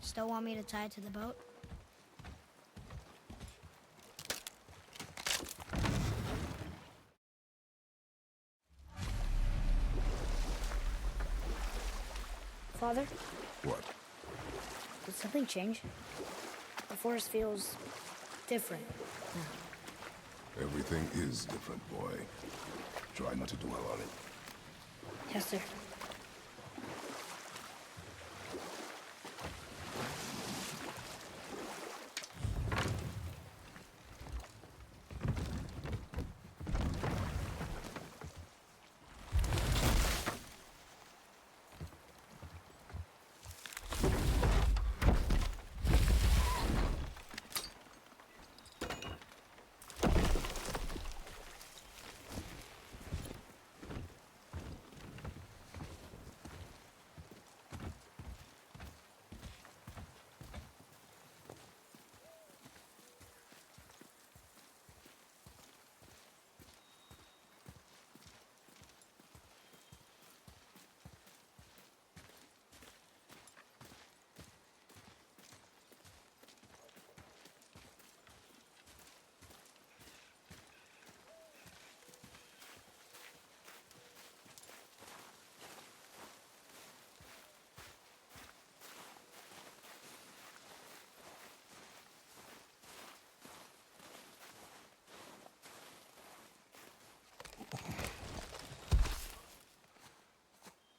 Still want me to tie it to the boat? Father? What? Did something change? The forest feels different now. Everything is different, boy. Try not to dwell on it. Yes, sir.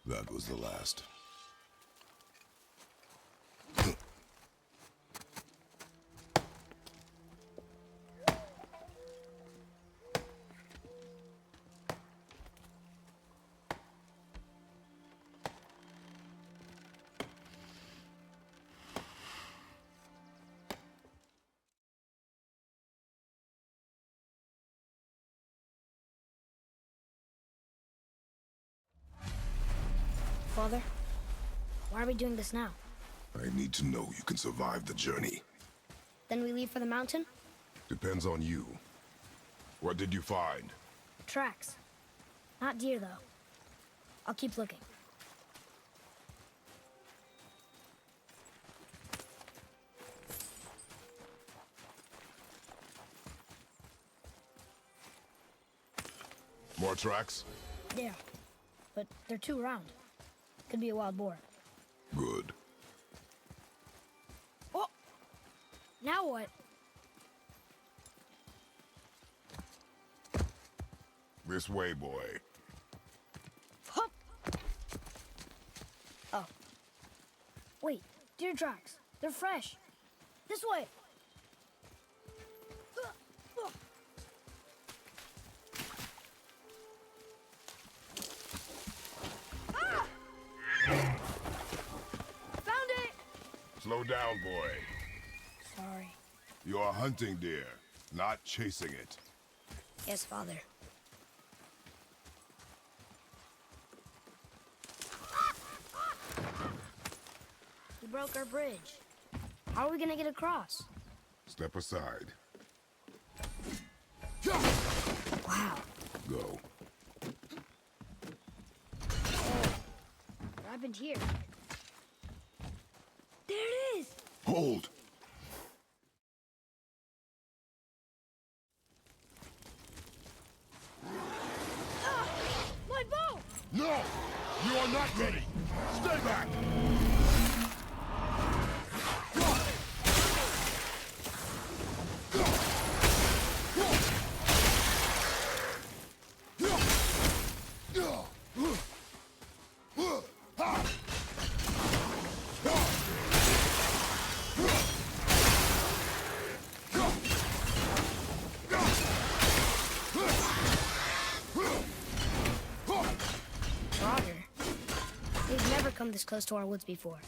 That was the last. Father? Why are we doing this now? I need to know you can survive the journey. Then we leave for the mountain? Depends on you. What did you find? Tracks. Not deer, though. I'll keep looking. More tracks? Yeah, but they're too round. Could be a wild boar. Good. Oh! Now what? This way, boy. Hup! Oh. Wait, deer tracks. They're fresh. This way! Slow down, boy. Sorry. You are hunting deer, not chasing it. Yes, Father. We broke our bridge. How are we gonna get across? Step aside. Wow. Go. What happened here? There it is! Hold! My bow! No! You are not ready! Stay back! Come this close to our woods before.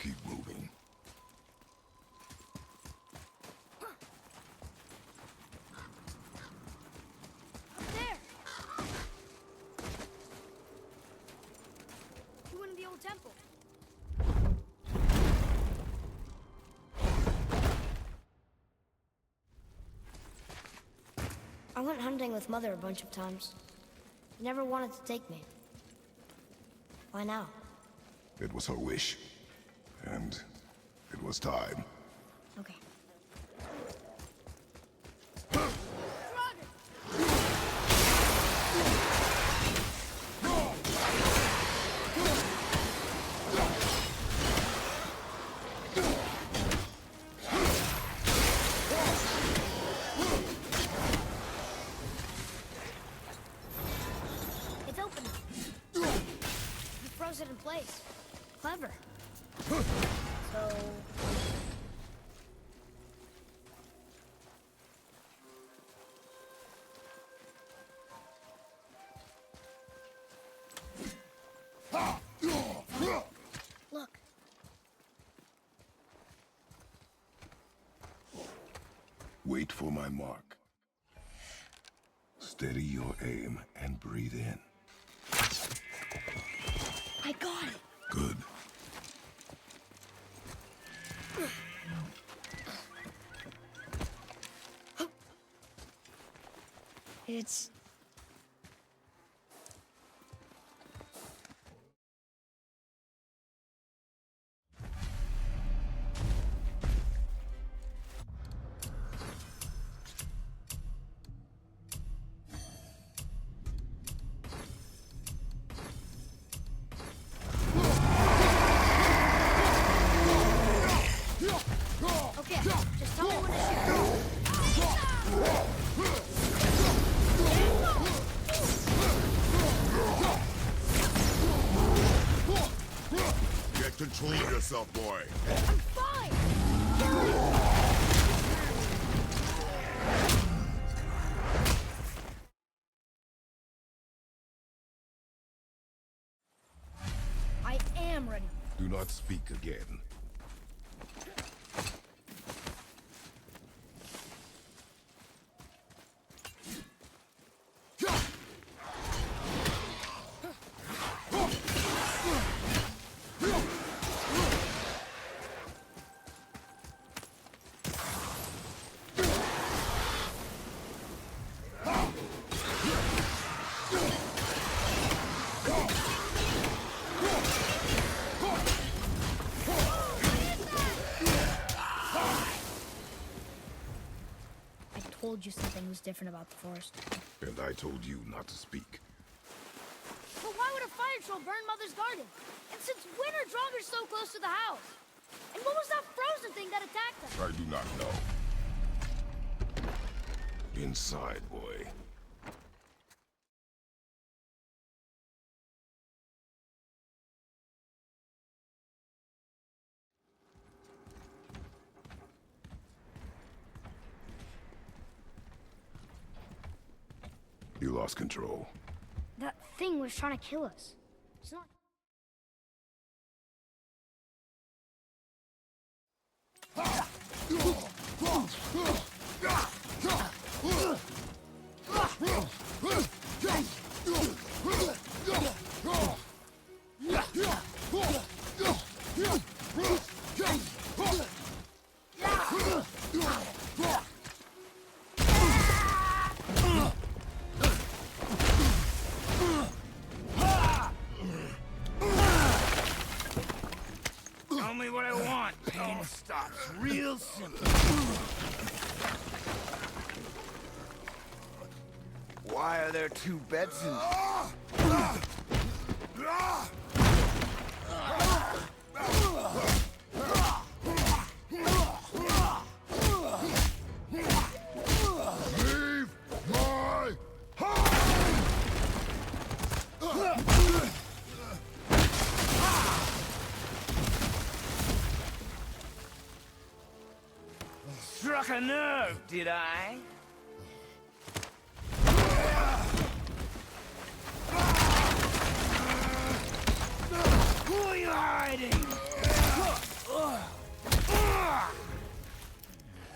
Keep moving. I went hunting with Mother a bunch of times. She never wanted to take me. Why now? It was her wish. And it was time. Okay. It's open. You froze it in place. Clever. So... Look. Wait for my mark. Steady your aim and breathe in. I got it. Good. It's... Okay, just tell me when to shoot. Get control of yourself, boy. I'm fine! I am ready. Do not speak again. I told you something was different about the forest. And I told you not to speak. But why would a fire troll burn Mother's garden? And since when are Draugrs so close to the house? And what was that frozen thing that attacked us? I do not know. Inside, boy. You lost control. That thing was trying to kill us. It's not... Tell me what I want. Pain stops real simple. Why are there two beds in... Leave my house! Struck a nerve, did I? Who are you hiding?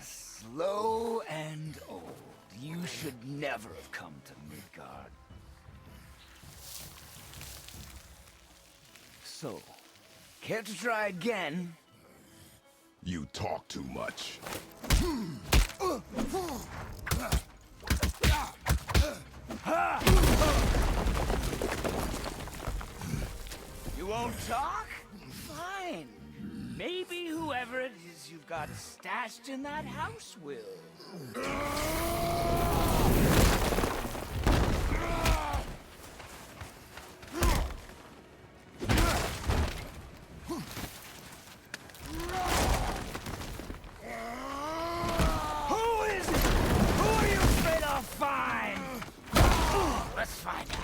Slow and old. You should never have come to Midgard. So, care to try again? You talk too much. talk? Fine. Maybe whoever it is you've got stashed in that house will. Who is it? Who are you afraid I'll find? Let's find out.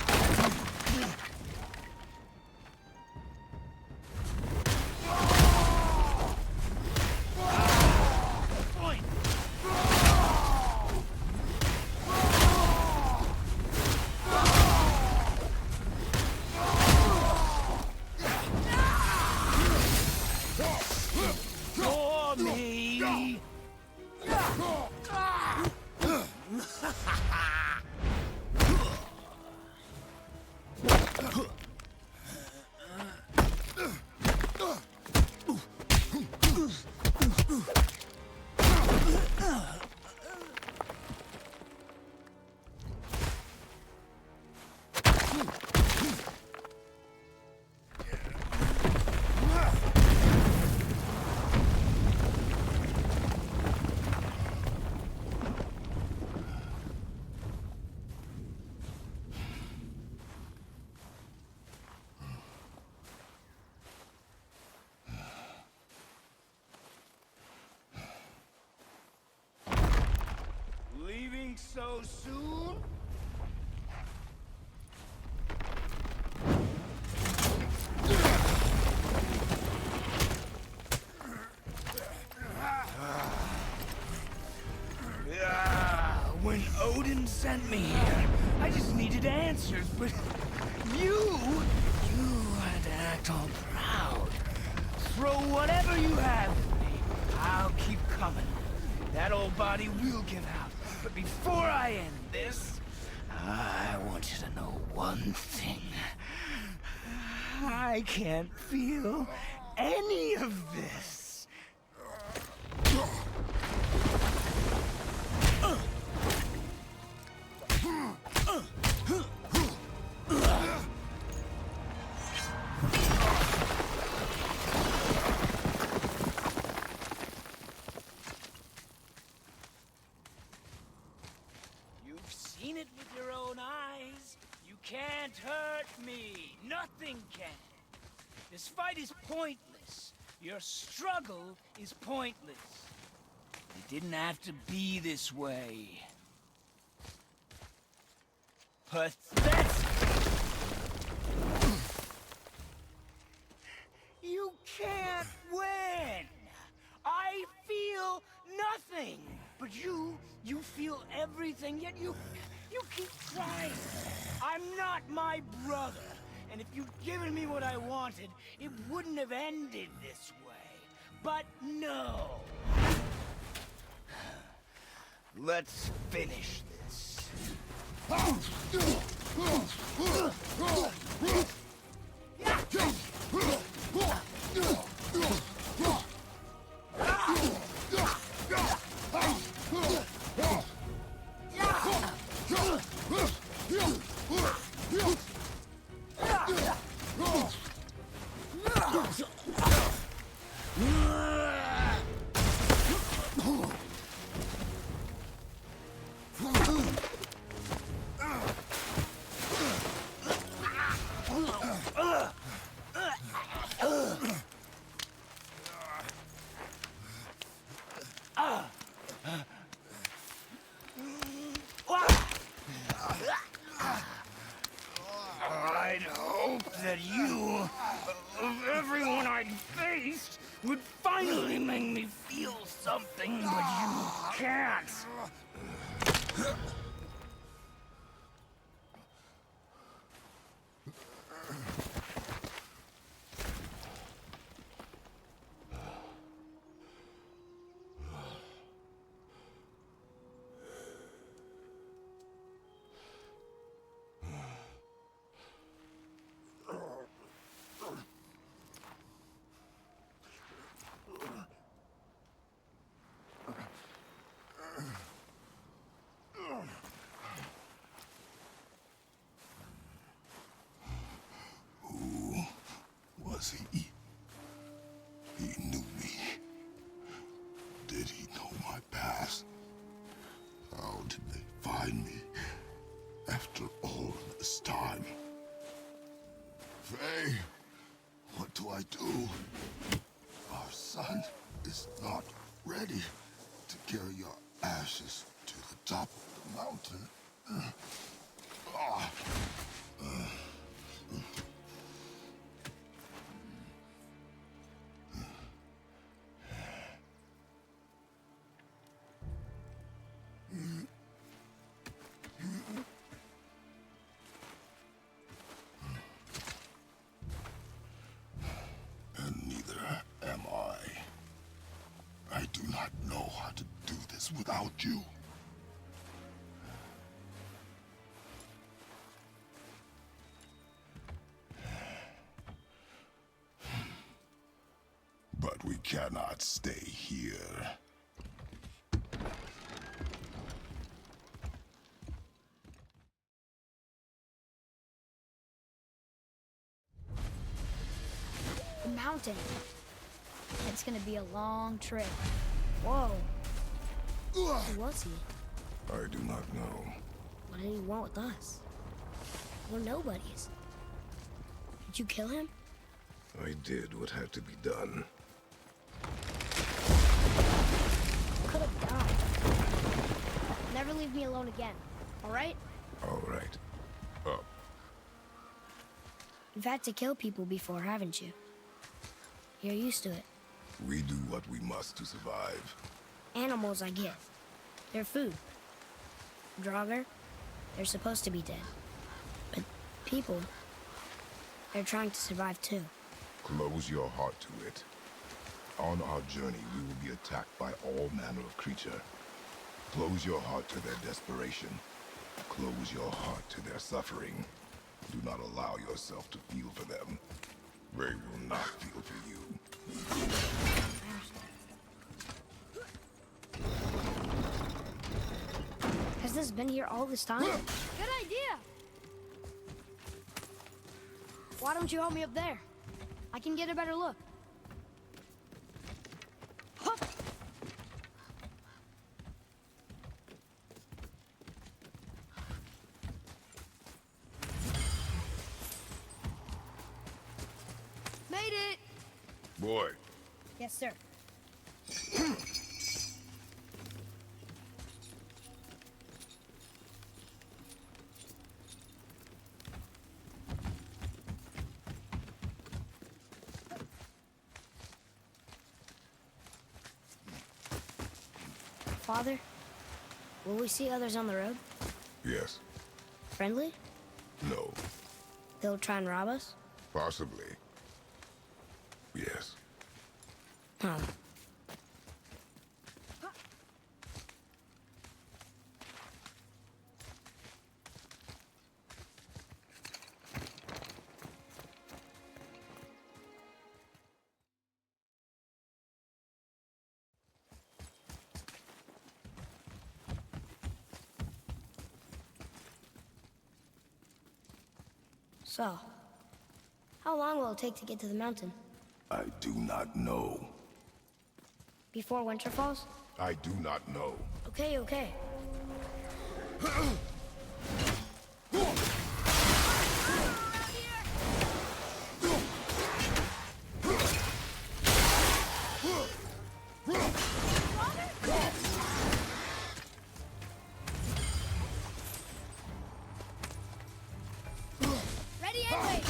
For me. Leaving so soon? When Odin sent me here, I just needed answers, but you had to act all proud. Throw whatever you have at me. I'll keep coming. That old body will give out. But before I end this, I want you to know one thing. I can't feel any of this. You've seen it with your own eyes. You can't hurt me. Nothing can. This fight is pointless. Your struggle is pointless. It didn't have to be this way. Pathetic! You can't win! I feel nothing! But you feel everything, yet you keep trying. I'm not my brother. And if you'd given me what I wanted, it wouldn't have ended this way. But no! Let's finish this. I'd hoped that you, of everyone I'd faced, would finally make me feel something, but you can't. find me after all this time. Faye, what do I do? Our son is not ready to carry your ashes to the top of the mountain. Ah. And neither am I. I do not know how to do this without you. But we cannot stay here. The mountain. It's gonna be a long trip. Whoa. Who was he? I do not know. What did he want with us? We're nobodies. Did you kill him? I did what had to be done. Could have died. Never leave me alone again, all right? All right. Up. You've had to kill people before, haven't you? You're used to it. We do what we must to survive. Animals, I get. They're food. Draugr, they're supposed to be dead. But people, they're trying to survive too. Close your heart to it. On our journey, we will be attacked by all manner of creature. Close your heart to their desperation. Close your heart to their suffering. Do not allow yourself to feel for them. They will not feel for you. Has this been here all this time? Good idea! Why don't you help me up there? I can get a better look. Hup! Made it! Boy, Yes, sir. Father, will we see others on the road? yes, Friendly? no, They'll try and rob us? possibly, yes. Huh. So, how long will it take to get to the mountain? I do not know. Before winter falls? I do not know. Okay, okay. Ready and wait.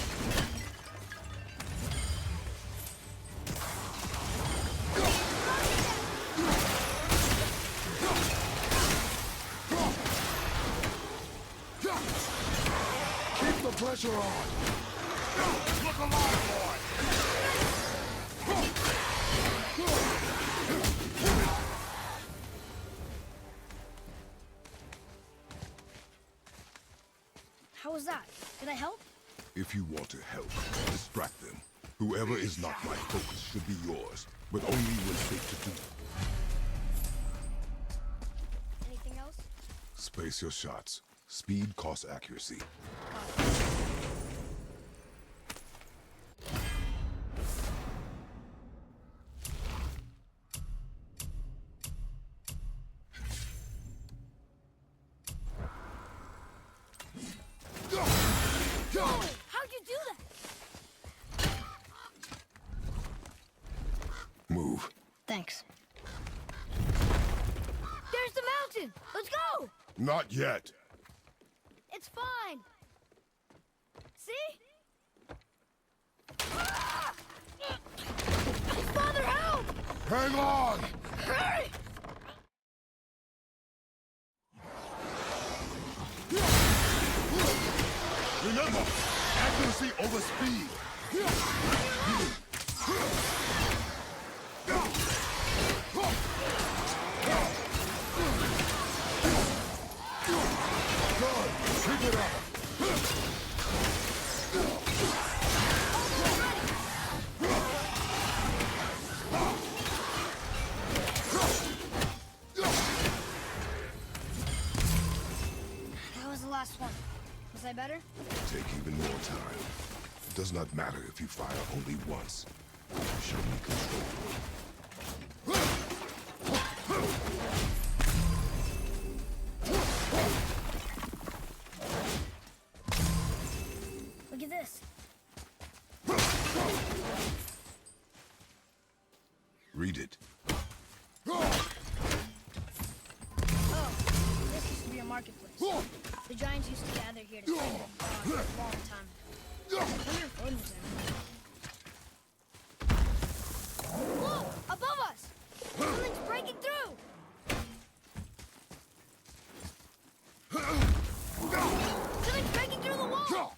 Keep the pressure on. Look alive, boy. How was that? Did I help? If you want to help, distract them. Whoever is not my focus should be yours, but only when safe to do. Anything else? Space your shots. Speed costs accuracy. direction! Let's go! Not yet. It's fine! See? Ah! Father, help! Hang on! Hurry! Remember, accuracy over speed. Good. Keep it up. That was the last one. Was I better? Take even more time. It does not matter if you fire only once. Show me control. Look at this. Read it. Oh, this used to be a marketplace. The giants used to gather here to trade their gods a long time ago. I wonder if Odin was ever. Look! Above us! Something's breaking through! Something's breaking through the wall!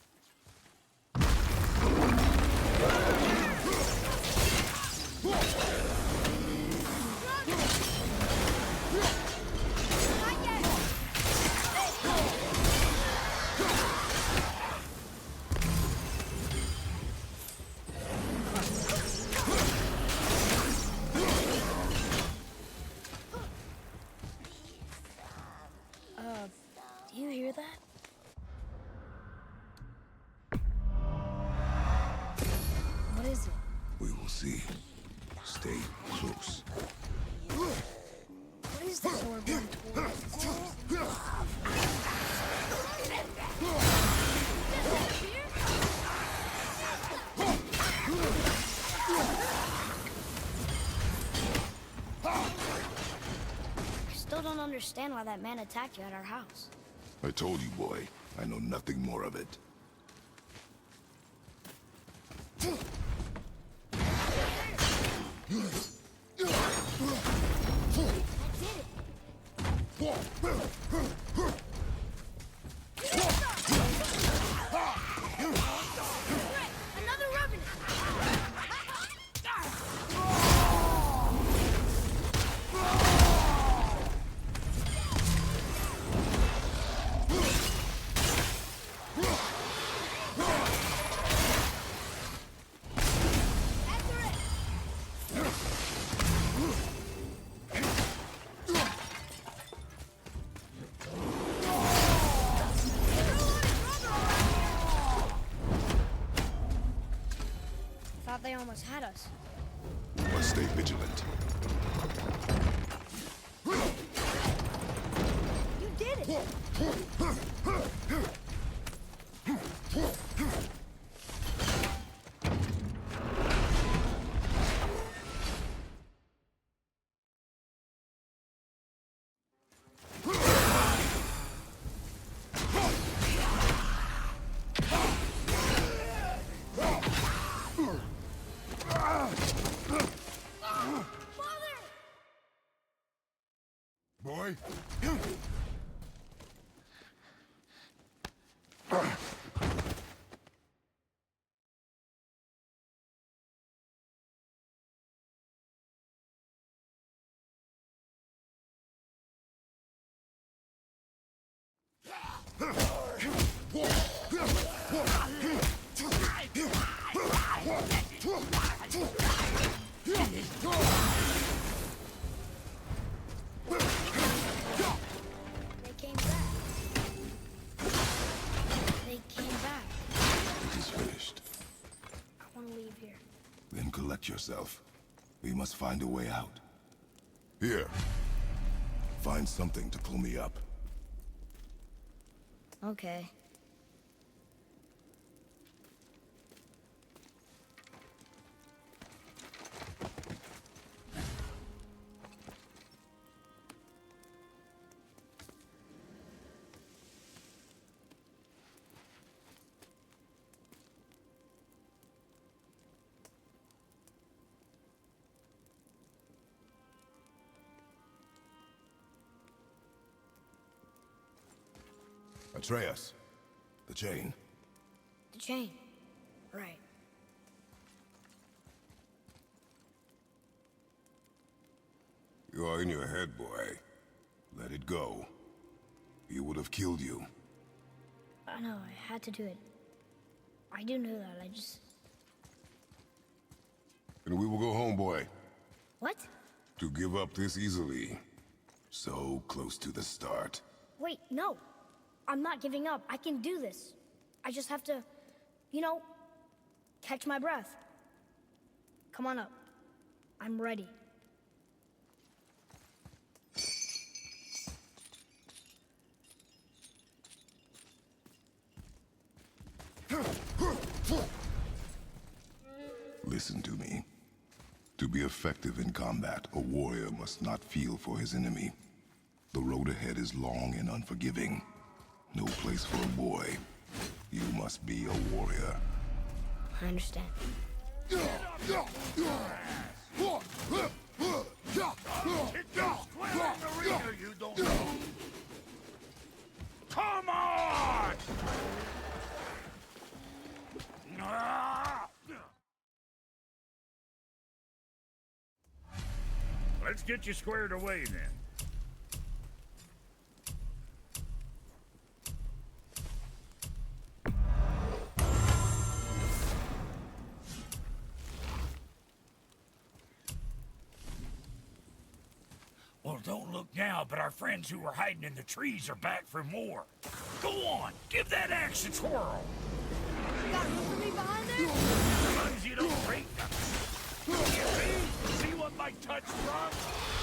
Not yet! Do you hear that? What is it? We will see. Stay close. What is this orb going towards? I still don't understand why that man attacked you at our house. I told you, boy. I know nothing more of it. Another revenant! Thought they almost had us. We must stay vigilant. You did it! Boy? They came back. They came back. It is finished. I want to leave here. Then collect yourself. We must find a way out. Here. Find something to pull me up. Okay. Atreus, the chain. The chain. Right. You are in your head, boy. Let it go. He would have killed you. I know, I had to do it. I do know that, I just... And we will go home, boy. What? To give up this easily. So close to the start. Wait, no. I'm not giving up. I can do this. I just have to, you know, catch my breath. Come on up. I'm ready. Listen to me. To be effective in combat, a warrior must not feel for his enemy. The road ahead is long and unforgiving. No place for a boy. You must be a warrior. I understand. Kick you square in the rear, you don't know. Come on! Let's get you squared away then. Well, don't look now, but our friends who were hiding in the trees are back for more. Go on, give that axe a twirl. You got room for me behind there? As long as you don't break nothing. You see what my touch brought?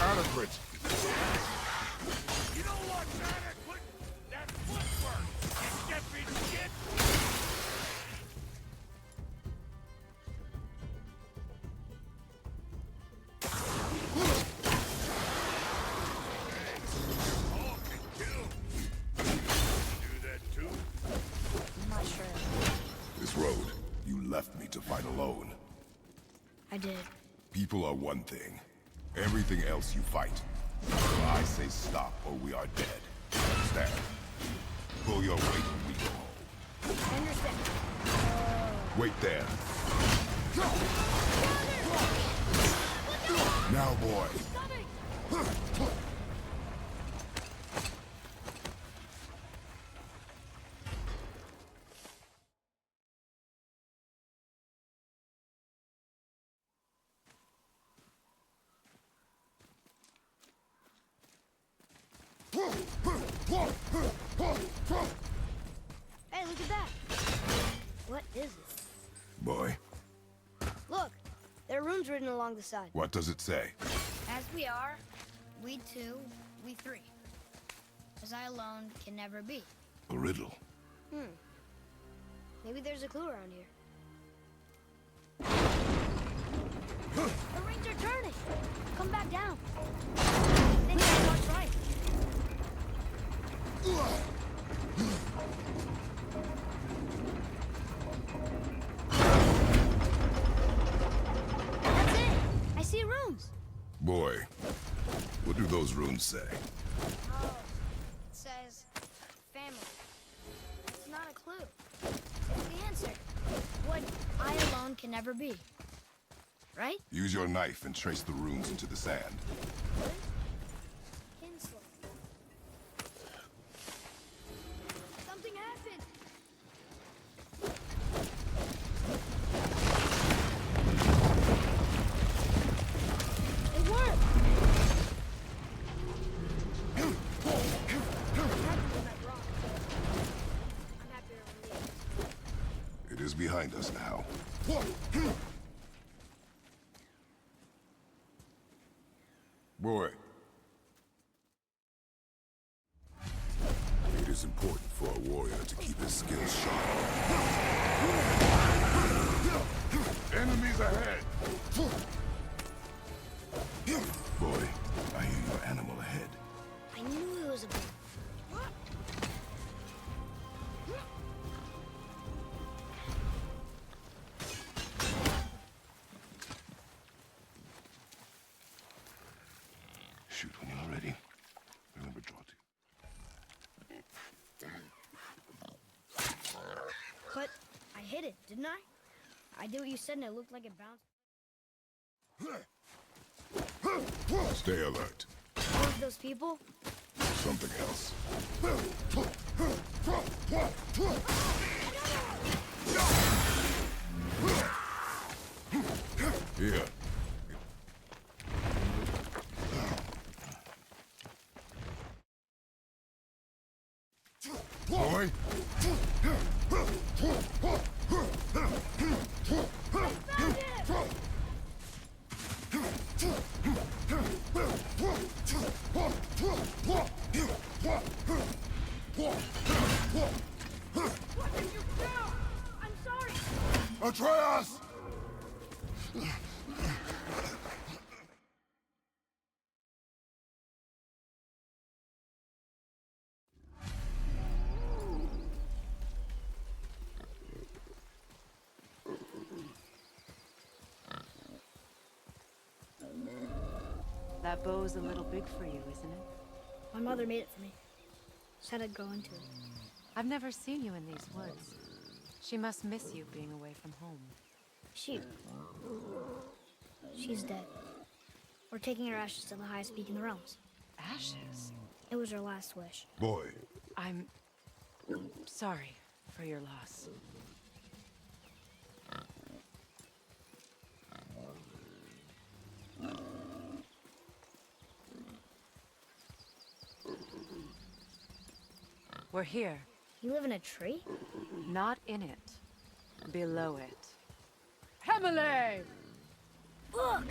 Adequate. You know what's adequate? That footwork. You stepping shit. I'm not sure. This road, you left me to fight alone. I did. People are one thing. Everything else you fight. I say stop or we are dead. Understand? Pull your weight when we go home. I understand. Wait there. Now, boy. Hey, look at that. What is it? Boy, Look, there are runes written along the side. what does it say? As we are, we two, we three. As I alone can never be. A riddle. Maybe there's a clue around here. The rings are turning. Come back down. I think I was right. That's it. I see runes. Boy, what do those runes say? Oh, it says family. It's not a clue. It's the answer. What I alone can never be. Right? Use your knife and trace the runes into the sand. Kinslow. Something happened. It worked. I'm happier to leave. It is behind us now. Boy. It is important for a warrior to keep his skills sharp. Enemies ahead! Boy, I hear your animal ahead. I knew it was a big... Shoot when you're ready. Remember, draw two. hit it, didn't I? I did what you said and it looked like it bounced. Stay alert. All of those people? Something else. Here. Boy. What did you do? I'm sorry. Atreus! That bow's a little big for you, isn't it? My mother made it for me. Said I'd grow into it. I've never seen you in these woods. She must miss you being away from home. She's dead. We're taking her ashes to the highest peak in the realms. Ashes? It was her last wish. Boy. I'm sorry for your loss. We're here. You live in a tree? Not in it. Below it. Hemele! Look!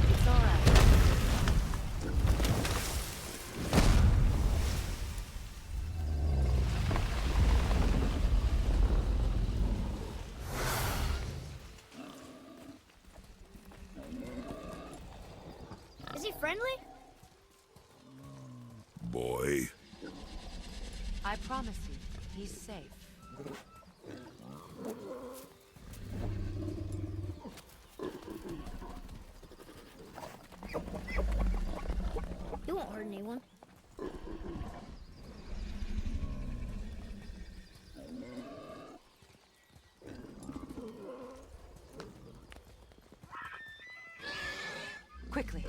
It's all right. Is he friendly? Boy. I promise you, he's safe. He won't hurt anyone. Quickly.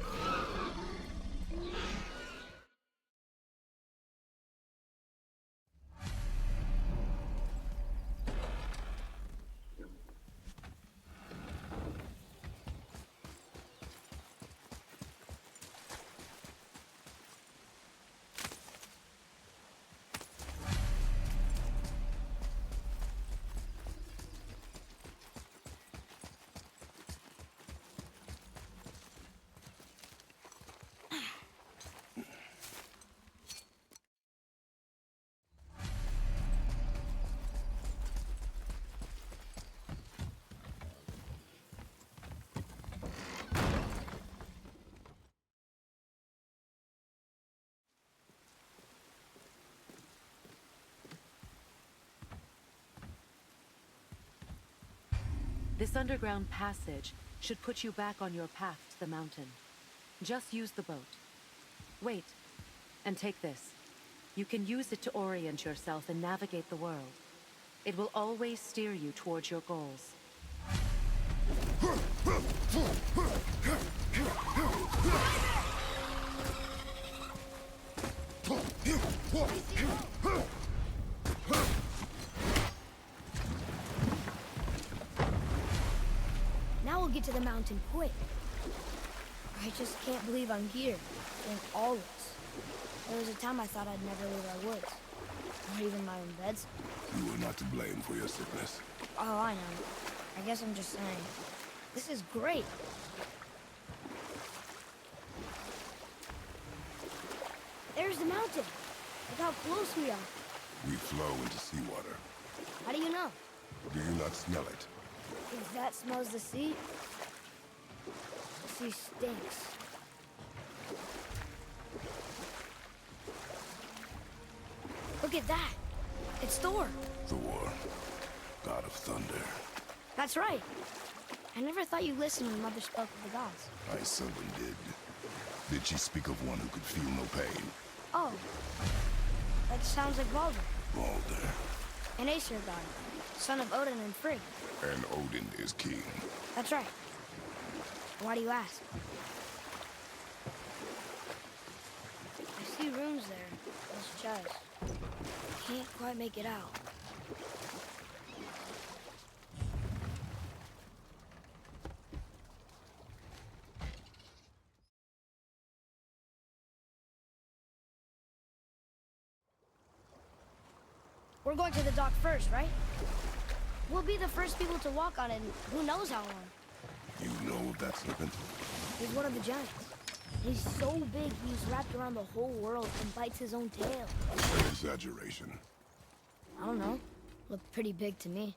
This underground passage should put you back on your path to the mountain. Just use the boat. Wait, and take this. You can use it to orient yourself and navigate the world. It will always steer you towards your goals. Now we'll get to the mountain quick. I just can't believe I'm here, in all this. There was a time I thought I'd never leave our woods. Not even my own beds. You were not to blame for your sickness. Oh, I know. I guess I'm just saying. This is great. There's the mountain. Look how close we are. We flow into seawater. How do you know? Do you not smell it? If that smells the sea, the sea stinks. Look at that. It's Thor. Thor, god of thunder. That's right. I never thought you listened when Mother spoke of the gods. I seldom did. Did she speak of one who could feel no pain? Oh, that sounds like Baldur, Baldur. an Aesir god. son of Odin and Frigg. And Odin is king. That's right. Why do you ask? I see runes there. This chest. Can't quite make it out. We're going to the dock first, right? We'll be the first people to walk on it in who knows how long. You know of that serpent? He's one of the giants. He's so big he's wrapped around the whole world and bites his own tail. An exaggeration. I don't know. Looked pretty big to me.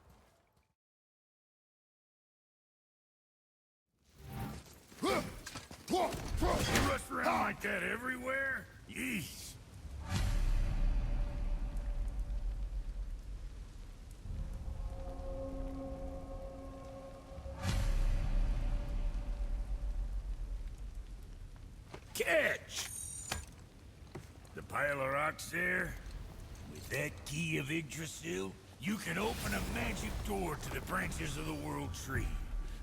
You rush around like that everywhere? Yeesh. Catch! The pile of rocks there? With that key of Yggdrasil, you can open a magic door to the branches of the World Tree.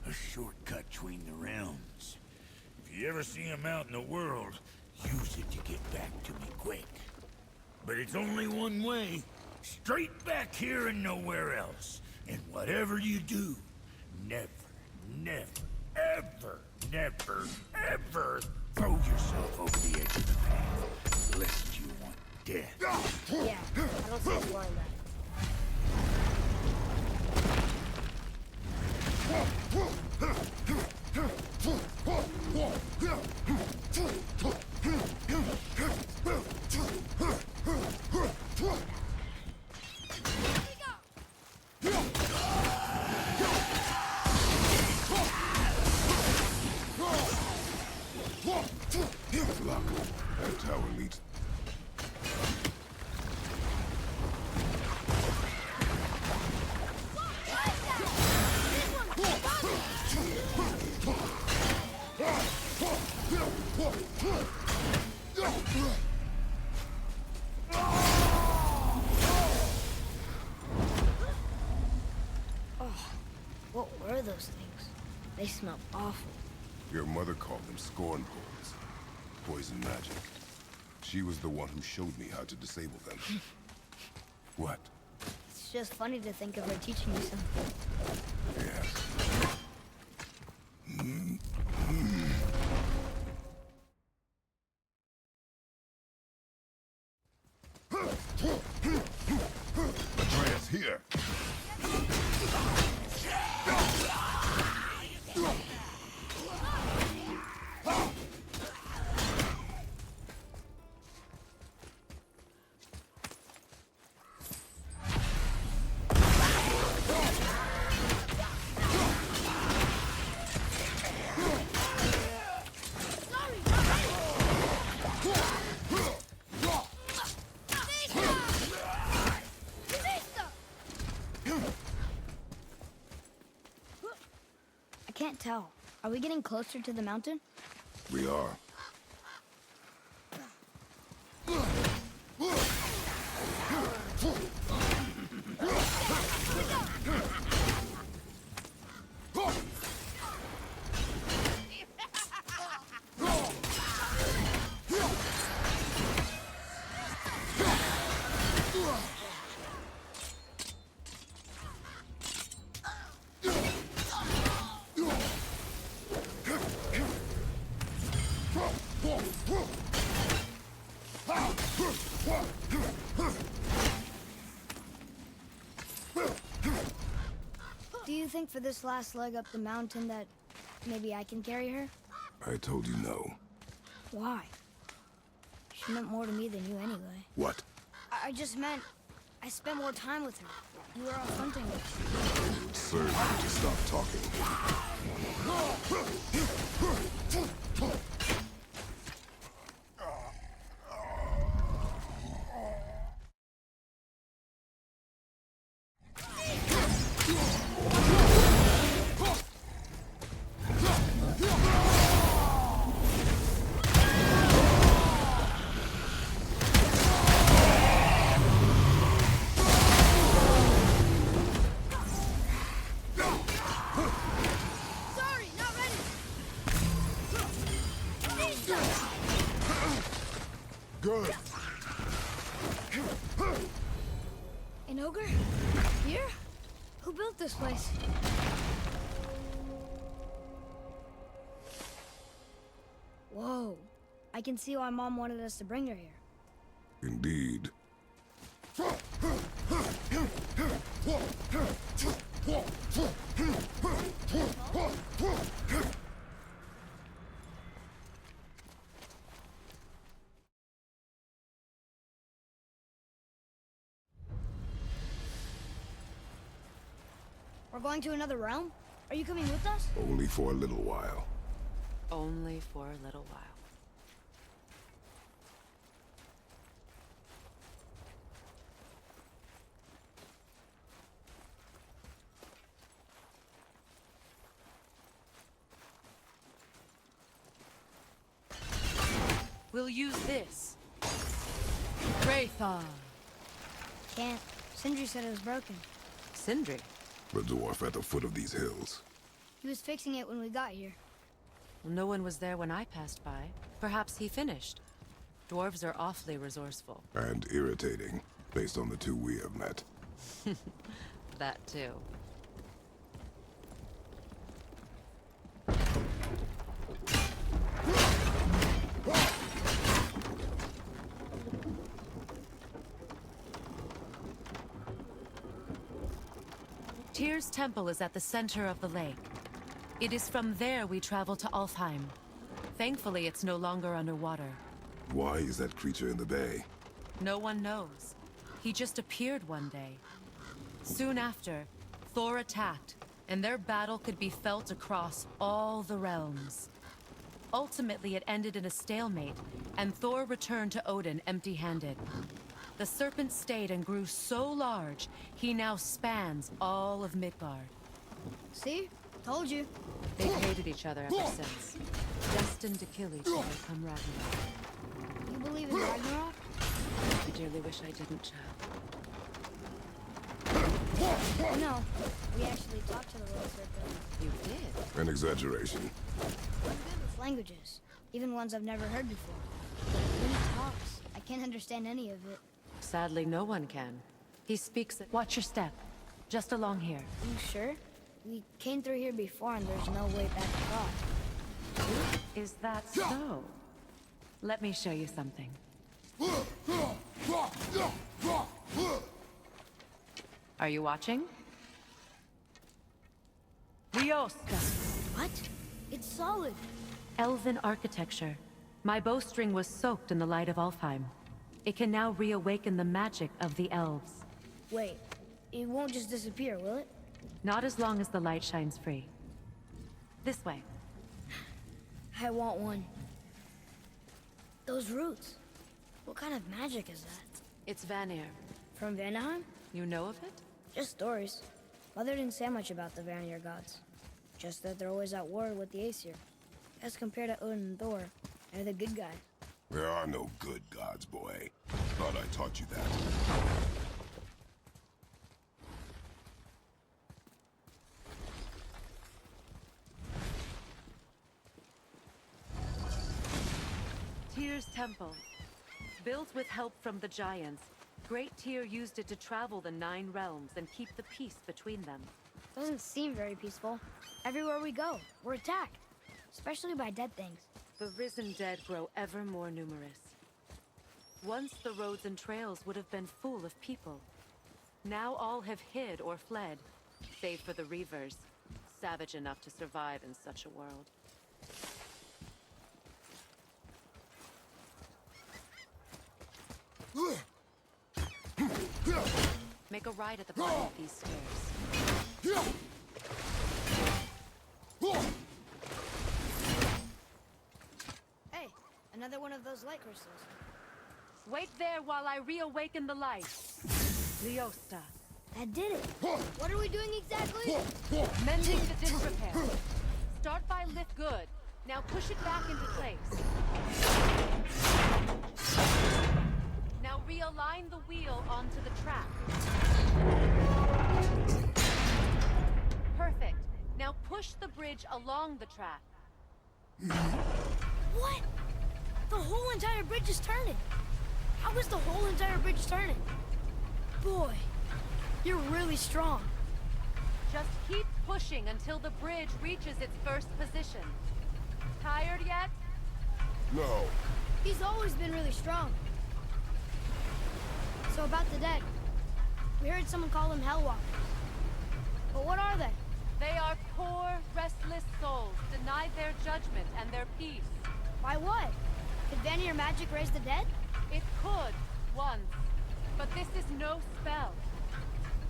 A shortcut between the realms. If you ever see him out in the world, use it to get back to me quick. But it's only one way. Straight back here and nowhere else. And whatever you do, never, never, ever, never, ever throw yourself over the edge of the path. Lest you want death. Yeah, I don't see us going back. Lock. That tower leads. What were those things? They smell awful. Your mother called them scorn poles. Poison magic. She was the one who showed me how to disable them. What? It's just funny to think of her teaching me something. Yes. Atreus, here! I can't tell. Are we getting closer to the mountain? We are. Do you think for this last leg up the mountain that maybe I can carry her? I told you no. Why? She meant more to me than you anyway. What? I just meant I spent more time with her. You were off hunting with her. It would serve you to stop talking. An ogre? Here? Who built this place? Whoa. I can see why Mom wanted us to bring her here. Indeed. We're going to another realm? Are you coming with us? Only for a little while. Only for a little while. We'll use this. Wraithar. Can't. Sindri said it was broken. Sindri. The dwarf at the foot of these hills. He was fixing it when we got here. No one was there when I passed by. Perhaps he finished. Dwarves are awfully resourceful. And irritating, based on the two we have met. That too. Tyr's temple is at the center of the lake. It is from there we travel to Alfheim. Thankfully, it's no longer underwater. Why is that creature in the bay? No one knows. He just appeared one day. Soon after, Thor attacked, and their battle could be felt across all the realms. Ultimately, it ended in a stalemate, and Thor returned to Odin empty-handed. The serpent stayed and grew so large, he now spans all of Midgard. See? Told you. They've hated each other ever since. Destined to kill each other come Ragnarok. You believe in Ragnarok? I dearly wish I didn't, Oh, no. We actually talked to the little serpent. You did? An exaggeration. I'm good with languages, even ones I've never heard before. When he talks, I can't understand any of it. Sadly, no one can. He speaks. Watch your step. Just along here. You sure? We came through here before and there's no way back across. Is that so? Let me show you something. Are you watching? Riosta. What? It's solid. Elven architecture. My bowstring was soaked in the light of Alfheim. It can now reawaken the magic of the elves. Wait, it won't just disappear, will it? Not as long as the light shines free. This way. I want one. Those roots. What kind of magic is that? It's Vanir. From Vanaheim? You know of it? Just stories. Mother didn't say much about the Vanir gods. Just that they're always at war with the Aesir. As compared to Odin and Thor, they're the good guys. There are no good gods, boy. Thought I taught you that. Tyr's temple. Built with help from the giants, Great Tyr used it to travel the 9 realms and keep the peace between them. Doesn't seem very peaceful. Everywhere we go, we're attacked. Especially by dead things. The risen dead grow ever more numerous. Once the roads and trails would have been full of people. Now all have hid or fled, save for the Reavers, savage enough to survive in such a world. Make a right at the bottom of these stairs. Hey, another one of those light crystals. Wait there while I reawaken the light. Leosta. That did it. What are we doing exactly? Mending the disrepair. Start by lift good. Now push it back into place. Now realign the wheel onto the track. Perfect. Now push the bridge along the track. What? The whole entire bridge is turning. How is the whole entire bridge turning? Boy, You're really strong. Just keep pushing until the bridge reaches its first position. Tired yet? No. He's always been really strong. So about the dead. We heard someone call them Hellwalkers. But what are they? They are poor, restless souls, denied their judgment and their peace. By what? Could Vanir magic raise the dead? It could, once. But this is no spell.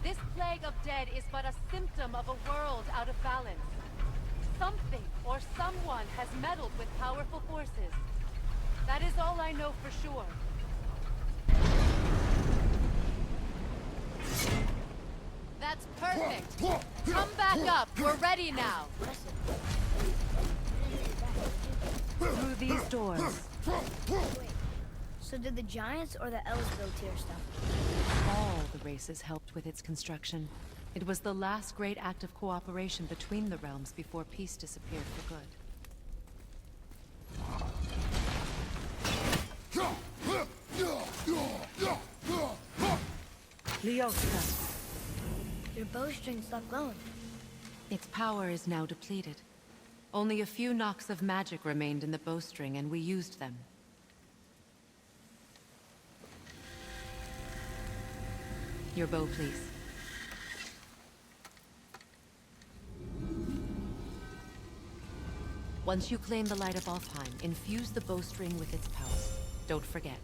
This plague of dead is but a symptom of a world out of balance. Something or someone has meddled with powerful forces. That is all I know for sure. That's perfect. Come back up. We're ready now. Through these doors. Wait. So did the Giants or the Elves build Tyr stuff? All the races helped with its construction. It was the last great act of cooperation between the realms before peace disappeared for good. Lyoska. Your bowstring stopped glowing. Its power is now depleted. Only a few knocks of magic remained in the bowstring, and we used them. Your bow, please. Once you claim the Light of Alfheim, infuse the bowstring with its power. Don't forget.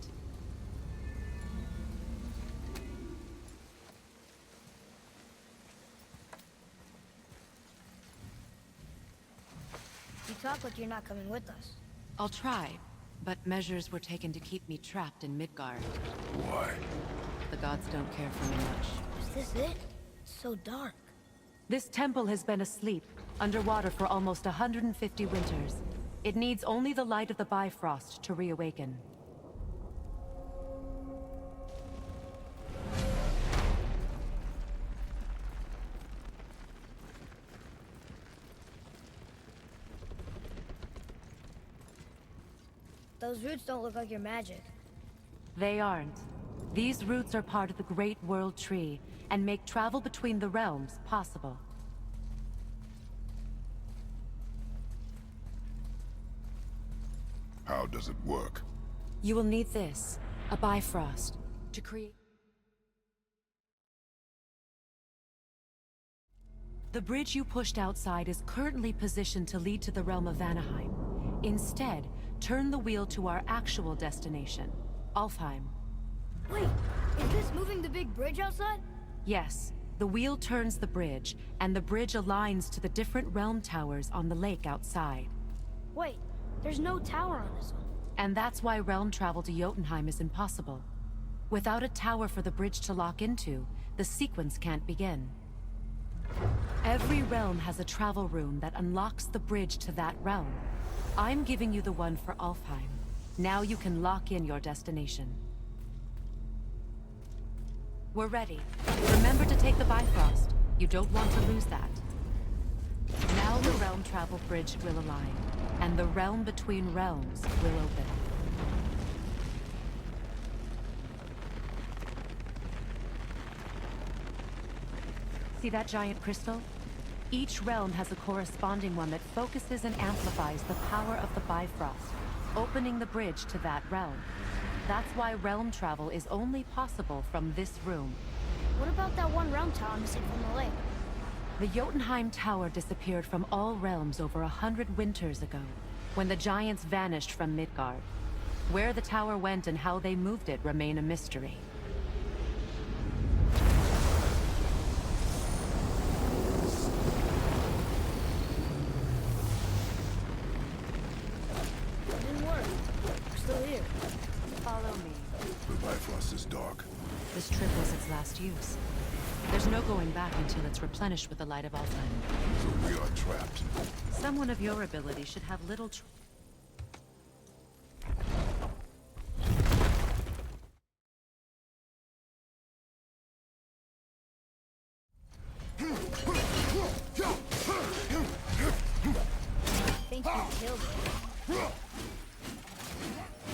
You talk like you're not coming with us. I'll try, but measures were taken to keep me trapped in Midgard. Why? The gods don't care for me much. Is this it? It's so dark. This temple has been asleep, underwater for almost 150 winters. It needs only the light of the Bifrost to reawaken. Those roots don't look like your magic. They aren't. These roots are part of the Great World Tree, and make travel between the realms possible. How does it work? You will need this, a Bifrost, to create... The bridge you pushed outside is currently positioned to lead to the realm of Vanaheim. Instead, turn the wheel to our actual destination, Alfheim. Wait, is this moving the big bridge outside? Yes, the wheel turns the bridge, and the bridge aligns to the different realm towers on the lake outside. Wait, there's no tower on this one. And that's why realm travel to Jotunheim is impossible. Without a tower for the bridge to lock into, the sequence can't begin. Every realm has a travel rune that unlocks the bridge to that realm. I'm giving you the one for Alfheim. Now you can lock in your destination. We're ready. Remember to take the Bifrost. You don't want to lose that. Now the realm travel bridge will align, and the realm between realms will open. See that giant crystal? Each realm has a corresponding one that focuses and amplifies the power of the Bifrost, opening the bridge to that realm. That's why realm travel is only possible from this room. What about that one realm tower missing from the lake? The Jotunheim Tower disappeared from all realms over 100 winters ago, when the giants vanished from Midgard. Where the tower went and how they moved it remain a mystery. It didn't work. We're still here. Follow me. The Bifrost is dark. This trip was its last use. There's no going back until it's replenished with the light of Alfheim. So we are trapped. Someone of your ability should have little I think you killed it.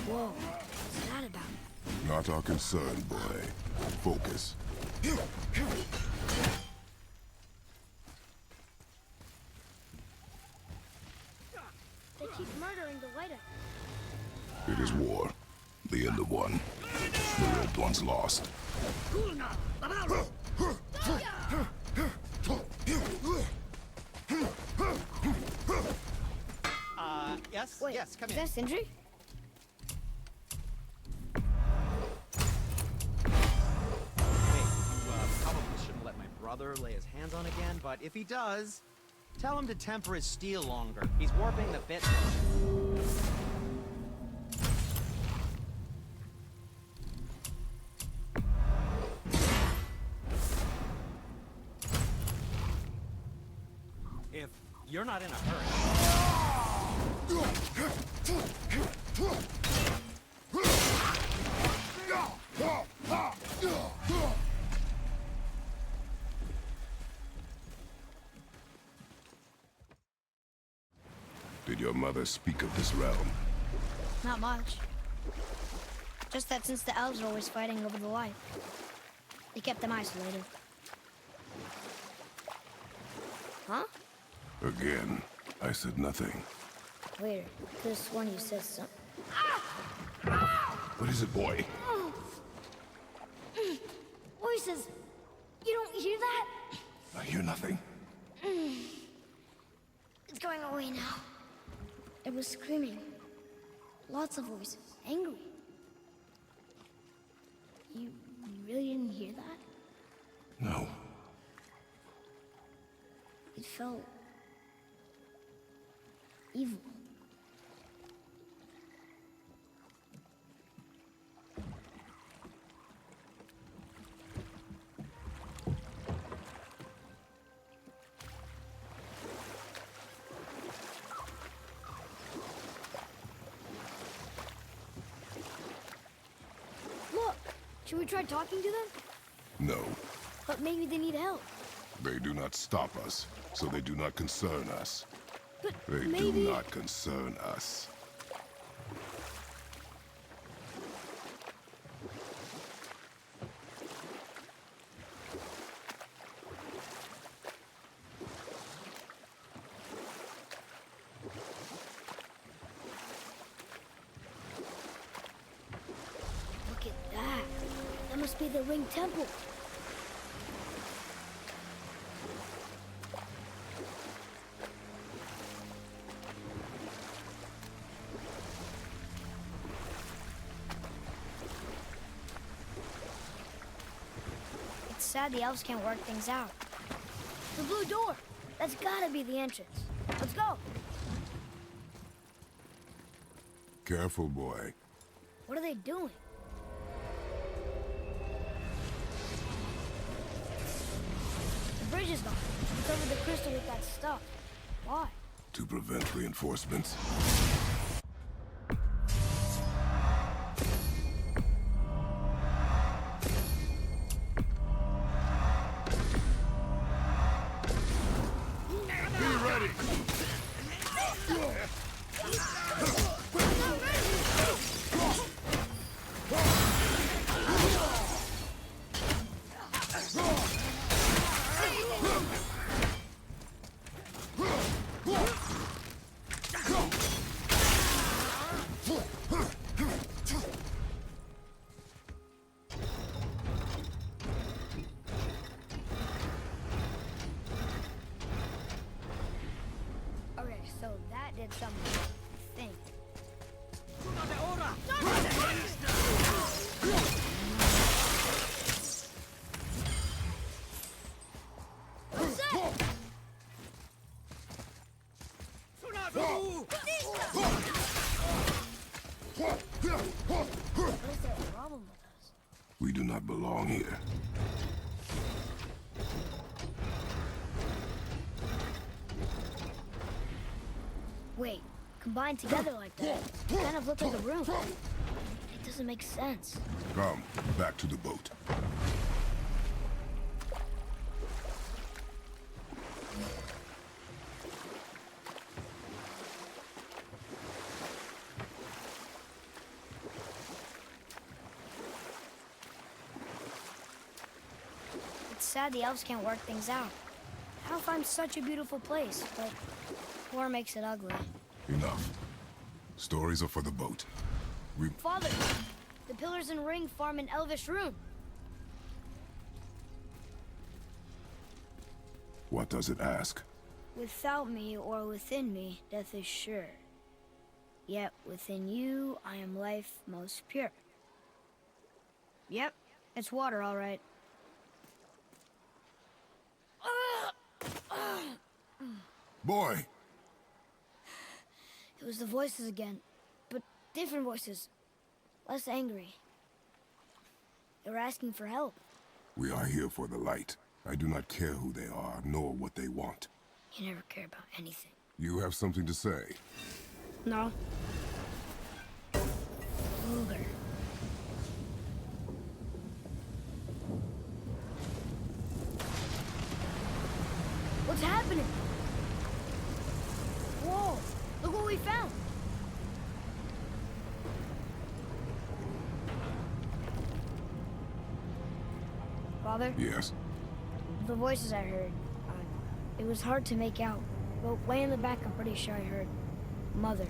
Whoa, what's that about? Not our concern, boy. Focus. They keep murdering the White Eye. It is war. The end of one. The red one's lost. Yes? Wait, Yes, come is in. that Sindri? Hey, you probably shouldn't let my brother lay his hands on again, but if he does, tell him to temper his steel longer. He's warping the bit. If you're not in a hurry. Did your mother speak of this realm? Not much. Just that since the elves are always fighting over the light, they kept them isolated. Huh? Again, I said nothing. Weird. Could've sworn you said something. What is it, boy? Voices! You don't hear that? I hear nothing. It's going away now. It was screaming. Lots of voices. Angry. You really didn't hear that? No. It felt evil. Look, should we try talking to them? No. But maybe they need help. They do not stop us, so they do not concern us. But They maybe... do not concern us. Look at that. That must be the Ring Temple. It's sad the elves can't work things out. The blue door. That's gotta be the entrance. Let's go. Careful, boy. What are they doing? The bridge is gone. We covered the crystal with that stuff. Why? To prevent reinforcements. Be ready! Okay, so that did something. I think. What is their problem with us? We do not belong here. Wait, combined together like that, they kind of look like a room. It doesn't make sense. Come, back to the boat. It's sad the elves can't work things out. Alfheim's such a beautiful place, but war makes it ugly. Enough. Stories are for the boat. Father, the pillars and ring form an elvish rune. What does it ask? Without me or within me, death is sure. Yet within you, I am life most pure. Yep, it's water, all right. Boy! It was the voices again, but different voices. Less angry. They were asking for help. We are here for the light. I do not care who they are, nor what they want. You never care about anything. You have something to say? No. Luger. What's happening? Whoa! Look what we found! Father? Yes. The voices I heard, it was hard to make out. But way in the back, I'm pretty sure I heard Mother.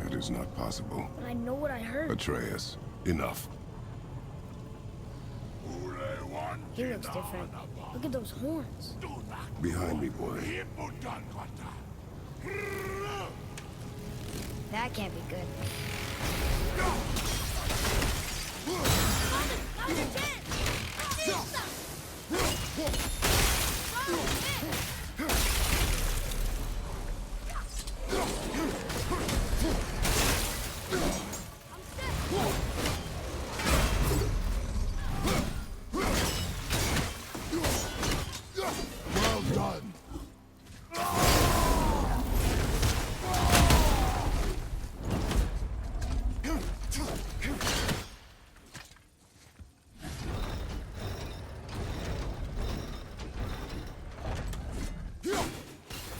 That is not possible. But I know what I heard. Atreus, enough. He looks different. Look at those horns. Behind me, boy. That can't be good. Well done.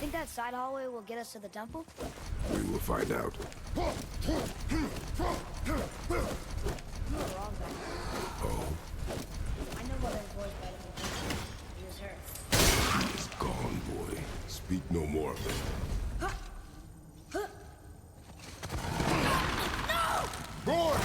Think that side hallway will get us to the temple? We will find out. You were wrong back there. Oh, I know Mother's voice better than you. It was her. it's gone, boy. Speak no more of it. Boy!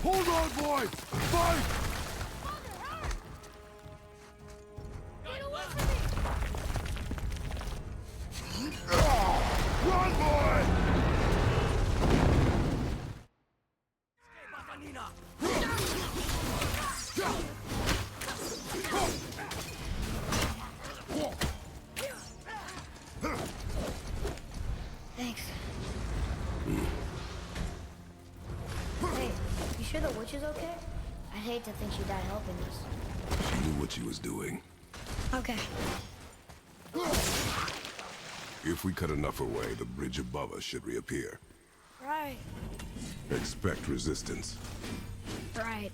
Hold on, boy! Fight! Run, boy! Thanks. Hey, you sure the witch is okay? I'd hate to think she died helping us. She knew what she was doing. Okay. If we cut enough away, the bridge above us should reappear. Right. Expect resistance. Right.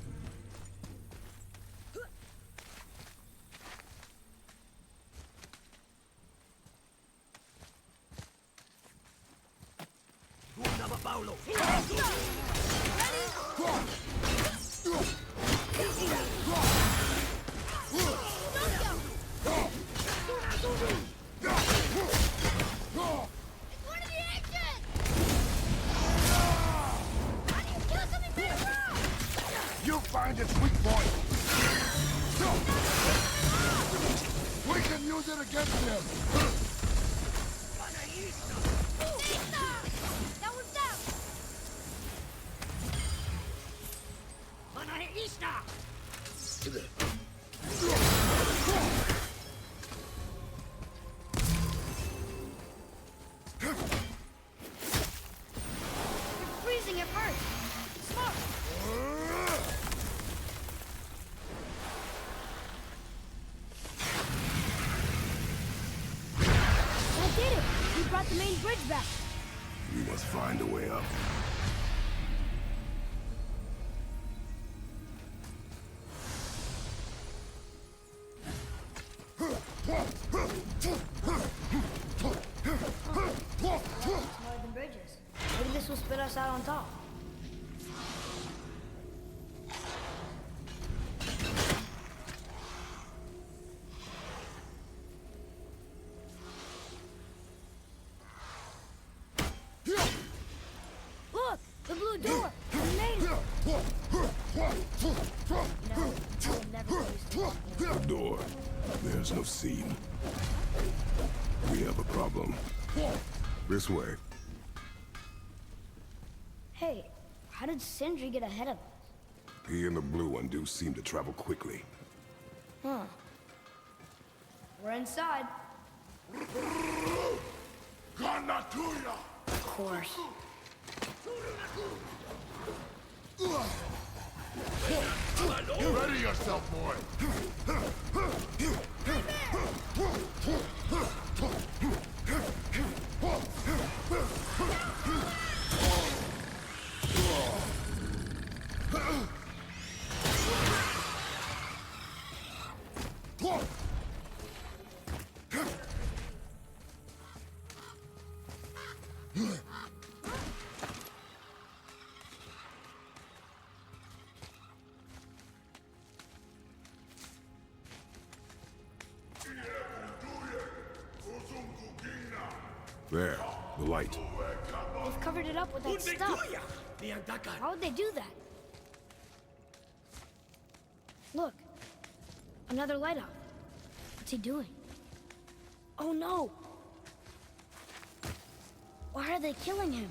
You find its weak point. We can use it against him. That one's down! You're freezing at first. Smart. just brought the main bridge back. We must find a way up. Smaller than bridges. Maybe this will spit us out on top. Look! The blue door! We made it! No, we'll never use it. The door. There's no seam. We have a problem. This way. Hey, how did Sindri get ahead of us? He and the blue one do seem to travel quickly. Huh. We're inside. Of course. Ready yourself, boy! There, the light. They've covered it up with that stuff. How would they do that? Look. Another light up. What's he doing? Oh no! Why are they killing him?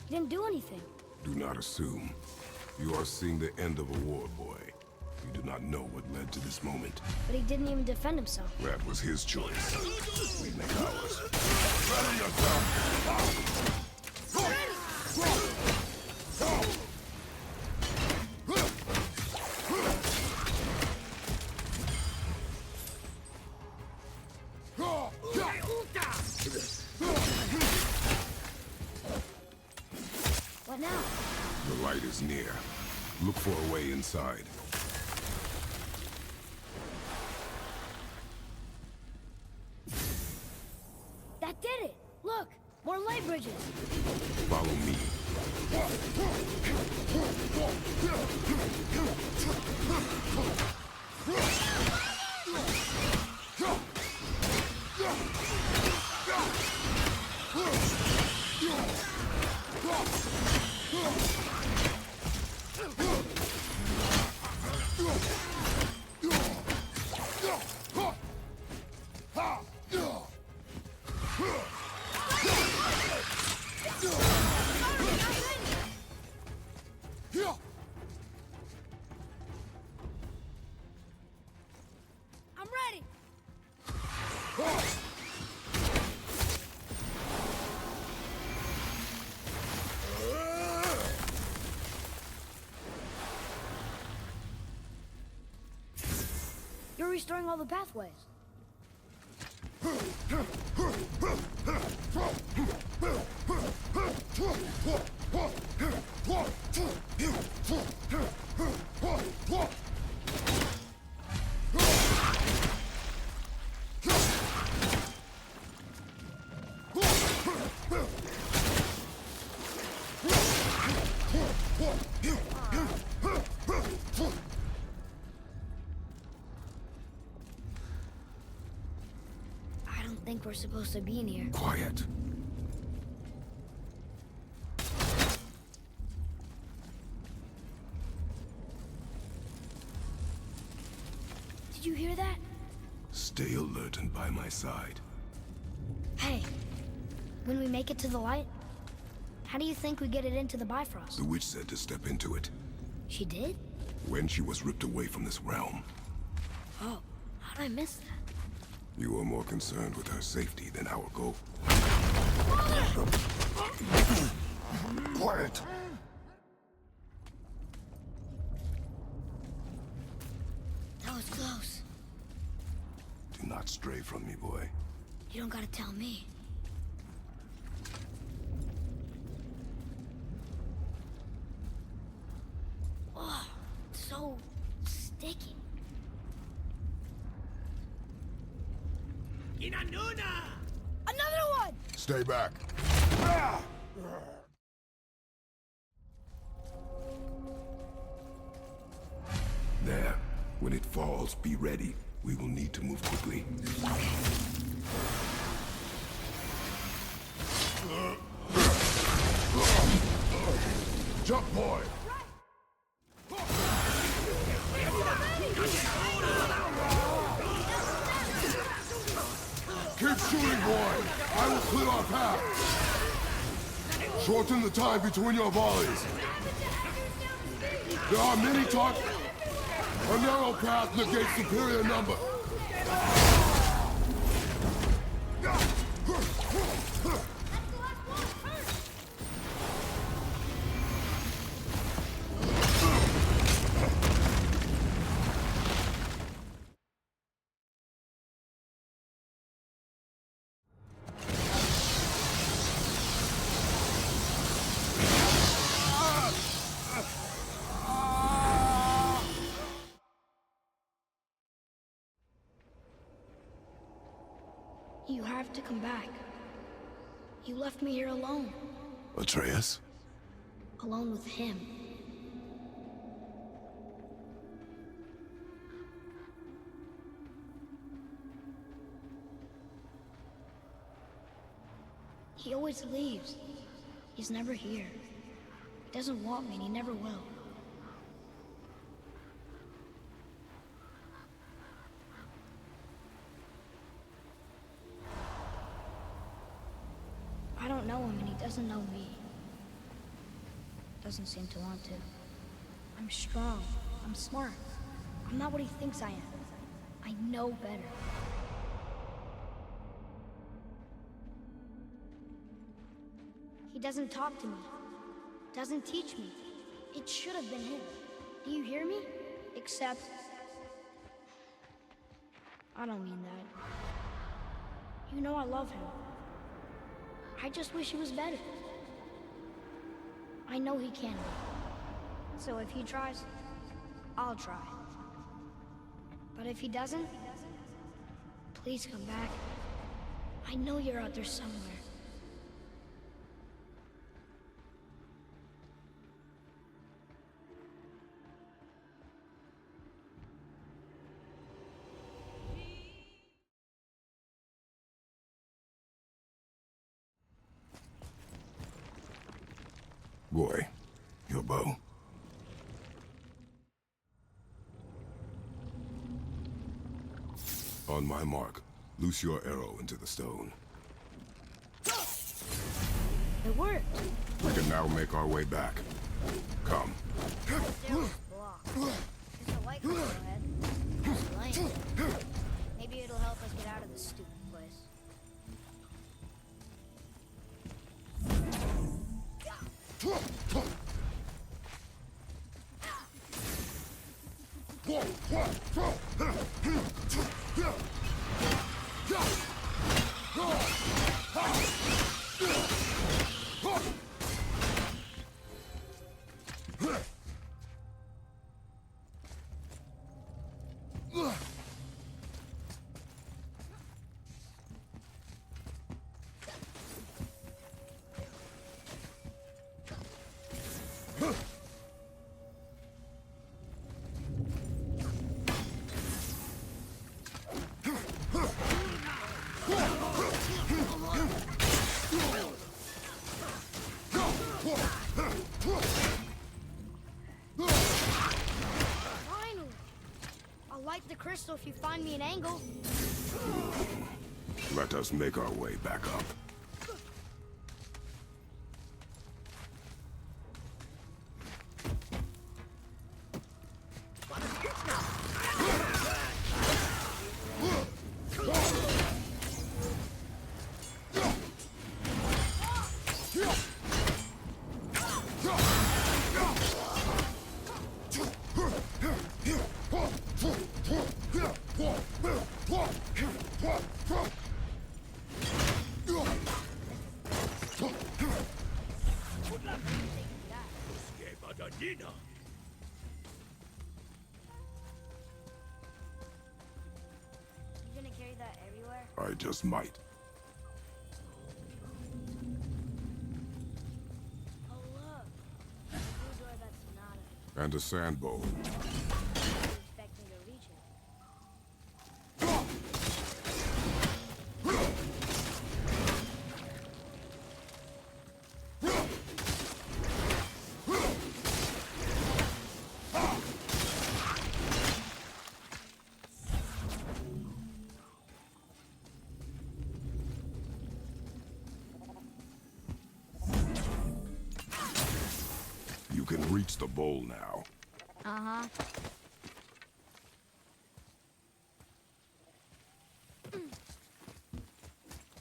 He didn't do anything. Do not assume. You are seeing the end of a war, boy. You do not know what led to this moment. But he didn't even defend himself. That was his choice. We make ours. Ready yourself! What now? The light is near. Look for a way inside. That did it! Look! More light bridges! Follow me. I'm ready! You're restoring all the pathways. I don't think we're supposed to be in here. Quiet. Did you hear that? Stay alert and by my side. Hey, when we make it to the light, how do you think we get it into the Bifrost? The witch said to step into it She did? when she was ripped away from this realm. Oh, how'd I miss that? You are more concerned with her safety than our goal. Quiet! That was close. Do not stray from me, boy. You don't gotta tell me. sticking. Inanuna! Another one! Stay back. There. When it falls, be ready. We will need to move quickly. Jump, boy! Keep shooting, boy! I will clear our path! Shorten the time between your volleys! There are many targets! A narrow path negates superior number! You have to come back. You left me here alone. Atreus? Alone with him. He always leaves. He's never here. He doesn't want me and he never will. I don't know him and he doesn't know me. Doesn't seem to want to. I'm strong. I'm smart. I'm not what he thinks I am. I know better. He doesn't talk to me. Doesn't teach me. It should have been him. Do you hear me? Except... I don't mean that. You know I love him. I just wish he was better. I know he can be. So if he tries, I'll try. But if he doesn't, please come back. I know you're out there somewhere. Boy, your bow. On my mark, loose your arrow into the stone. It worked. We can now make our way back. Come. Still blocked. There's a light go ahead. It's lame. Maybe it'll help us get out of this stupid place. Finally! I'll light the crystal if you find me an angle. Let us make our way back up. just might. Oh, look. The blue door that's not And a sand bowl. expecting to reach it. You can reach the bowl now. Uh-huh.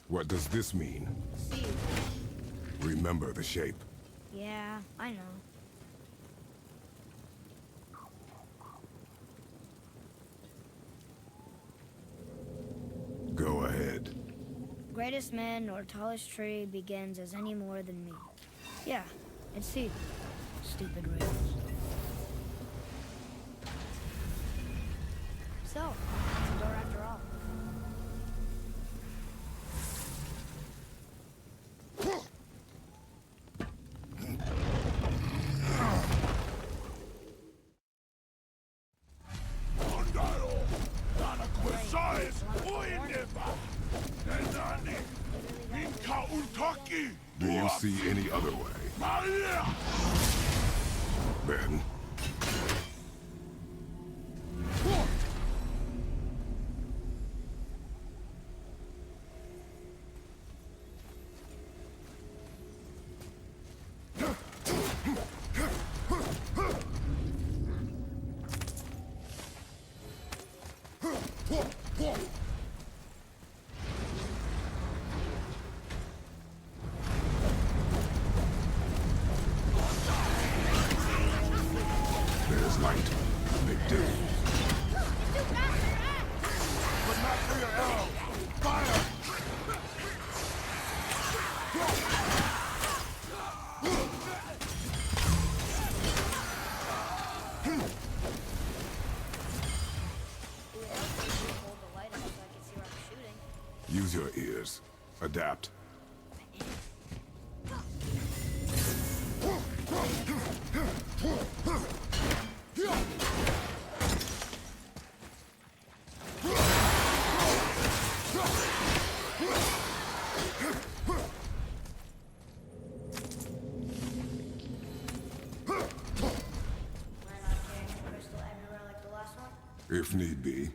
What does this mean? See. Remember the shape. Yeah, I know. Go ahead. Greatest man nor tallest tree begins as any more than me. Yeah, it's Steve. Stupid rails. So, it's a door after all. Do you see any other way? Then... There's light. Big deal. But not for your arrow! Fire! Hold the light up so I can see where I'm shooting. Use your ears. Adapt. We're not carrying a crystal everywhere like the last one? If need be.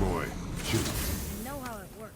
Boy, shoot. I know how it works.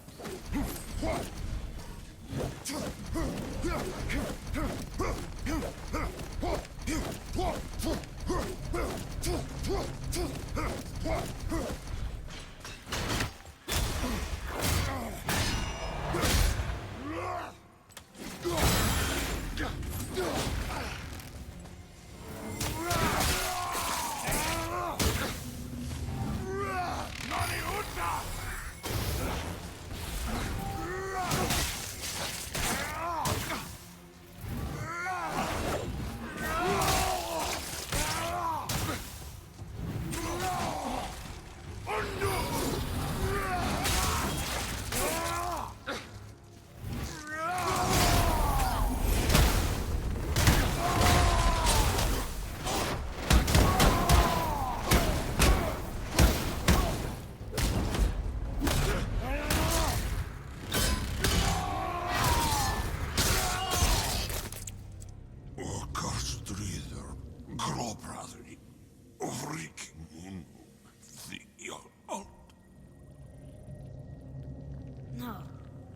No,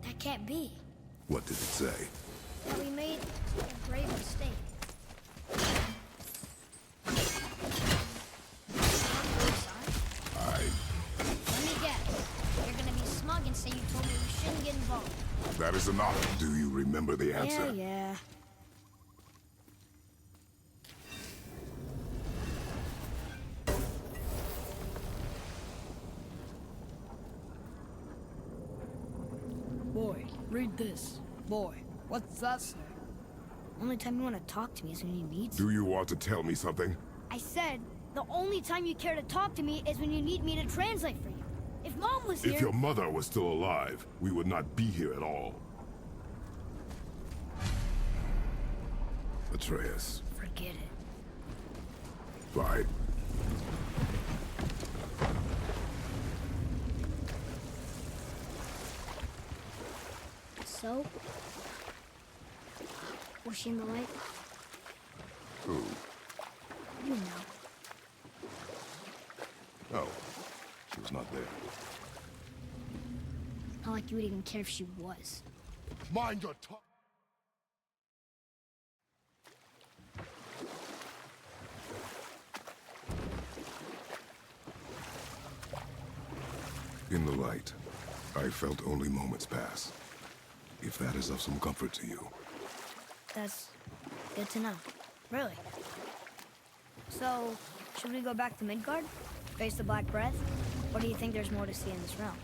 that can't be. What did it say? That we made a grave mistake. I... Let me guess. You're gonna be smug and say you told me we shouldn't get involved. That is enough. Do you remember the answer? Yeah. Read this. Boy, what's that say? Only time you want to talk to me is when you need Do you want to tell me something? I said, the only time you care to talk to me is when you need me to translate for you. If Mom was here... If your mother was still alive, we would not be here at all. Atreus. Forget it. Fine. So? Was she in the light? Who? You know. Oh. She was not there. Not like you would even care if she was. Mind your talk. In the light, I felt only moments pass. If that is of some comfort to you. That's good to know. Really. So, should we go back to Midgard? Face the Black Breath? Or do you think there's more to see in this realm?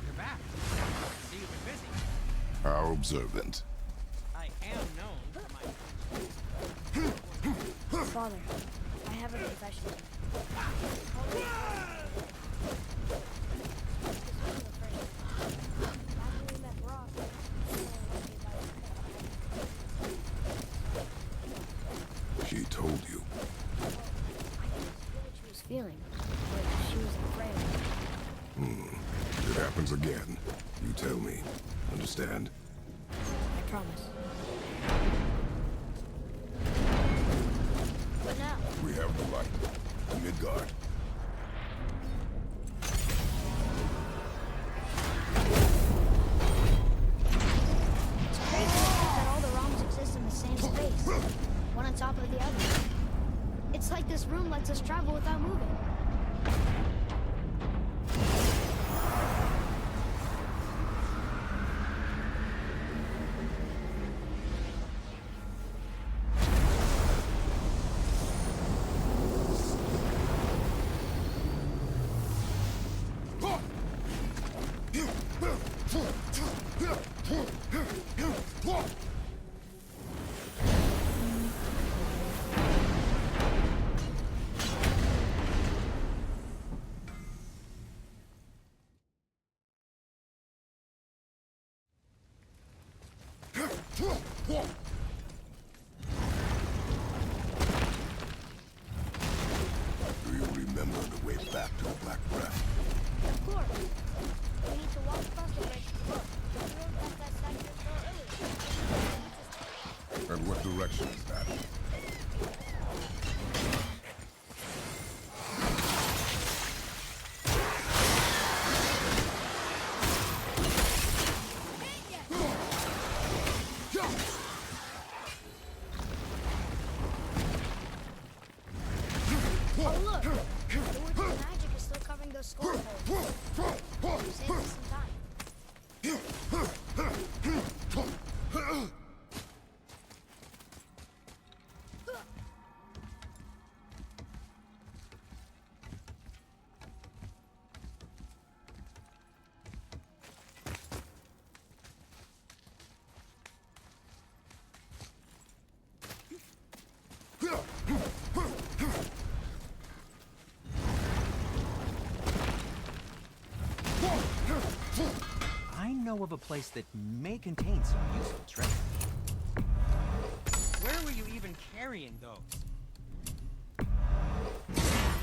You're back. See, you've been busy. How observant. I am known for my... Father, I have a confession. She told you. I knew what she was feeling, but she was afraid. It happens again. You tell me. Understand? I promise. But now, We have the light. Midgard. it's crazy that all the realms exist in the same space, one on top of the other. It's like this room lets us travel without moving. Do you remember the way back to the Black Breath? Of course. We need to walk across the bridge to the boat. The road left that side earlier. And what direction is that? Oh, look! The woods of magic is still covering those skull holes. Save us some time. I know of a place that may contain some useful treasure. Where were you even carrying those?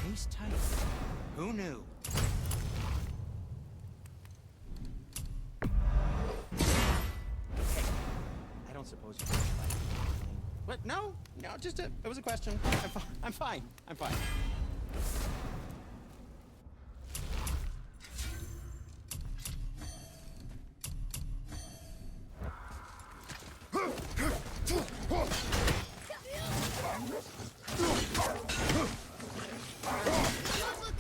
Case tight. Who knew? Hey, I don't suppose you can try. What? No, just it was a question. I'm fine. I'm fine. Look,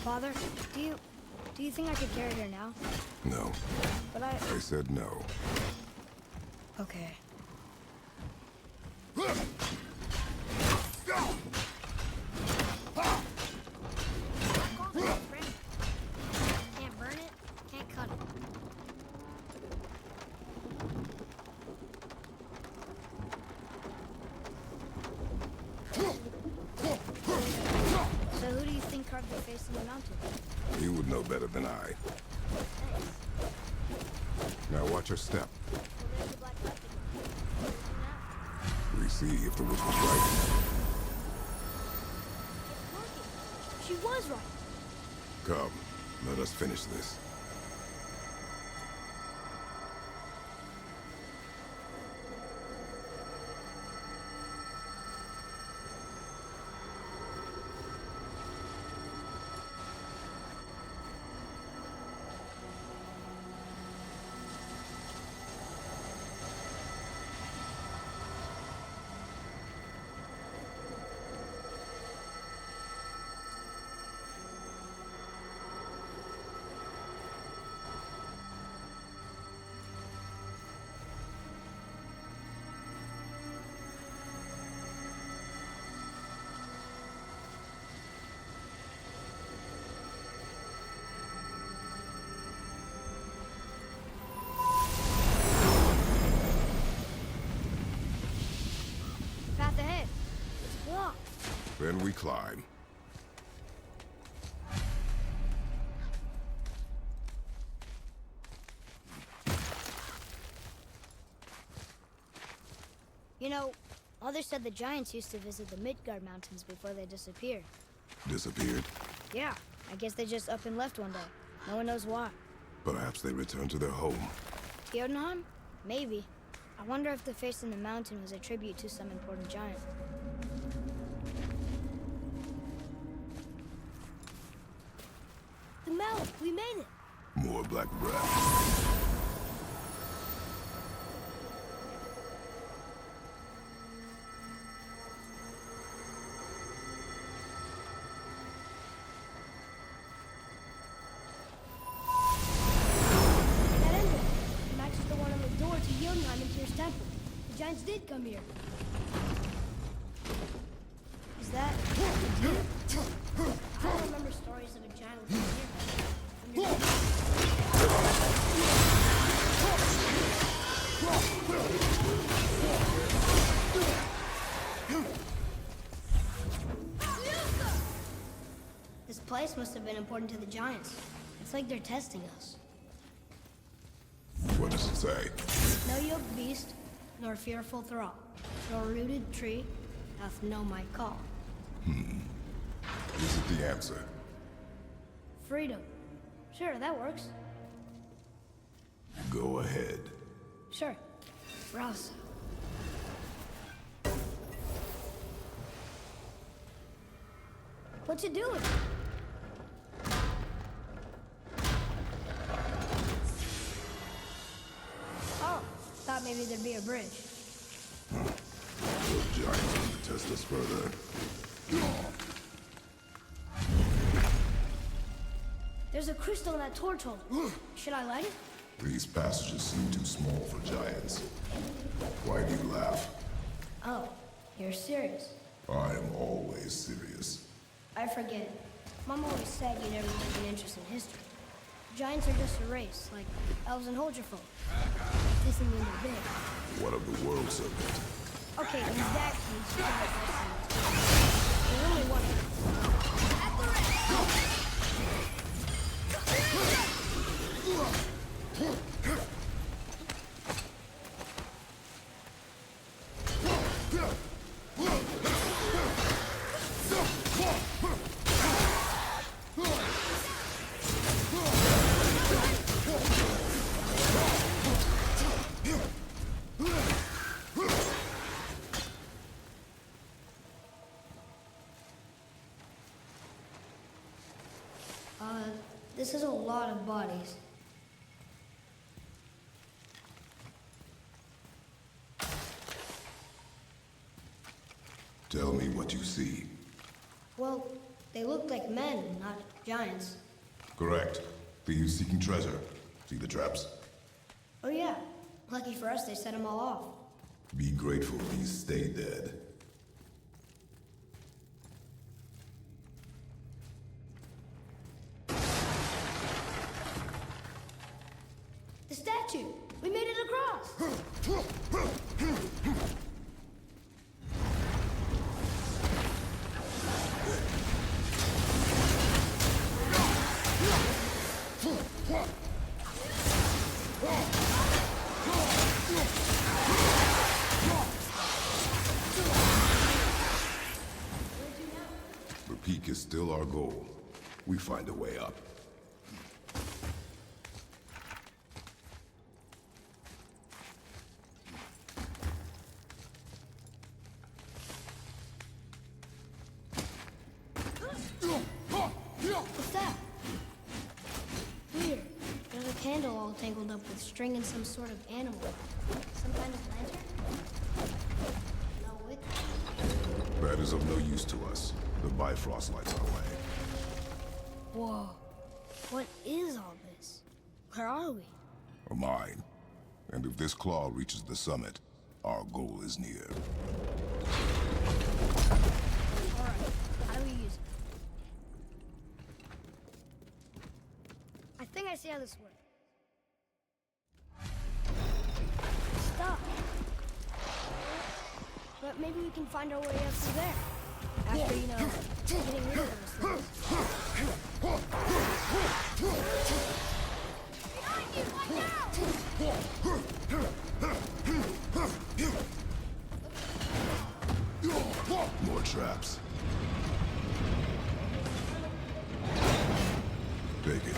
Father, do you think I could carry her now? No. But I said no. Okay. Can't burn it, can't cut it. So who do you think carved the face in the mountain? You would know better than I. Thanks. Now watch your step. Well, there's the black duck again. What do we do now? We see if the witch was right. It's working. She was right. Come, let us finish this. Path ahead. It's blocked. Then we climb. You know, Mother said the giants used to visit the Midgard Mountains before they disappeared. Disappeared. Yeah, I guess they just up and left one day. No one knows why. Perhaps they returned to their home. Jotunheim? Maybe. I wonder if the face in the mountain was a tribute to some important giant. The mountain! We made it! More black breath. That ended. It matches the one on the door to Jotunheim and Tyr's temple. The giants did come here. Is that... I don't remember stories of a giant with here. This place must have been important to the giants. It's like they're testing us. What does it say? No yoked beast, nor fearful thrall, nor rooted tree hath no my call. Is it the answer? Freedom. Sure, that works. Go ahead. Sure. Rouse. What you doing? Oh, thought maybe there'd be a bridge. Those giants want to test us further. There's a crystal in that torch holder. Should I light it? These passages seem too small for giants. Why do you laugh? Oh, you're serious. I am always serious. I forget it. Mom always said you never took an interest in history. Giants are just a race, like elves and Holgerfolk. This doesn't mean they're big. What of the world serpent? Okay, in that case, you can't listen. There's only one. At the ready! This is a lot of bodies. Tell me what you see. Well, they look like men, not Giants. Correct. Thieves seeking treasure. See the traps? Oh yeah. Lucky for us, they set them all off. Be grateful these stay dead. The statue! We made it across! The peak is still our goal. We find a way up. What's that? Weird. There's a candle all tangled up with string and some sort of animal. Some kind of lantern? No wick. That is of no use to us. The Bifrost lights our way. Whoa. What is all this? Where are we? A mine. And if this claw reaches the summit, our goal is near. Alright, how do we use it? I think I see how this works. Stop. But maybe we can find our way up through there. After, getting rid of those things. Behind you, watch out! More traps. Take it.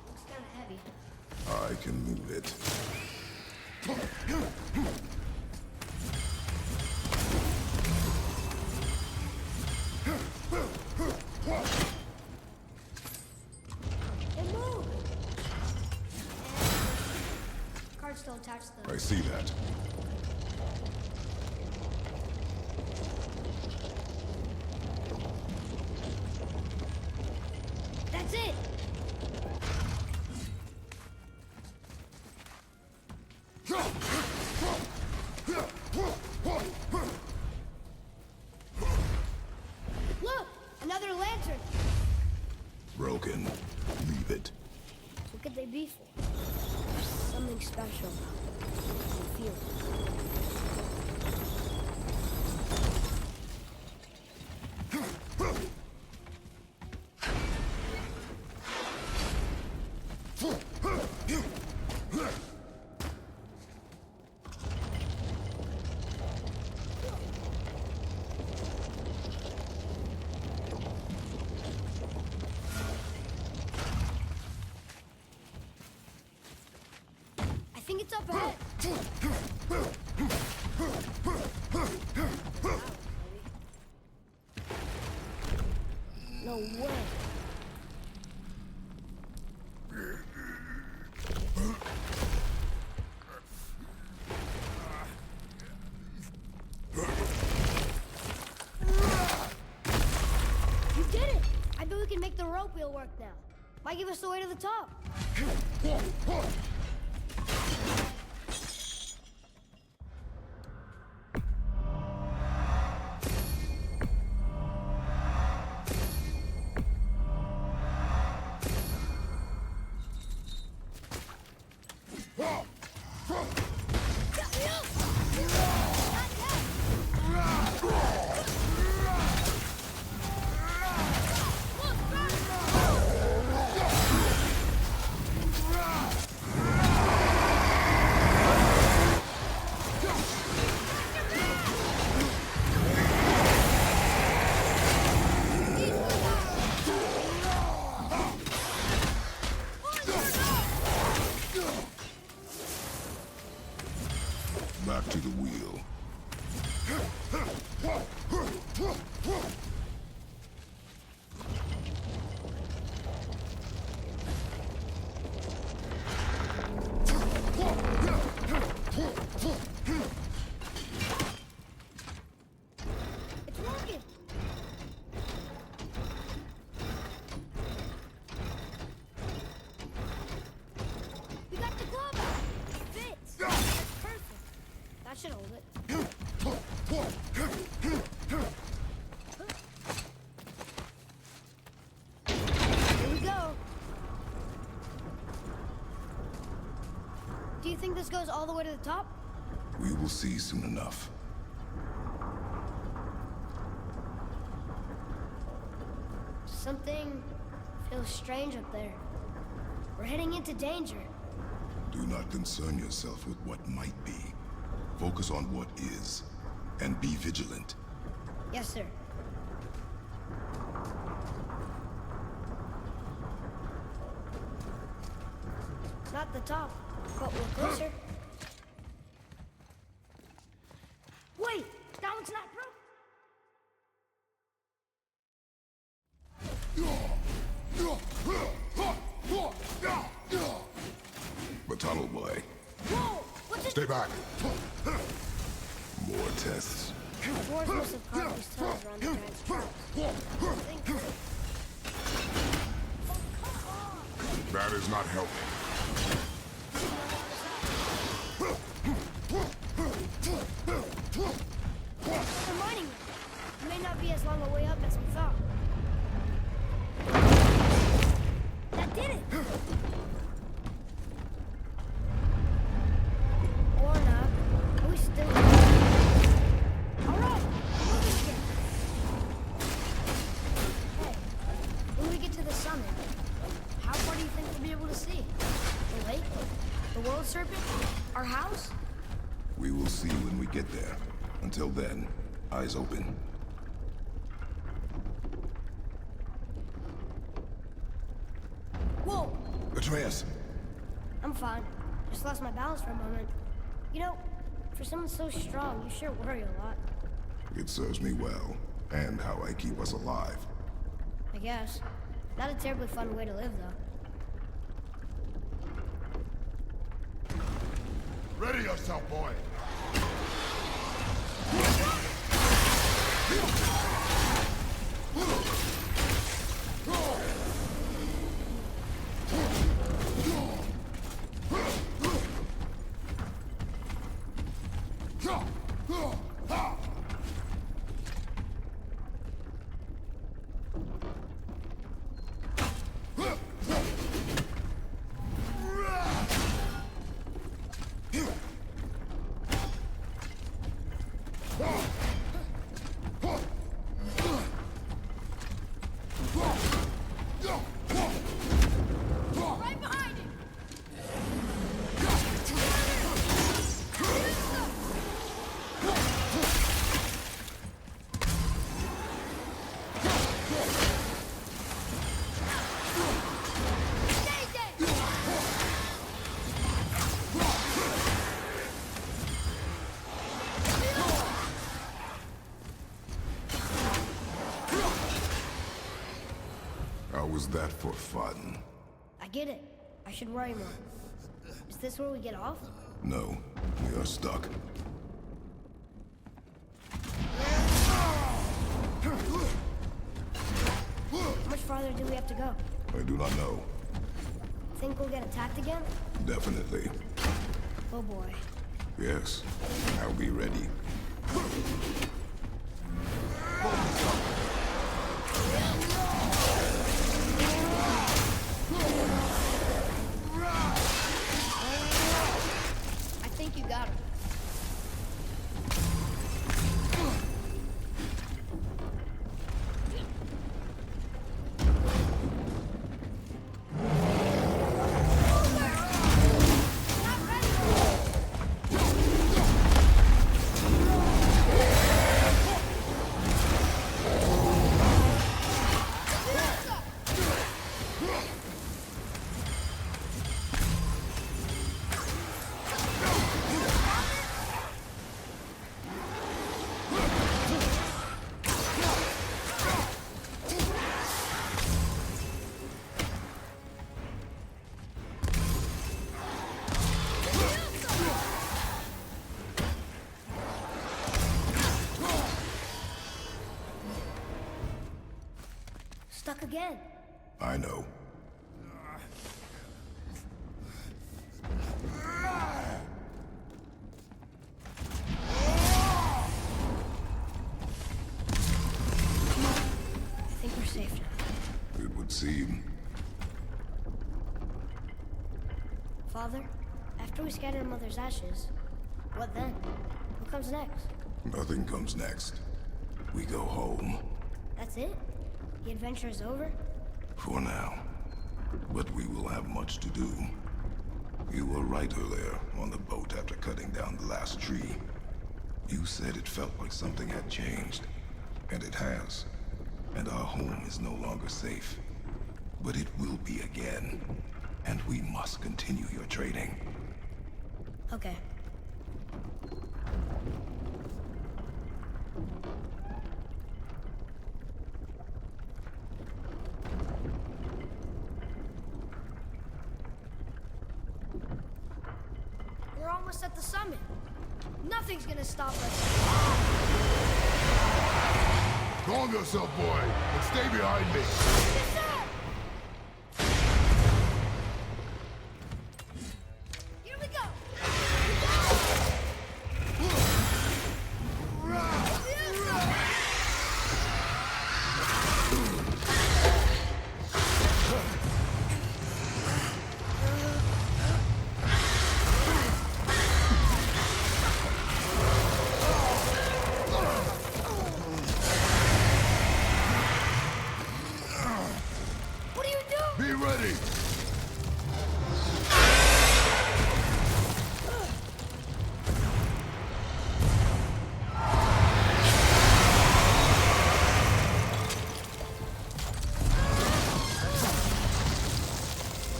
Looks kinda heavy. I can move it. It moved! And card's still attached to I the... see that. That's it! Look! Another lantern! Broken. Leave it. What could they be for? Something special. I can feel it. I think it's up ahead. No way. You did it! I bet we can make the rope wheel work now. Might give us the way to the top. Back to the wheel. Do you think this goes all the way to the top? We will see soon enough. Something feels strange up there. We're heading into danger. Do not concern yourself with what might be. Focus on what is, and be vigilant. Yes, sir. Not the top, but we're closer. Wait! That one's not broke! The tunnel boy. Whoa! What's it? Stay back. More tests. The dwarves must have carved these tunnels around the giant's traps. That is not helping. They're mining it. It may not be as long a way up as we thought. That did it! Or not. Are we still... Alright! Moving again. Hey, when we get to the summit, how far do you think we'll be able to see? The lake? The world serpent? Our house? We will see when we get there. Until then, eyes open. Whoa! Atreus! I'm fine. Just lost my balance for a moment. You know, for someone so strong, you sure worry a lot. It serves me well, and how I keep us alive. I guess. Not a terribly fun way to live, though. Ready yourself, boy! Right behind him! Stay dead! How was that for fun? I get it. I should worry more. Is this where we get off? No, we are stuck. How much farther do we have to go? I do not know. Think we'll get attacked again? Definitely. Oh boy. Yes, I'll be ready. I think you got him. Stuck again. I know. I think we're safe now. It would seem. Father, After we scatter Mother's ashes, what then? What comes next? Nothing comes next. We go home. That's it? The adventure is over? For now. But we will have much to do. You were right earlier on the boat after cutting down the last tree. You said it felt like something had changed. And it has. And our home is no longer safe. But it will be again. And we must continue your training. Okay. We're almost at the summit. Nothing's gonna stop us. Calm yourself, boy, and stay behind me. Yes, sir! Here we go! What do you do? Be ready.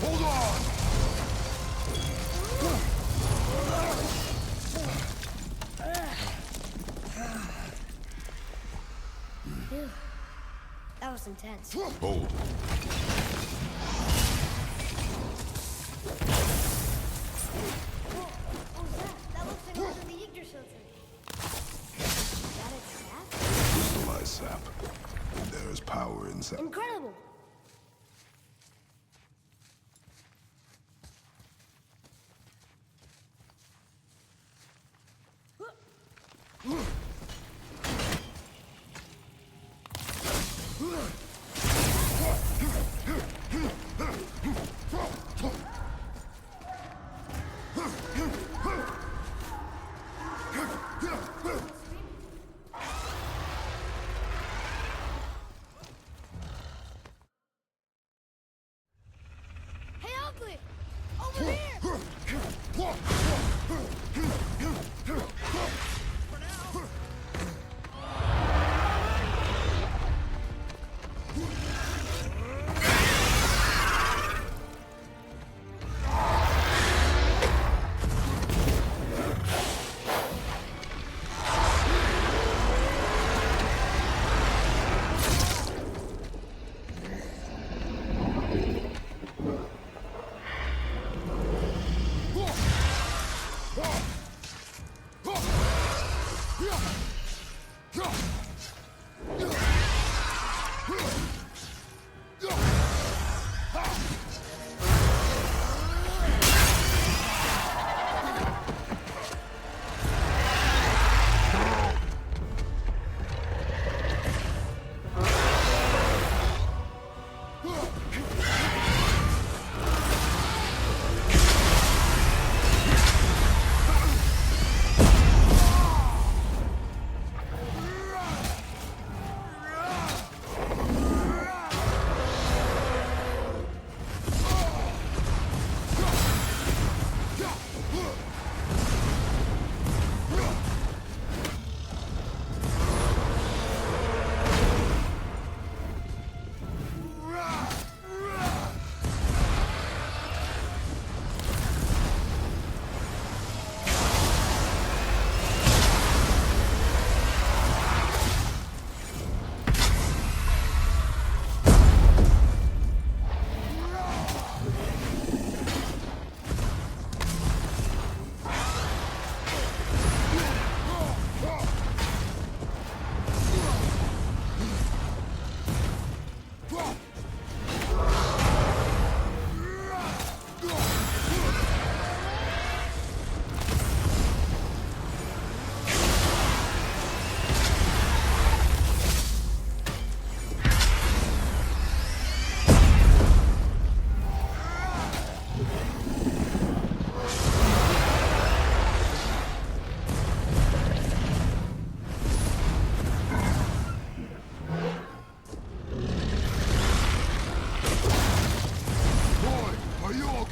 Hold on. Phew. That was intense. Hold. What was that? That looks like one of the Yggdrasil tree. Is that its sap? Crystallized sap. There is power in sap. Incredible!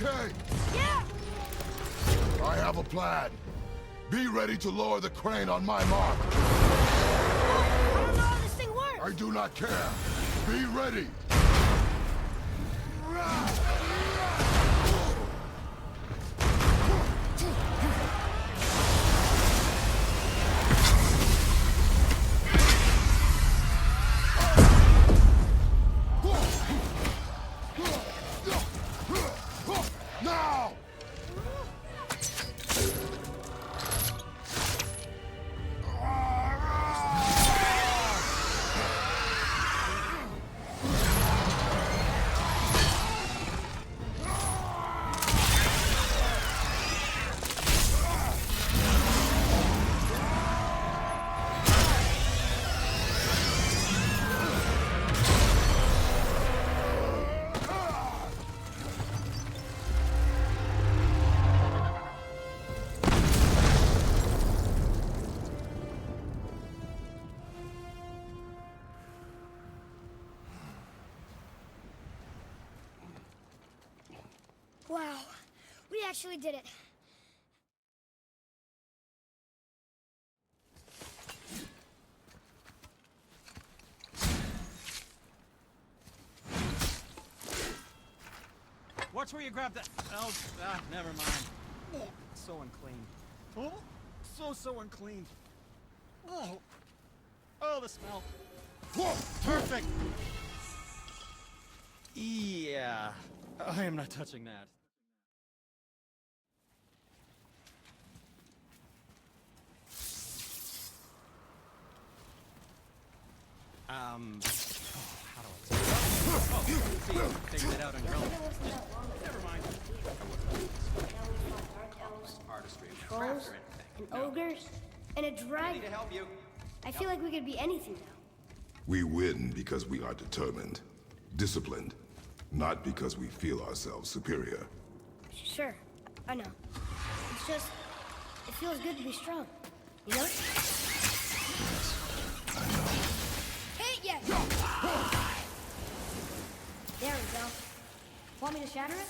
okay? Yeah! I have a plan. Be ready to lower the crane on my mark. I don't know how this thing works! I do not care. Be ready. Now! Wow, we actually did it. Watch where you grab that. Oh, never mind. Oh, so unclean. Oh, so unclean. Oh, the smell. Whoa, perfect. Yeah, I am not touching that. How do I say it? Oh, see, figured it out on your own. Never mind. Artistry, Trolls, and ogres, and a dragon. to help you. I feel like we could be anything now. We win because we are determined, disciplined, not because we feel ourselves superior. Sure, I know. It's just, it feels good to be strong, you know? Hit ya! There we go. Want me to shatter it?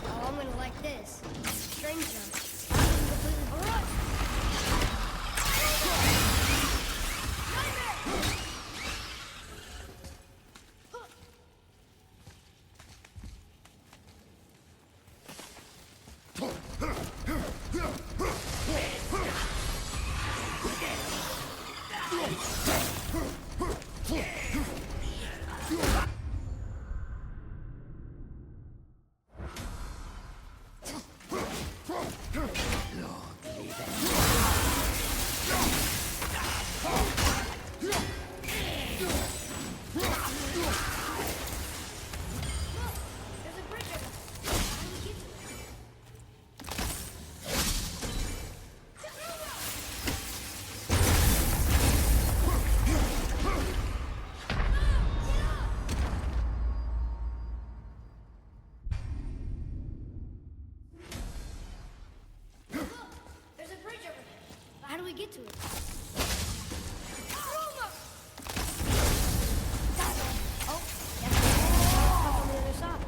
Oh, I'm gonna like this. String jump. All right. How do we get to it? Oh, that's on the other side.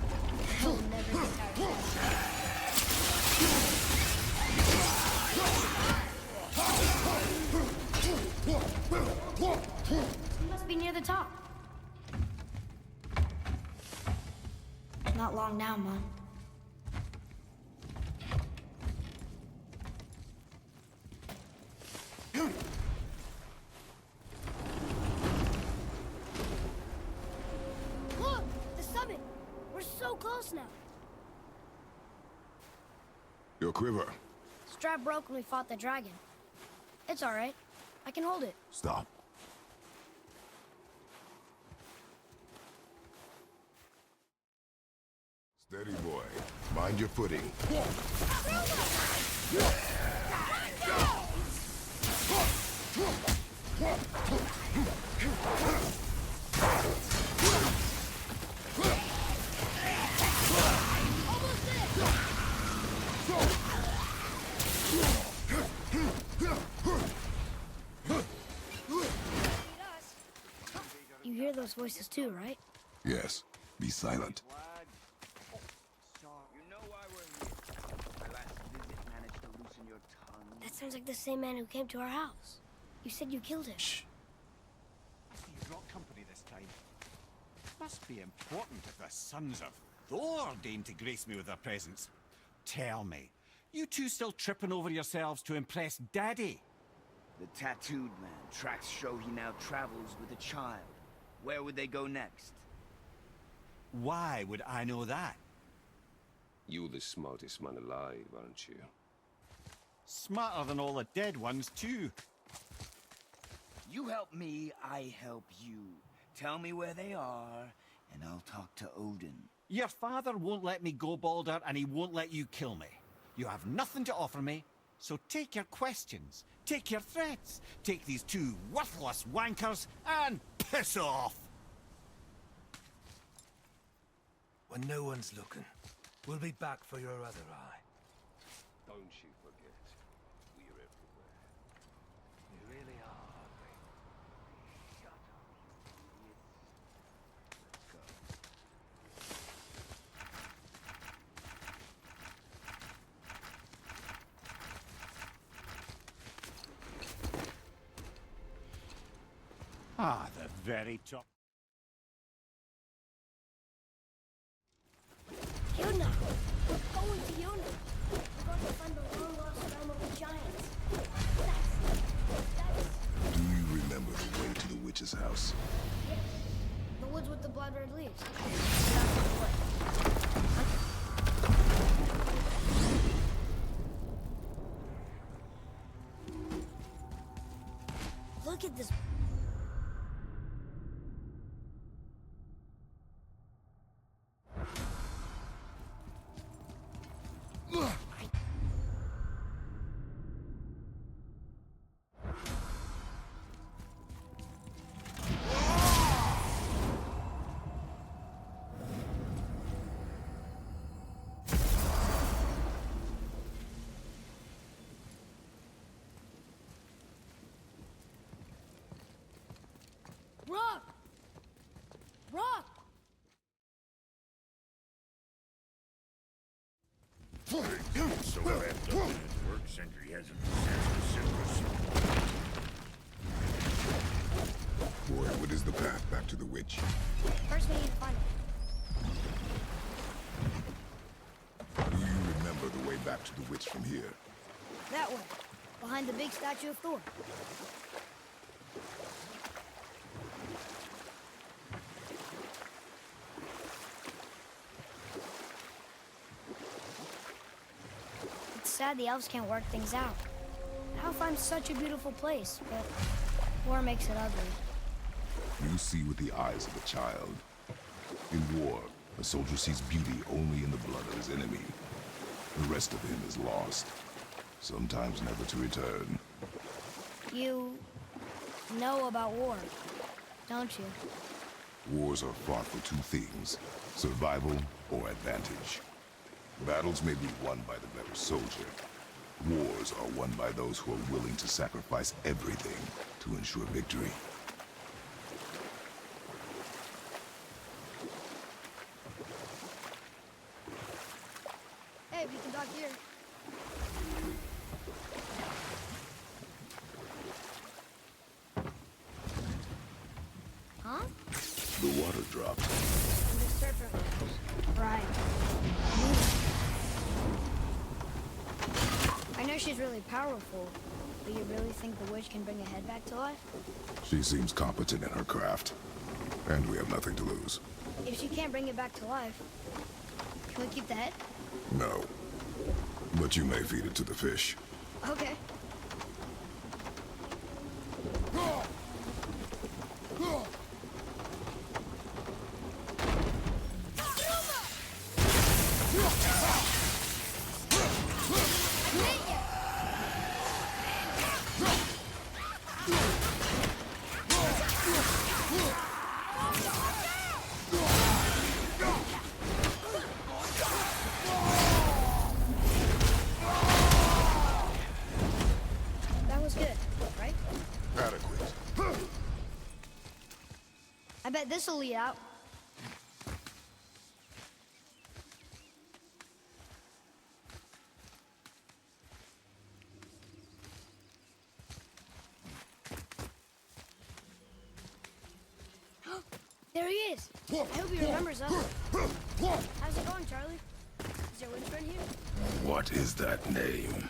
I'll never get tired of that. We must be near the top. Not long now, Mom. Look! The summit! We're so close now. Your quiver. Strap broke when we fought the dragon. It's all right. I can hold it. Stop. Steady, boy. Mind your footing. You hear those voices too, right? Yes. Be silent. Flag. Oh, sorry. You know why we're here. My last visit managed to loosen your tongue. That sounds like the same man who came to our house. You said you killed him. Shh. I see you brought company this time. Must be important if the sons of Thor deign to grace me with their presence. Tell me, you two still tripping over yourselves to impress Daddy? The tattooed man. Tracks show he now travels with a child. Where would they go next? Why would I know that? You're the smartest man alive, aren't you? Smarter than all the dead ones, too. You help me, I help you. Tell me where they are, and I'll talk to Odin. Your father won't let me go, Balder, and he won't let you kill me. You have nothing to offer me, so take your questions, take your threats, take these two worthless wankers, and piss off! When no one's looking, we'll be back for your other eye. Don't you forget, we're everywhere. We really are, aren't we? Shut up, you idiots. Let's go. Ah, the very top. Yuna! We're going to Yuna! We're going to find the long-lost realm of the giants. That's... Do you remember the way to the witch's house? Yes. The woods with the blood-red leaves. That's the way. Look at this. Rock! Rock! So that doesn't work, Sentry hasn't sent Boy, what is the path back to the witch? First we need to find it. Do you remember the way back to the witch from here? That way. Behind the big statue of Thor. It's sad the elves can't work things out. Alfheim's such a beautiful place, but war makes it ugly. You see with the eyes of a child. In war, a soldier sees beauty only in the blood of his enemy. The rest of him is lost, sometimes never to return. You know about war, don't you? Wars are fought for two things, survival or advantage. Battles may be won by the better soldier. Wars are won by those who are willing to sacrifice everything to ensure victory. Hey, we can dock here. Huh? The water dropped. And the serpent rose. Right. I know she's really powerful, but you really think the witch can bring a head back to life? She seems competent in her craft, and we have nothing to lose. If she can't bring it back to life, can we keep the head? No. But you may feed it to the fish. Okay. That was good, right? Adequate. I bet this'll lead out. is! I hope he remembers us. How's it going, Charlie? Is there wind friend here? What is that name?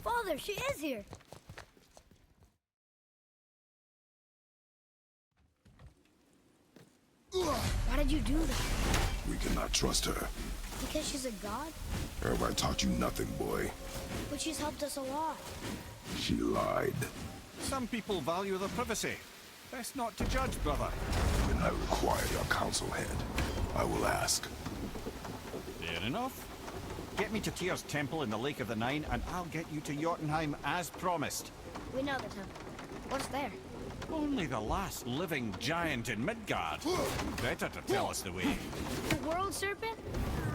Father, she is here! Why did you do that? We cannot trust her. Because she's a god? Have I taught you nothing, boy? But she's helped us a lot. She lied. Some people value their privacy. Best not to judge, brother. When I require your council head, I will ask. Fair enough. Get me to Tyr's temple in the Lake of the Nine, and I'll get you to Jotunheim as promised. We know the temple. What's there? Only the last living giant in Midgard. Better to tell us the way. The world serpent?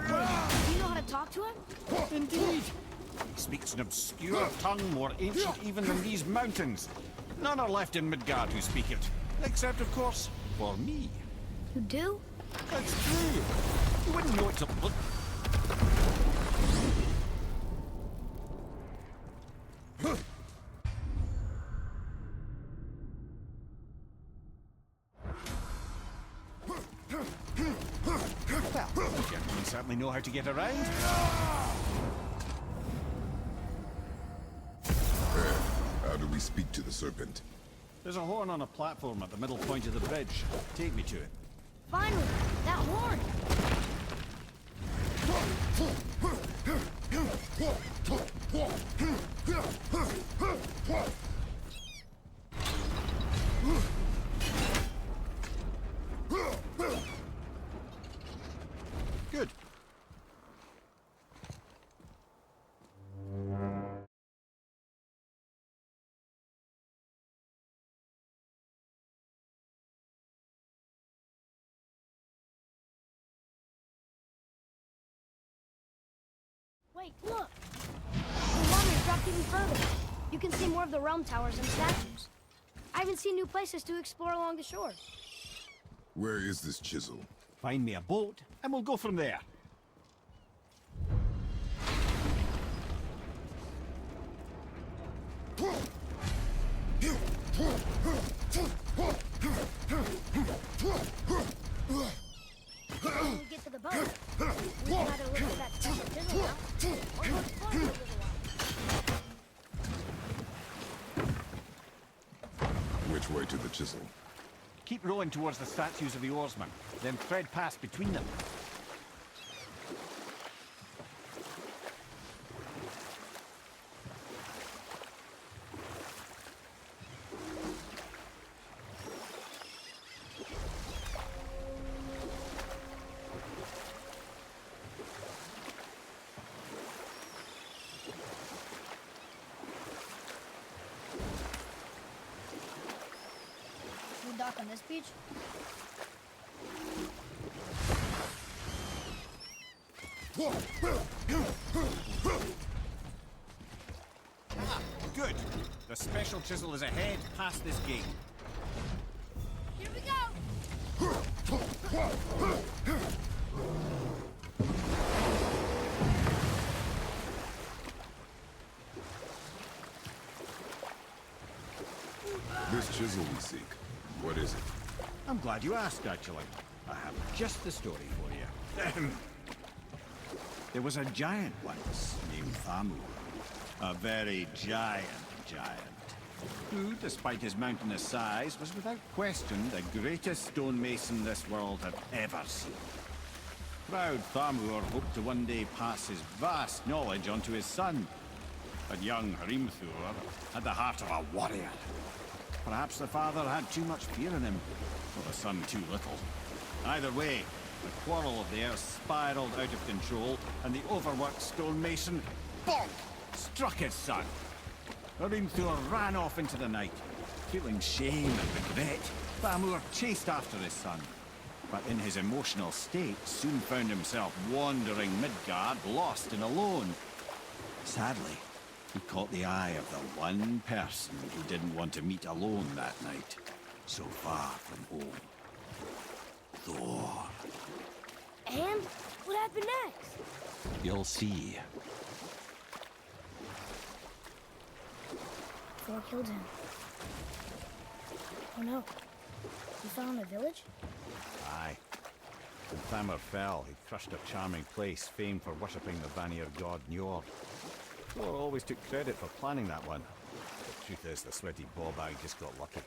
Do you know how to talk to him? Indeed. He speaks an obscure tongue more ancient even than these mountains. None are left in Midgard who speak it. Except, of course, for me. You do? That's true. You wouldn't know it to look. Well, you gentlemen certainly know how to get around. How do we speak to the serpent? There's a horn on a platform at the middle point of the bridge. Take me to it. Finally! That horn! Good. Wait, look! The water's dropped even further. You can see more of the realm towers and statues. I even see new places to explore along the shore. Where is this chisel? Find me a boat, and we'll go from there. When we get to the boat, we can either look at that special chisel now, or go explore for a little while. Which way to the chisel? Keep rowing towards the statues of the oarsmen, then thread past between them. We dock on this beach? Ah, good. The special chisel is ahead, past this gate. Here we go! This chisel we seek. What is it? I'm glad you asked, actually. I have just the story for you. There was a giant once named Thamur. A very giant, who, despite his mountainous size, was without question the greatest stonemason this world had ever seen. Proud Thamur hoped to one day pass his vast knowledge on to his son. But young Hrimthur had the heart of a warrior. Perhaps the father had too much fear in him, or the son too little. Either way, the quarrel of theirs spiraled out of control, and the overworked stonemason, bonk, struck his son. Hrimthur ran off into the night, feeling shame and regret, Thamur chased after his son, but in his emotional state soon found himself wandering Midgard, lost and alone. Sadly, he caught the eye of the one person he didn't want to meet alone that night, so far from home. Thor. And what happened next? You'll see. Thor killed him. Oh no. He fell in a village? Aye. When Thamur fell, he crushed a charming place famed for worshipping the Vanir god Njord. Thor always took credit for planning that one. The truth is, the sweaty ball-bag just got lucky.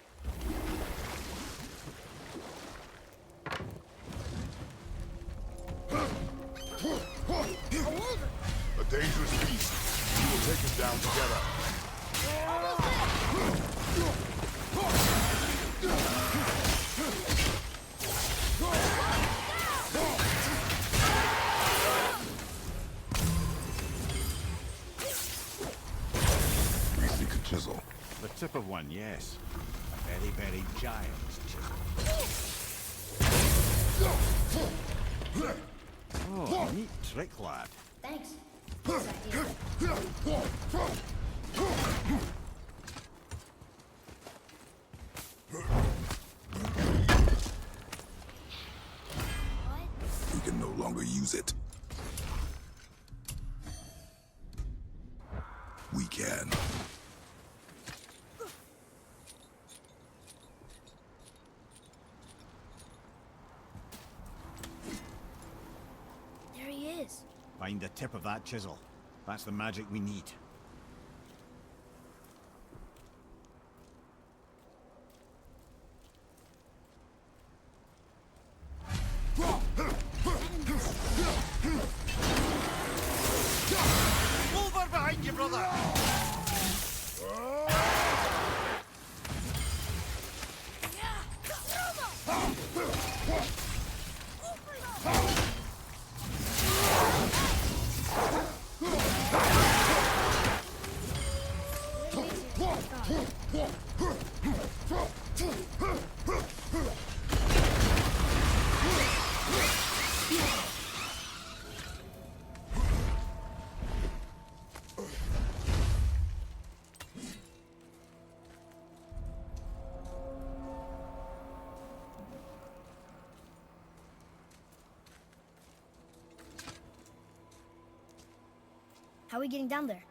A dangerous beast. We will take him down together. We seek a chisel. The tip of one, yes. A very, very giant's chisel. Oh, neat trick, lad. Thanks. Nice idea. We can no longer use it. We can. There he is. Find the tip of that chisel. That's the magic we need. Over behind you, brother! How are we getting down there?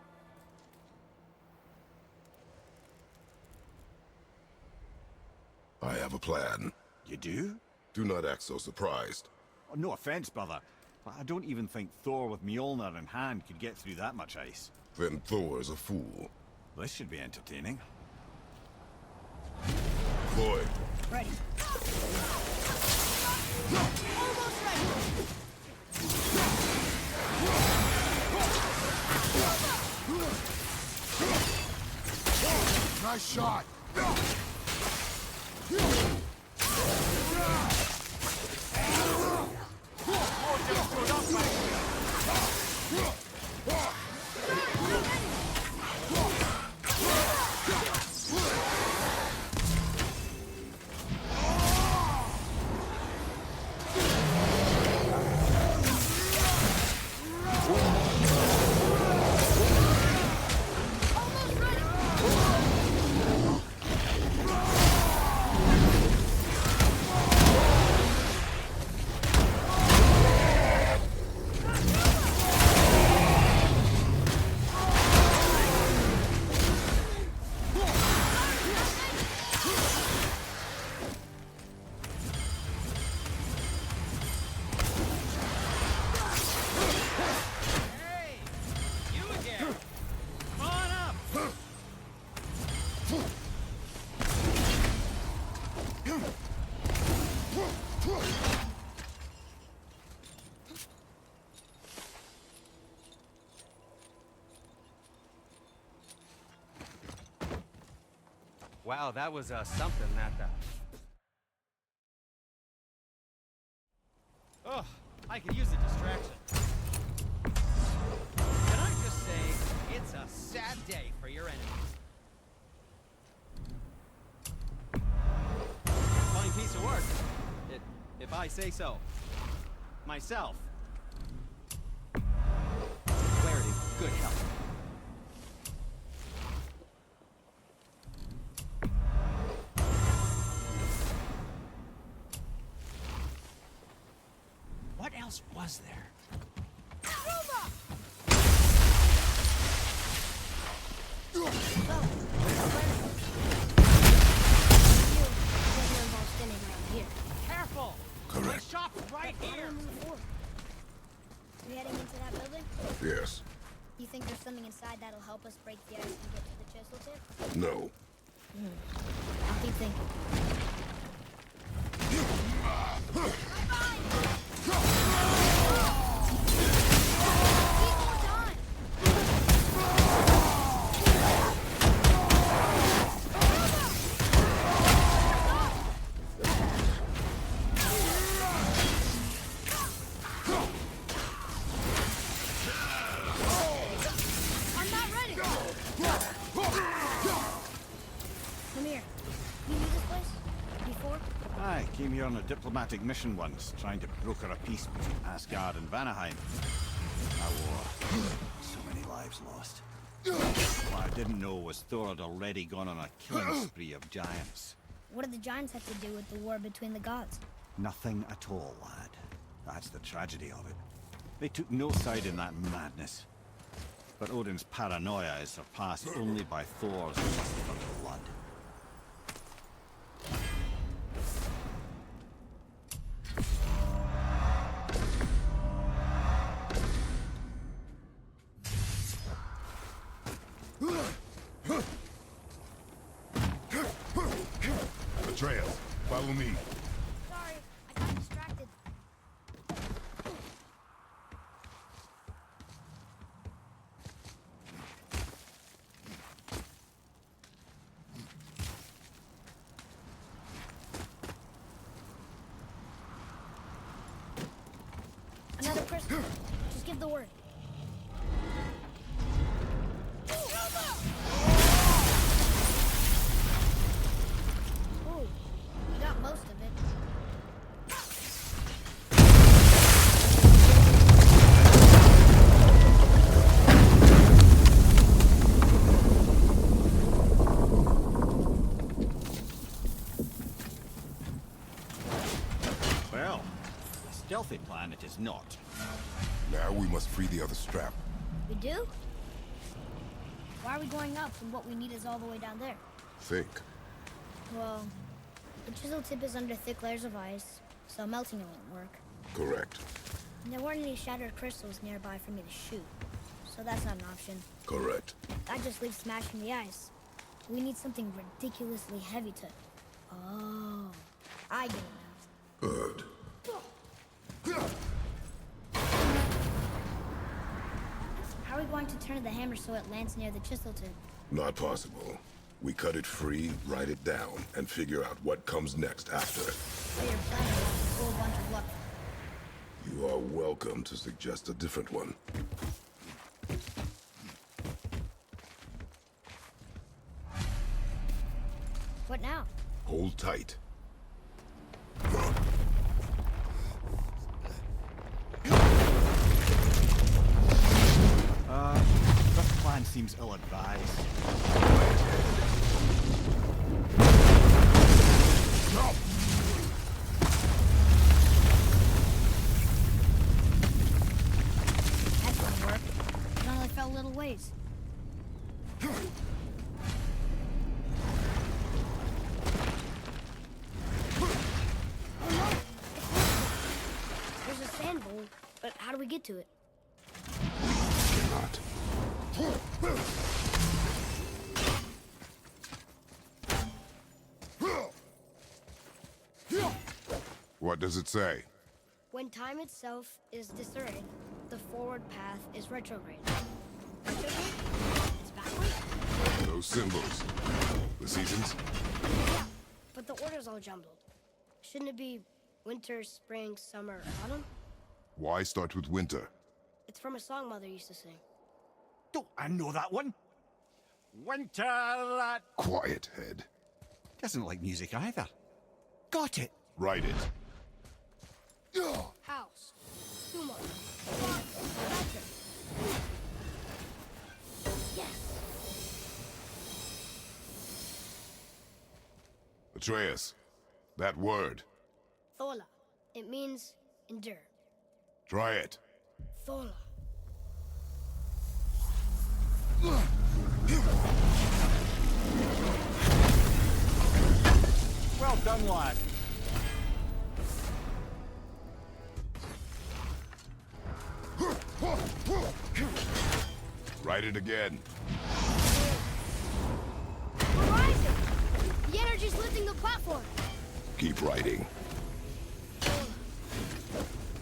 I have a plan. You do? Do not act so surprised. Oh, no offense, brother, but I don't even think Thor with Mjolnir in hand could get through that much ice. Then Thor is a fool. This should be entertaining. Lloyd, Ready. Almost ready. nice shot. Wow, that was something that Oh, I could use a distraction. Can I just say, it's a sad day for your enemies. I say so. Myself. Clarity, good health. What else was there? Careful! Correct. My shop's right here! We heading into that building? Yes. You think there's something inside that'll help us break the ice and get to the chisel tip? No. I'll keep thinking. Need more time! I'm not ready! Come here. You knew this place? Before? I came here on a diplomatic mission once, trying to broker a peace between Asgard and Vanaheim. A war. So many lives lost. What I didn't know was Thor had already gone on a killing spree of giants. What do the giants have to do with the war between the gods? Nothing at all, lad. That's the tragedy of it. They took no side in that madness. But Odin's paranoia is surpassed only by Thor's lust for blood. Atreus, follow me. Sorry, I got distracted. Another crystal. Just give the word. Ooh, you got most of it. Well, a stealthy plan it is not. Now we must free the other strap. We do? Why are we going up when what we need is all the way down there? Think. Well, the chisel tip is under thick layers of ice, so melting it won't work. Correct. And there weren't any shattered crystals nearby for me to shoot, so that's not an option. Correct. That just leaves smashing the ice. We need something ridiculously heavy to... Oh, I get it now. Good. How are we going to turn the hammer so it lands near the chisel tip? Not possible. We cut it free, write it down, and figure out what comes next after. So your plan is a full bunch of luck. You are welcome to suggest a different one. What now? Hold tight. This plan seems ill-advised. No! That didn't work. It only fell a little ways. Oh no! There's a sand bowl, but how do we get to it? Not. What does it say? When time itself is disarrayed, the forward path is retrograde. Retrograde? It's backwards? Those symbols. The seasons? Yeah, but the order's all jumbled. Shouldn't it be winter, spring, summer, autumn? Why start with winter? It's from a song Mother used to sing. Don't I know that one? Winter that Quiet, head. doesn't like music either. Got it. Write it. House. Sumo. Vector. Yes. Atreus, that word. Thola. It means endure. Try it. Thola. Well done, lad. Write it again. We're rising! The energy's lifting the platform! Keep writing.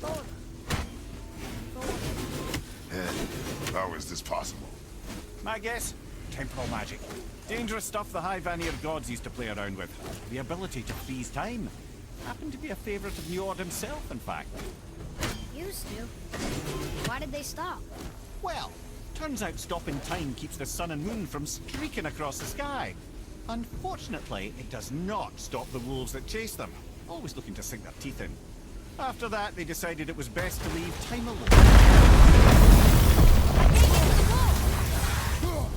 Thola. And how is this possible? My guess? Temporal magic. Dangerous stuff the High Vanir gods used to play around with. The ability to freeze time. Happened to be a favorite of Njord himself, in fact. Used to. Why did they stop? Well, turns out stopping time keeps the sun and moon from streaking across the sky. Unfortunately, it does not stop the wolves that chase them, always looking to sink their teeth in. After that, they decided it was best to leave time alone. I can't get to the wall!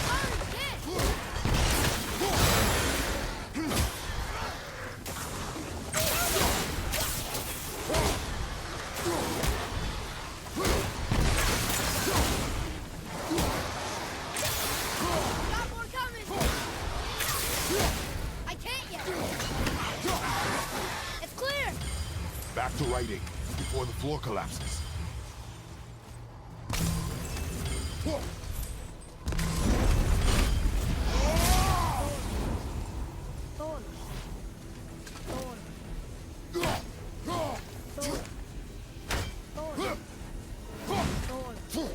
Fire again! Got more coming! I can't yet! It's clear! Back to writing, before the floor collapses. Thola. Thola. Thola. Thola. Thola.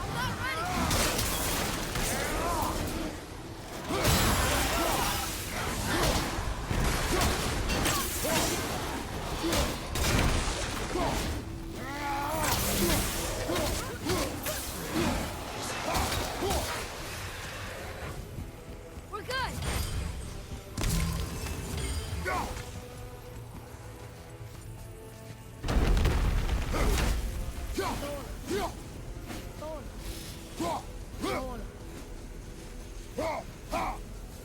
I'm not ready! We're good! Thola.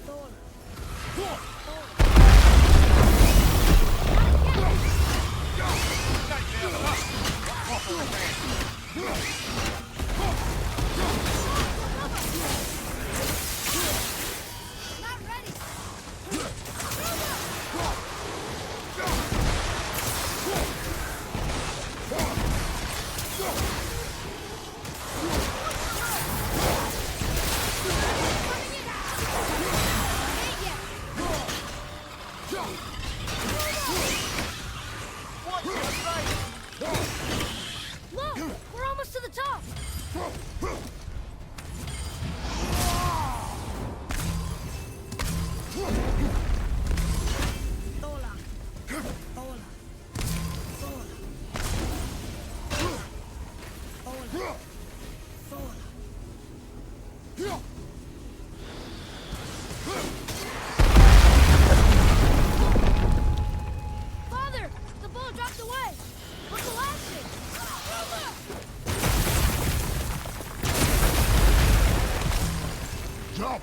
Thola. Thola. Not ready! Ain't yet! Look! We're almost to the top! Thola. Thola. Thola. Thola. Thola. Father! The bull dropped away! We're collapsing! Jump!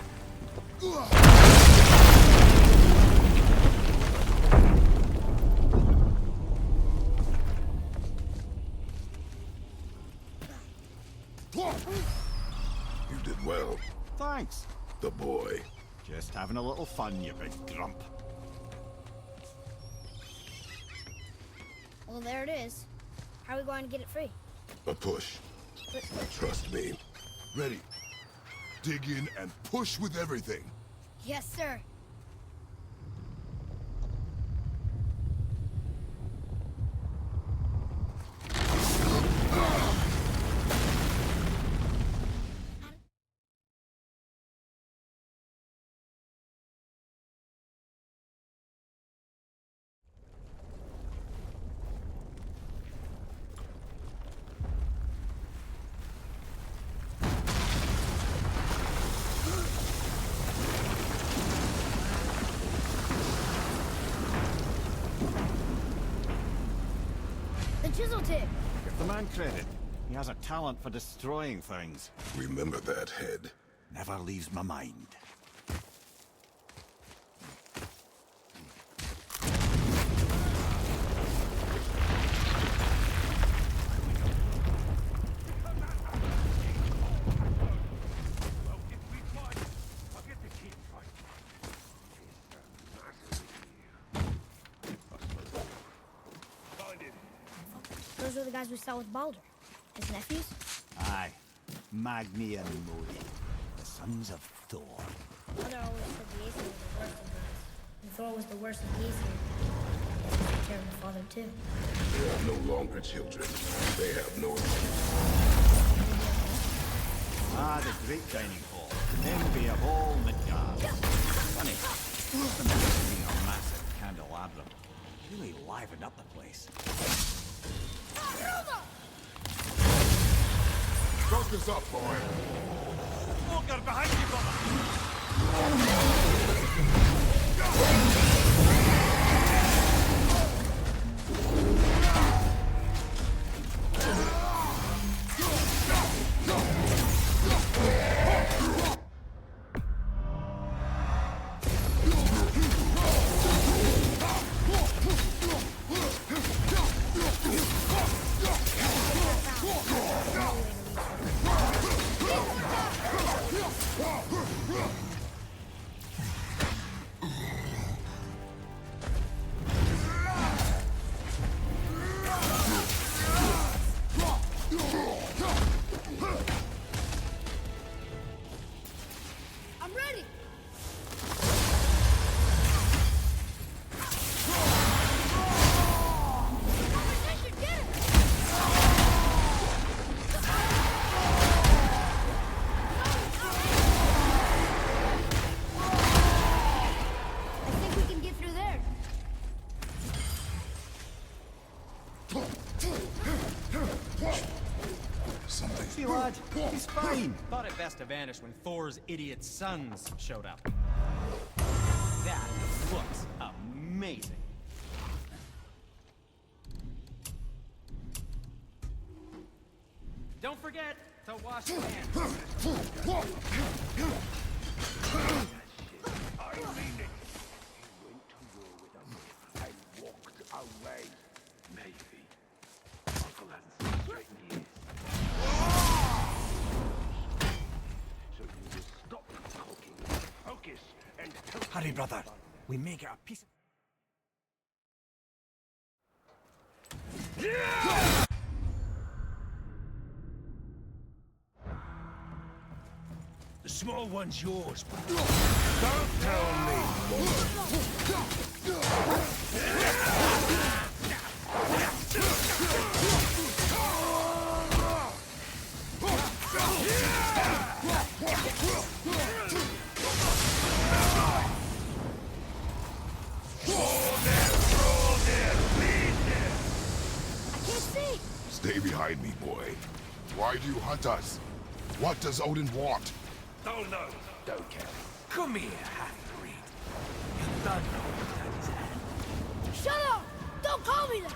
You did well, Thanks. the boy. Just having a little fun, you big grump. Well, there it is. How are we going to get it free? A push. But Trust me. Ready. Dig in and push with everything. yes, sir. The chisel tip! Give the man credit. He has a talent for destroying things. Remember that, Head. Never leaves my mind. Those are the guys we saw with Baldur. His nephews? Aye. Magni and Modi. The sons of Thor. Mother always said the Aesir were the worst of those. And Thor was the worst of the Aesir. He was a terrible father, too. They are no longer children. They have no... Ah, the great dining hall. Envy of all Midgard. Funny. Imagine being a massive candelabrum. Really livened up the place. Focus up, boy. Walker, behind you, brother! I'm ready! I think we can get through there. Something. See, lad, he's fine. Thought it best to vanish when Thor's idiot sons showed up. That looks amazing. Don't forget to wash your hands. I mean it. He went to war with us and walked away. Maybe. Uncle hasn't seen straight in years. So you will stop talking, focus, and help. Hurry, brother. We may get a piece of... The small one's yours. Don't tell me. I can't see! Stay behind me, boy. Why do you hunt us? What does Odin want? Oh no, don't care. Come here, half-breed. You don't know what's at his hand. Shut up! Don't call me that!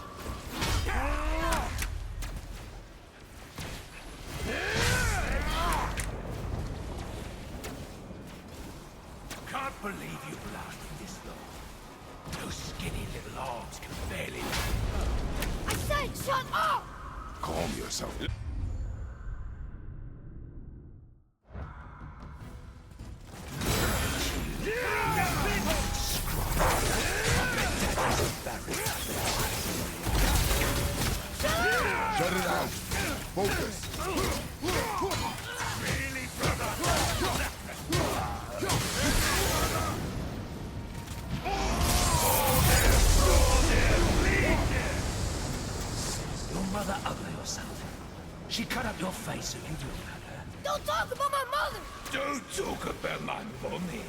Can't believe you've lasted this long. Those skinny little arms can barely... I said shut up! Calm yourself. Shut it out. Focus. Really, brother? Your mother ugly or something. She cut up your face so you look at her. Don't talk about my mother! Don't talk about my mommy.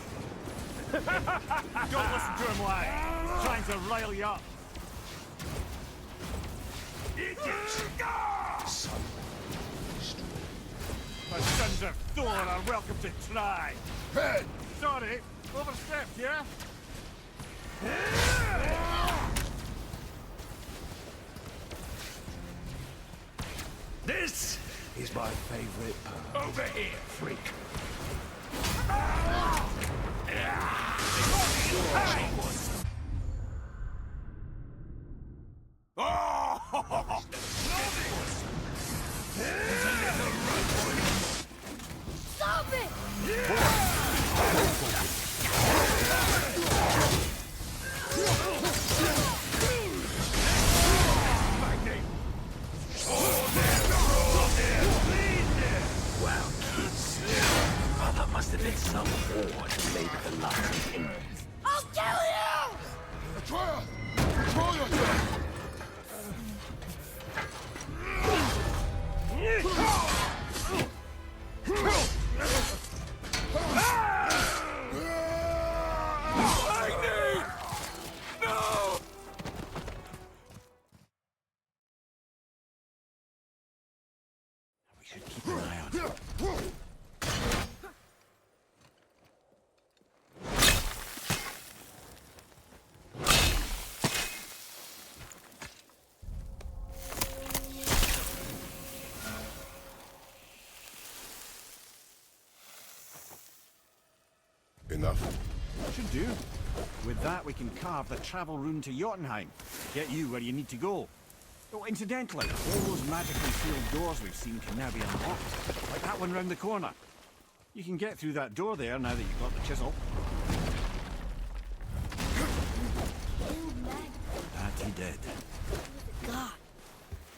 Don't listen to him, lad. He's trying to rile you up. Son, The sons of Thor are welcome to try. Head! Sorry, overstepped, yeah? This is my favorite part. over here. Freak. Stop it! Wow, kids. Oh, that must have been some horde who labored the lives in. I'll kill you! Atreus! Control yourself! We should keep an eye on him. Enough. Should do. With that, we can carve the travel rune to Jotunheim. Get you where you need to go. Oh, incidentally, all those magically sealed doors we've seen can now be unlocked. Like that one round the corner. You can get through that door there now that you've got the chisel. That he did. God.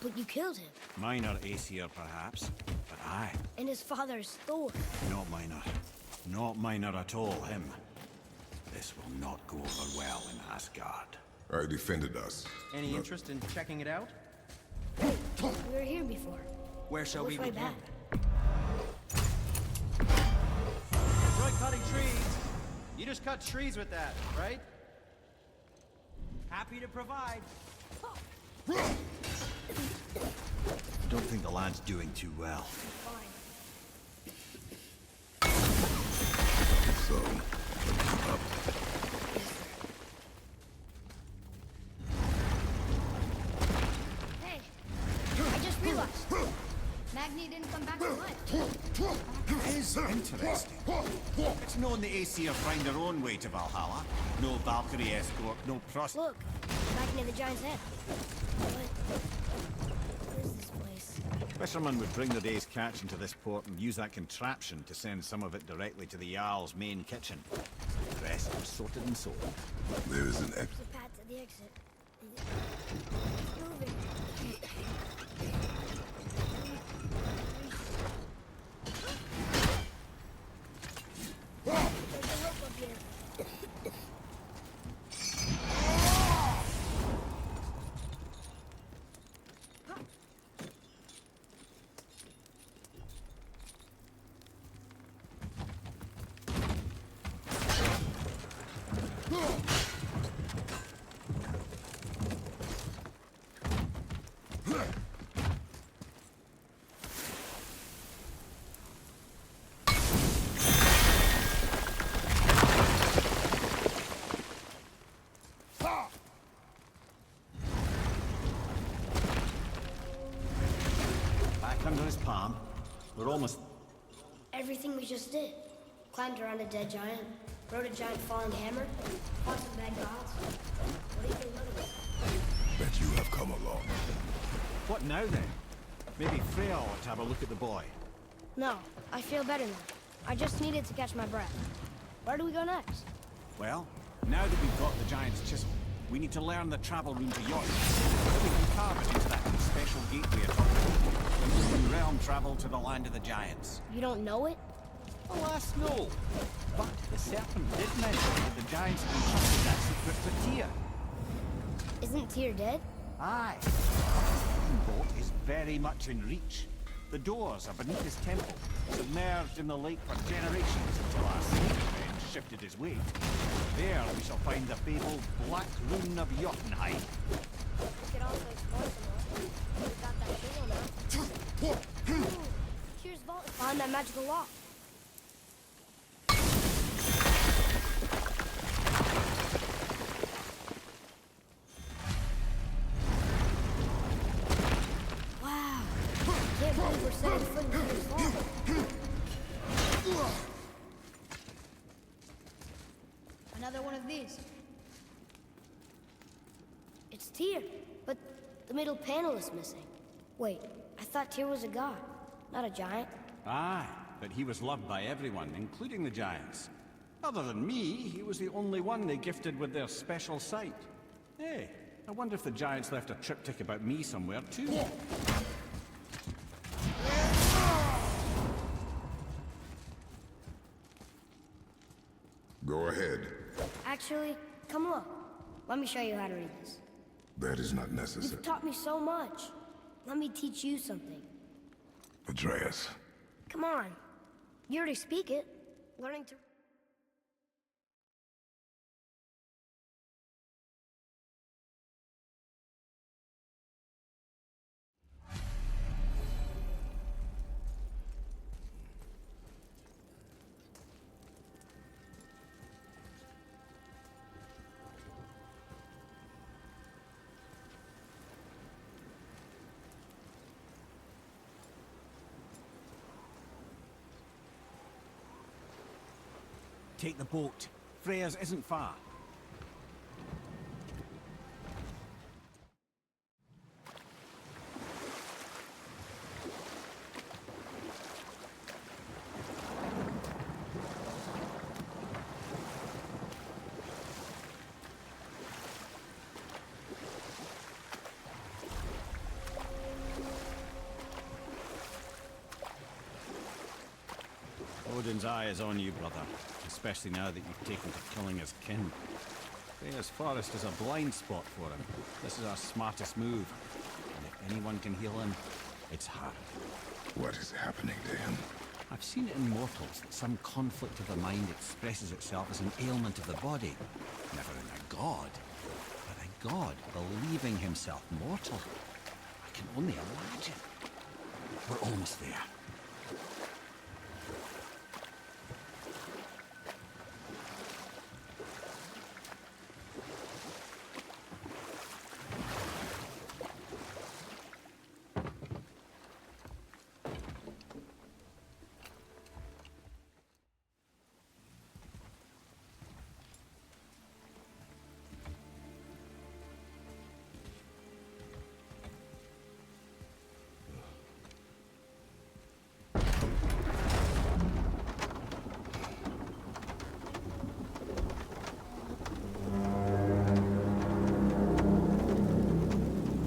But you killed him. Minor Aesir, perhaps. But I. And his father's Thor. Not minor. Not minor at all, him. This will not go over well in Asgard. I defended us. Any interest in checking it out? Hey, we were here before. Where shall Which we way begin? back? Enjoy cutting trees. You just cut trees with that, right? Happy to provide. Don't think the lad's doing too well. So, keep up. Hey, I just realized. Magni didn't come back to life. It is interesting. It's known the Aesir find their own way to Valhalla. No Valkyrie escort, no pros... Look, Magni the Giant's head. What is this place? Fishermen would bring the day's catch into this port and use that contraption to send some of it directly to the Jarl's main kitchen. The rest was sorted and sold. There is an There's a path to the exit. Moving. There's a rope up here. Back under his palm. We're almost... Everything we just did. Climbed around a dead giant, rode a giant falling hammer, fought some bad gods. What do you think of it? Bet you have come along. What now then? Maybe Freya ought to have a look at the boy. No, I feel better now. I just needed to catch my breath. Where do we go next? Well, now that we've got the giant's chisel, we need to learn the travel rune to Jotunheim. We can carve it into that special gateway atop and we can realm travel to the land of the giants. You don't know it? Alas, no. But the serpent did mention that the giants entrusted that secret to Tyr. Isn't Tyr dead? Aye. The boat is very much in reach. The doors are beneath his temple, submerged in the lake for generations until our man shifted his weight. There we shall find the fabled Black Rune of Jotunheim. We could also explore some more. We've got that signal now. Tyr's vault is behind that magical lock. Wow. never set his foot in Tyr's vault. Another one of these. It's Tyr, but the middle panel is missing. Wait, I thought Tyr was a god, not a giant. Aye, but he was loved by everyone, including the giants. Other than me, he was the only one they gifted with their special sight. Hey, I wonder if the giants left a triptych about me somewhere, too. Go ahead. Actually, come look. Let me show you how to read this. That is not necessary. You've taught me so much. Let me teach you something. Atreus. Come on. You already speak it. Learning to... Take the boat. Freya's isn't far. Odin's eye is on you, brother. Especially now that you've taken to killing his kin. Freya's forest is a blind spot for him. This is our smartest move. And if anyone can heal him, it's her. What is happening to him? I've seen it in mortals that some conflict of the mind expresses itself as an ailment of the body. Never in a god, but a god believing himself mortal. I can only imagine. We're almost there.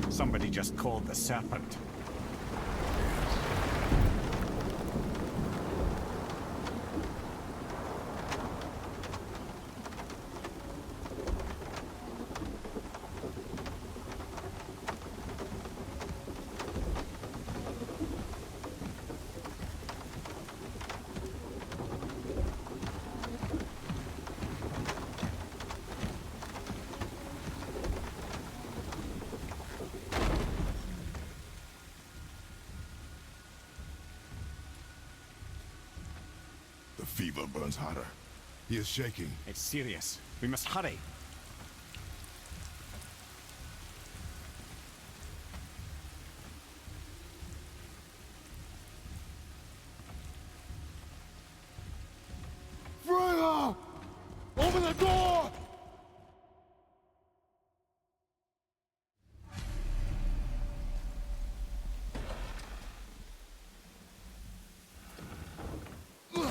Somebody just called the serpent. The fever burns hotter. He is shaking. It's serious. We must hurry. Freya! Open the door!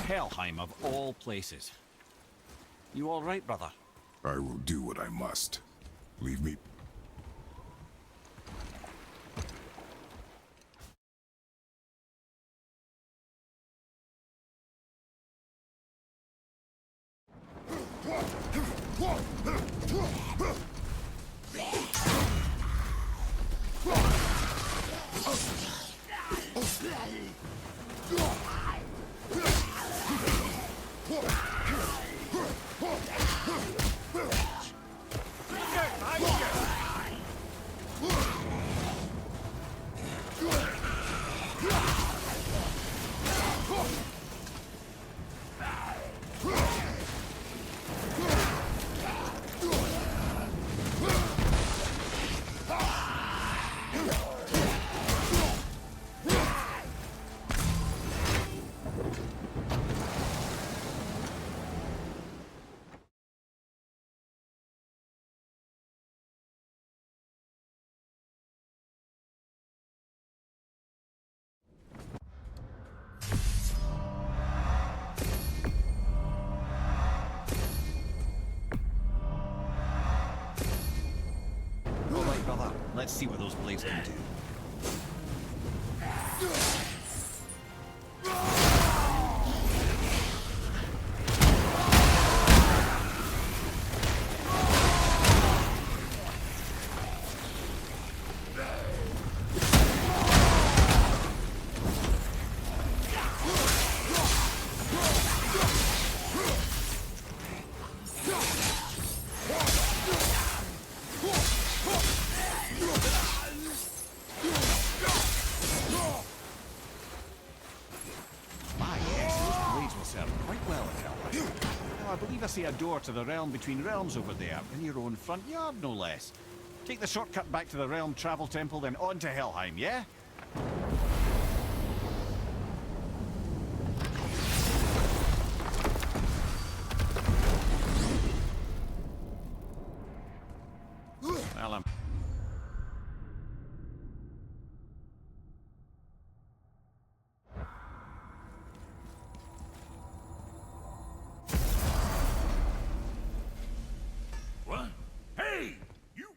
Helheim of all places. You all right, brother? I will do what I must. Leave me. Let's see what those blades can do. I believe I see a door to the realm between realms over there, in your own front yard, no less. Take the shortcut back to the Realm Travel Temple, then on to Helheim, yeah? Well, What? Hey! You!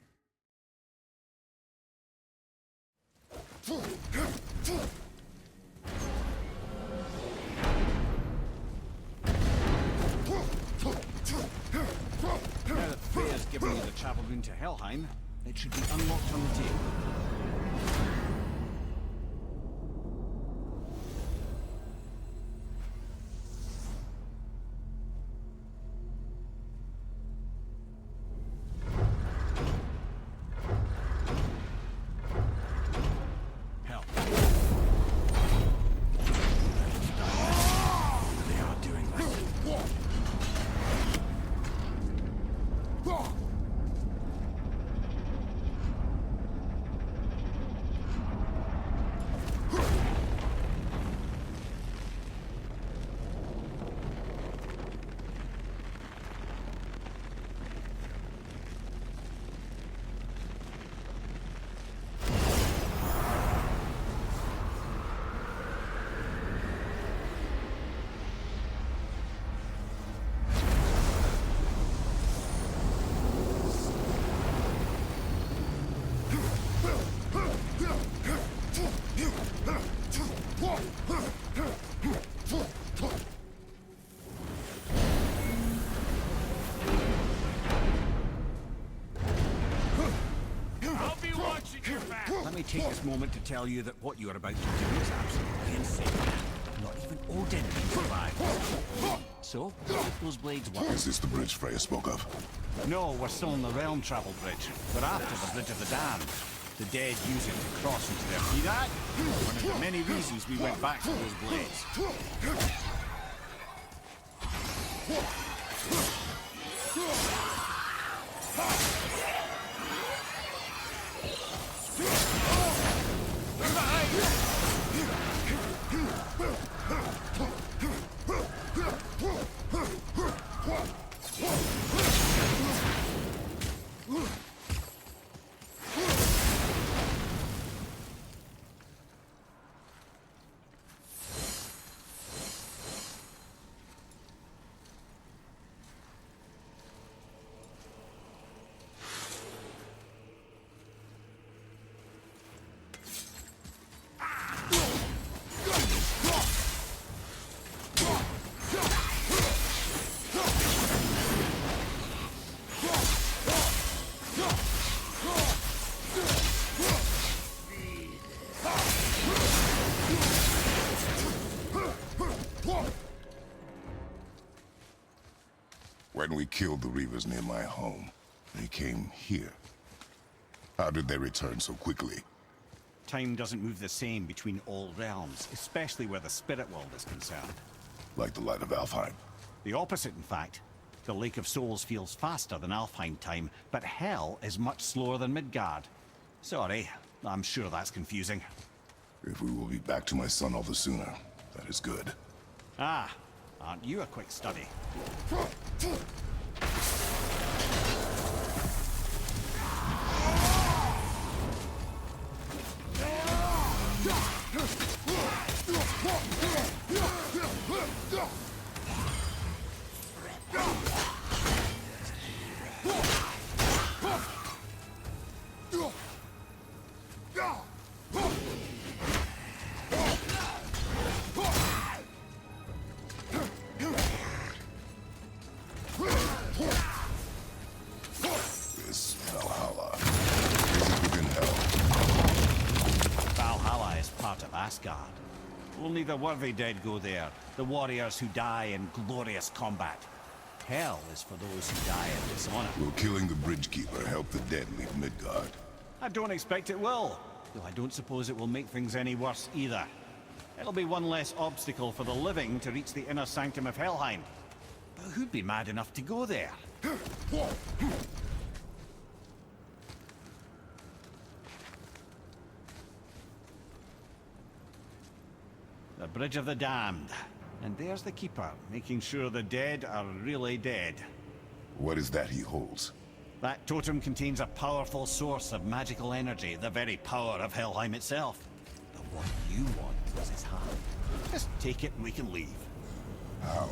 now that Freya's given you the travel rune to Helheim, it should be unlocked on the table. Hell. They are doing this. I'll be watching your back! Let me take this moment to tell you that what you are about to do is absolutely insane. Not even Odin can survive. So, if those blades work. Is this the bridge Freya spoke of? No, we're still on the Realm Travel Bridge. We're after the Bridge of the Damned. The dead use it to cross into their... See that? One of the many reasons we went back for those blades. When we killed the Reavers near my home, they came here. How did they return so quickly? Time doesn't move the same between all realms, especially where the spirit world is concerned. Like the light of Alfheim. The opposite, in fact. The Lake of Souls feels faster than Alfheim time, but Hell is much slower than Midgard. Sorry, I'm sure that's confusing. If we will be back to my son all the sooner, that is good. Ah, aren't you a quick study? of Asgard. Only the worthy dead go there, the warriors who die in glorious combat. Hell is for those who die in dishonor. Will killing the Bridgekeeper help the dead leave Midgard? I don't expect it will, though I don't suppose it will make things any worse either. It'll be one less obstacle for the living to reach the inner sanctum of Helheim. But who'd be mad enough to go there? The Bridge of the Damned. And there's the Keeper, making sure the dead are really dead. What is that he holds? That totem contains a powerful source of magical energy, the very power of Helheim itself. The one you want is his hand. Just take it and we can leave. How?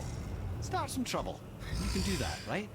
Start some trouble. You can do that, right?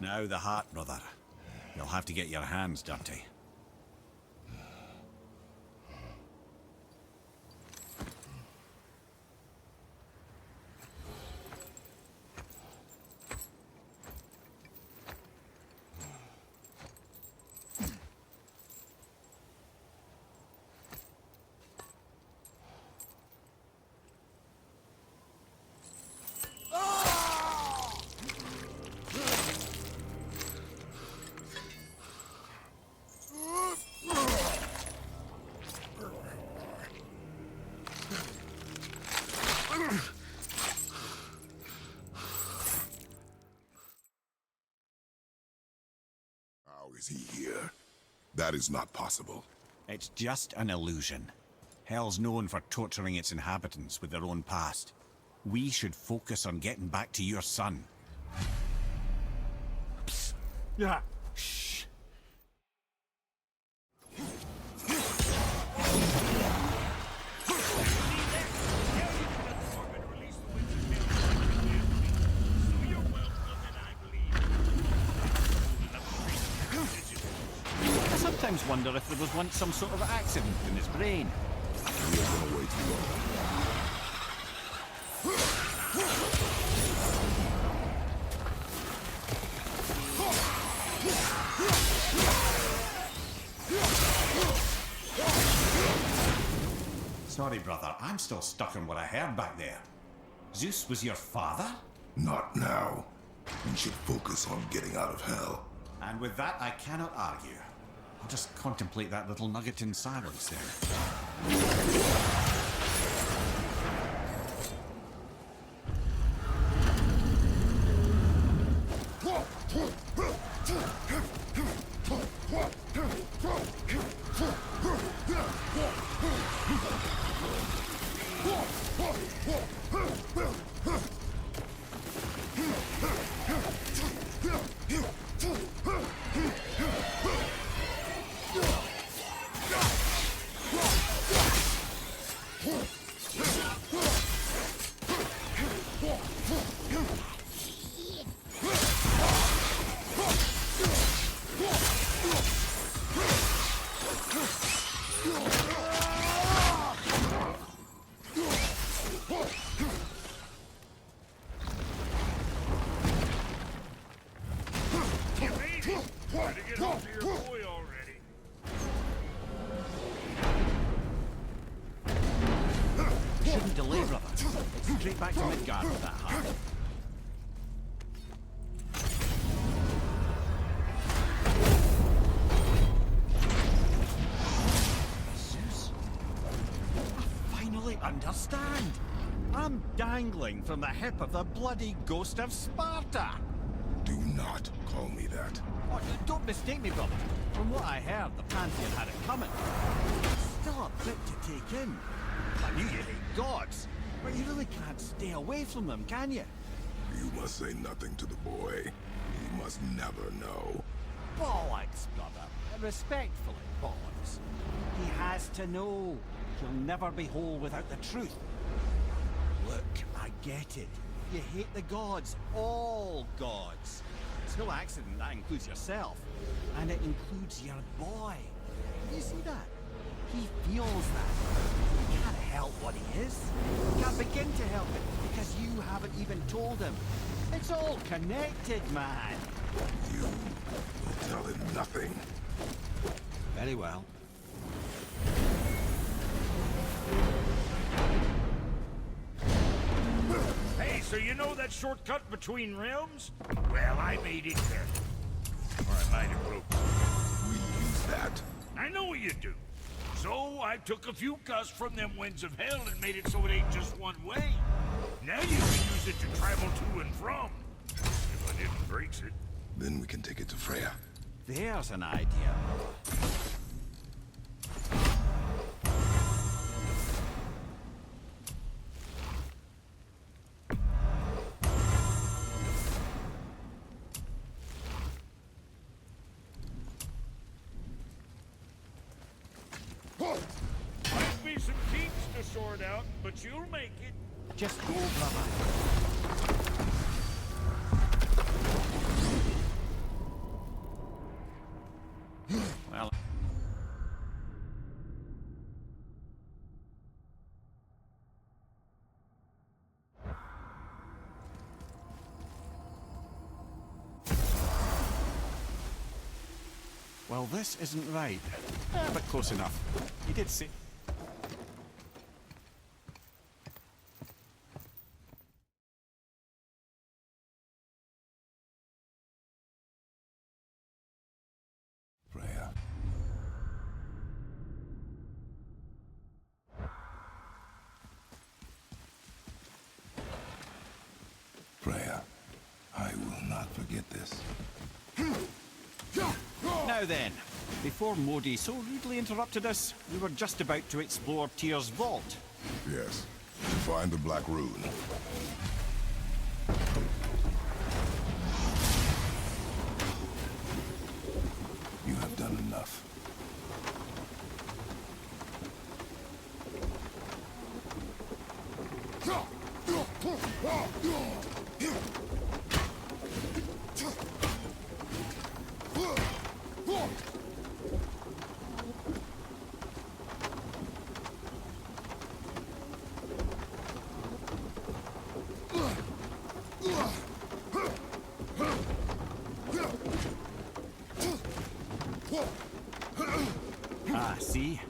Now the heart, brother. You'll have to get your hands dirty. How is he here? That is not possible. It's just an illusion. Hell's known for torturing its inhabitants with their own past. We should focus on getting back to your son. Psst. Yeah. Shh. I sometimes wonder if there was once some sort of accident in his brain. We are gonna wait too long. Sorry, brother. I'm still stuck on what I heard back there. Zeus was your father? Not now. We should focus on getting out of hell. And with that, I cannot argue. I'll just contemplate that little nugget in silence then. Try to get hold of your boy already. Shouldn't delay, brother. It's straight back to Midgard with that heart. Zeus? I finally understand. I'm dangling from the hip of the bloody ghost of Sparta. Do not call me that. Oh, don't mistake me, brother. From what I heard, the Pantheon had it coming. It's still a bit to take in. I knew you hate gods, but you really can't stay away from them, can you? You must say nothing to the boy. He must never know. Bollocks, brother. Respectfully, bollocks. He has to know. He'll never be whole without the truth. Look, I get it. You hate the gods. All gods. It's no accident that includes yourself. And it includes your boy. You see that? He feels that. He can't help what he is. He can't begin to help it because you haven't even told him. It's all connected, man. You will tell him nothing. Very well. Hey, so you know that shortcut between realms? Well, I made it there. Or I might have broke it. We use that. I know what you do. So I took a few gusts from them winds of hell and made it so it ain't just one way. Now you can use it to travel to and from. If I didn't break it. Then we can take it to Freya. There's an idea. Might be some kinks to sort out, but you'll make it. Just go, brother. Well... Well, this isn't right. But close enough. He did say... Freya. Freya, I will not forget this. Now then, before Modi so rudely interrupted us, we were just about to explore Tyr's vault. Yes, to find the Black Rune. You have done enough. Ah, see?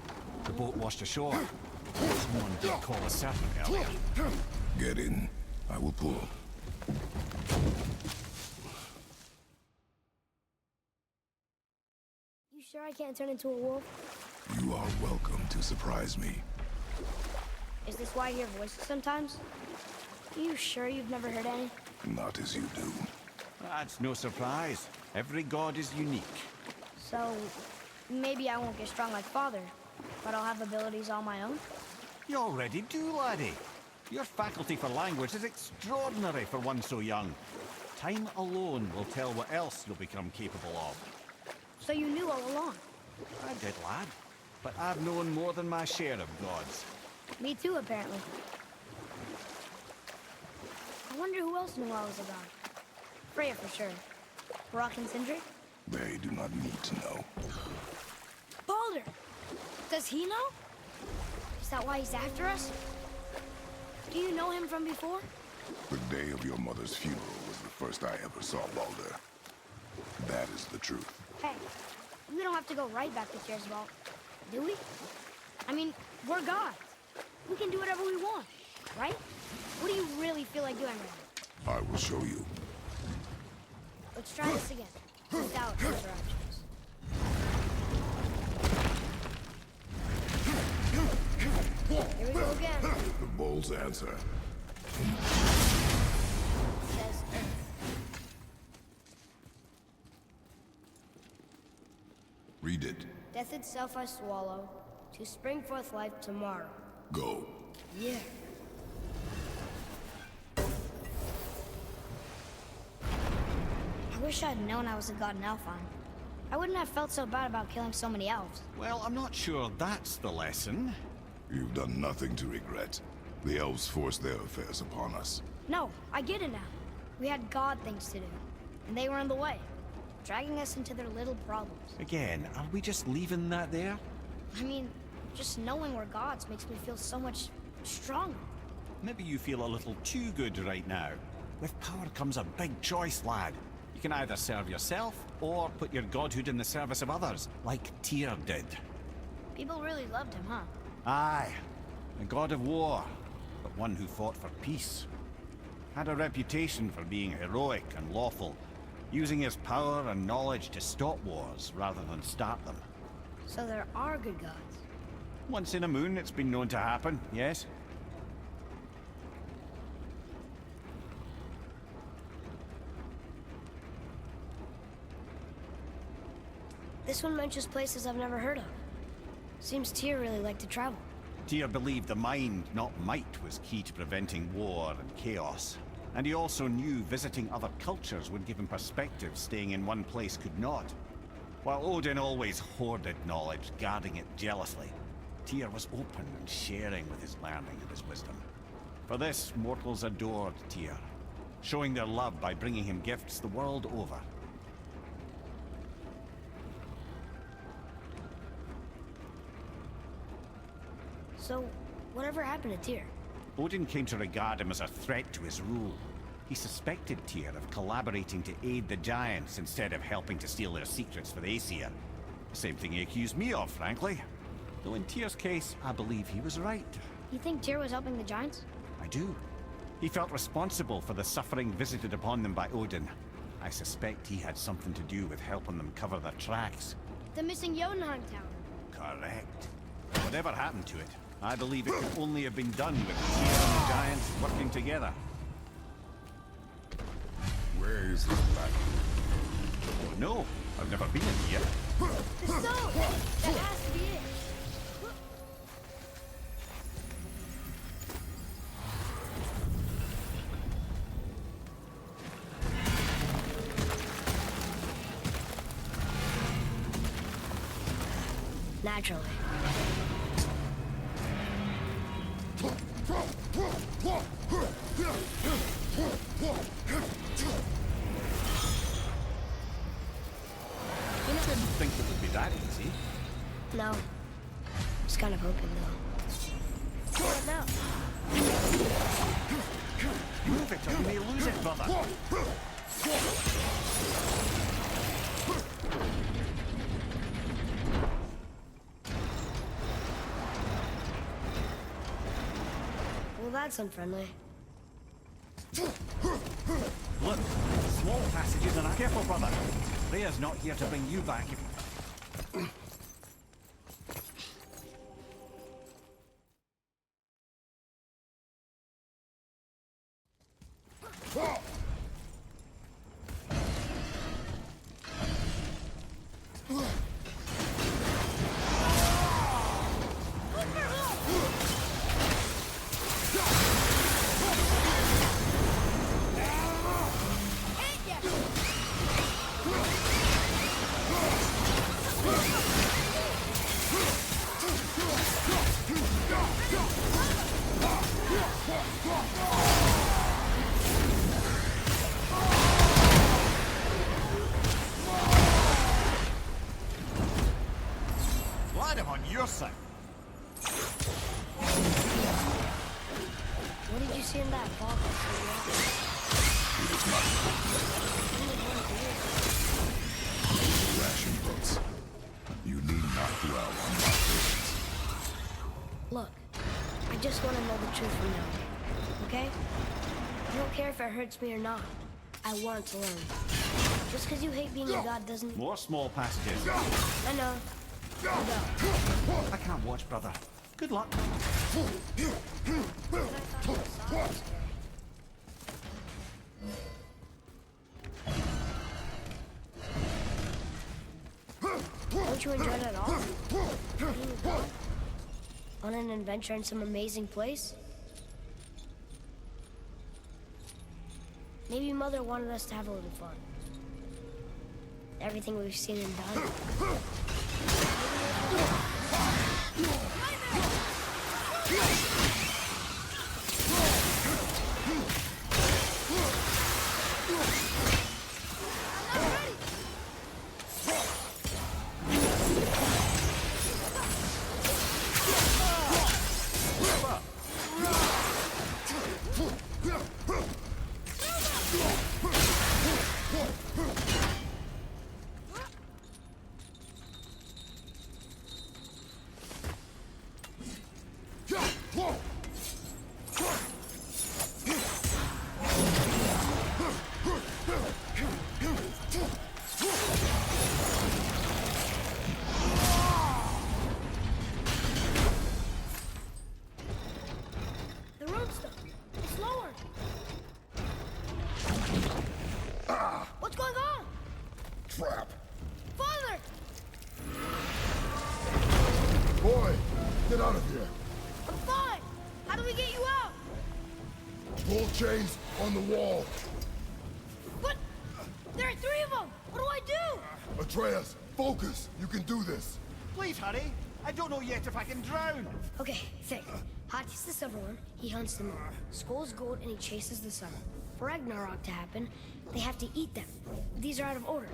The boat washed ashore. Someone did call a serpent earlier. Get in. I will pull. You sure I can't turn into a wolf? You are welcome to surprise me. Is this why I hear voices sometimes? You sure you've never heard any? Not as you do. That's no surprise. Every god is unique. So, maybe I won't get strong like Father, but I'll have abilities all my own? You already do, laddie. Your faculty for language is extraordinary for one so young. Time alone will tell what else you'll become capable of. So you knew all along? I did, lad. But I've known more than my share of gods. Me too, apparently. I wonder who else knew I was a god. Freya for sure. Brock and Sindri? They do not need to know. Baldur! Does he know? Is that why he's after us? Do you know him from before? The day of your mother's funeral was the first I ever saw Baldur. That is the truth. Hey, we don't have to go right back to Tyr's vault, do we? I mean, we're gods. We can do whatever we want, right? What do you really feel like doing right now? I will show you. Let's try this again, without interruptions. Here we go again. The bull's answer. Says Earth. Read it. Death itself I swallow, to spring forth life tomorrow. Go. Yeah. I wish I'd known I was a god in Elfheim. I wouldn't have felt so bad about killing so many elves. Well, I'm not sure that's the lesson. You've done nothing to regret. The elves forced their affairs upon us. No, I get it now. We had god things to do, and they were in the way, dragging us into their little problems. Again, are we just leaving that there? I mean, just knowing we're gods makes me feel so much stronger. Maybe you feel a little too good right now. With power comes a big choice, lad. You can either serve yourself, or put your godhood in the service of others, like Tyr did. People really loved him, huh? Aye, a god of war, but one who fought for peace. Had a reputation for being heroic and lawful, using his power and knowledge to stop wars rather than start them. So there are good gods. Once in a moon, it's been known to happen, yes? This one mentions places I've never heard of. Seems Tyr really liked to travel. Tyr believed the mind, not might, was key to preventing war and chaos. And he also knew visiting other cultures would give him perspective staying in one place could not. While Odin always hoarded knowledge, guarding it jealously, Tyr was open and sharing with his learning and his wisdom. For this, mortals adored Tyr, showing their love by bringing him gifts the world over. So, whatever happened to Tyr? Odin came to regard him as a threat to his rule. He suspected Tyr of collaborating to aid the Giants instead of helping to steal their secrets for the Aesir. Same thing he accused me of, frankly. Though in Tyr's case, I believe he was right. You think Tyr was helping the Giants? I do. He felt responsible for the suffering visited upon them by Odin. I suspect he had something to do with helping them cover their tracks. The missing Jotunheim Tower. Correct. Whatever happened to it, I believe it could only have been done with Tyr and the Giants working together. Where is this black? Oh, no, I've never been in here. The stone! That has to be it. Naturally. You didn't think it would be that easy. No. I was kind of hoping, though. What now? Move it or you may lose it, brother. Well, that's unfriendly. Look, small passages and careful, brother. Rhea's not here to bring you back. Glad I'm on your side. What did you see in that ball? just want to know the truth from now, okay? I don't care if it hurts me or not. I want to learn. Just because you hate being a god doesn't... More small passages. I know. Go. I can't watch, brother. Good luck. Don't you enjoy it at all? Being a god? On an adventure in some amazing place? Maybe Mother wanted us to have a little fun. Everything we've seen and done. Trap! Father! Boy, get out of here! I'm fine! How do we get you out? Pull chains on the wall! But there are 3 of them! What do I do? Atreus, focus! You can do this! Please hurry. I don't know yet if I can drown. Okay, think. Hati's the silver one, he hunts the moon. Skull's gold and he chases the sun. For Ragnarok to happen, they have to eat them. These are out of order.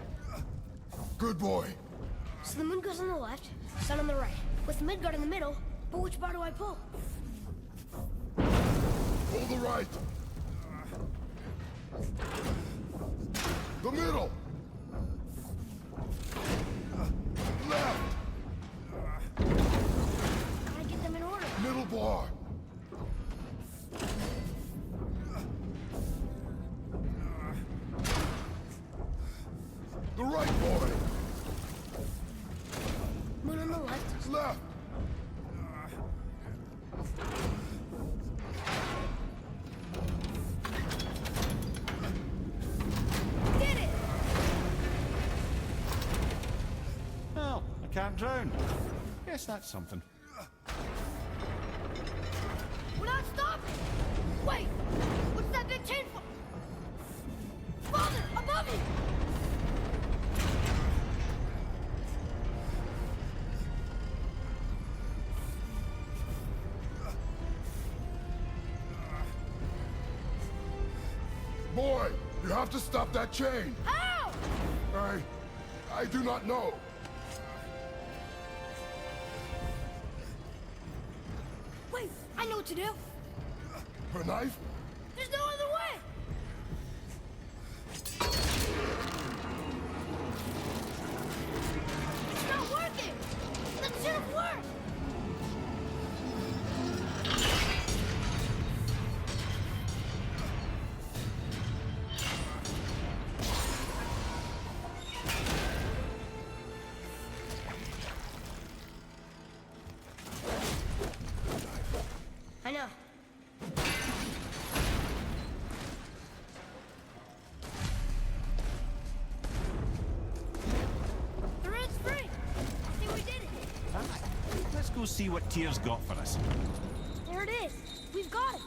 Good boy. So the moon goes on the left, sun on the right, with Midgard in the middle, but which bar do I pull? Pull the right. The middle. Left. Gotta get them in order. Middle bar. The right boy. Moon on the left. Left. Did it! Well, I can't drown. Guess that's something. We're not stopping! Wait! What's that big chain for? Father, above you! Boy, you have to stop that chain. How? I do not know. Wait, I know what to do. Her knife? There's no other way! It's not working! That should have worked! I know. The red's free! I think we did it! Aye. Let's go see what Tyr's got for us. There it is! We've got it!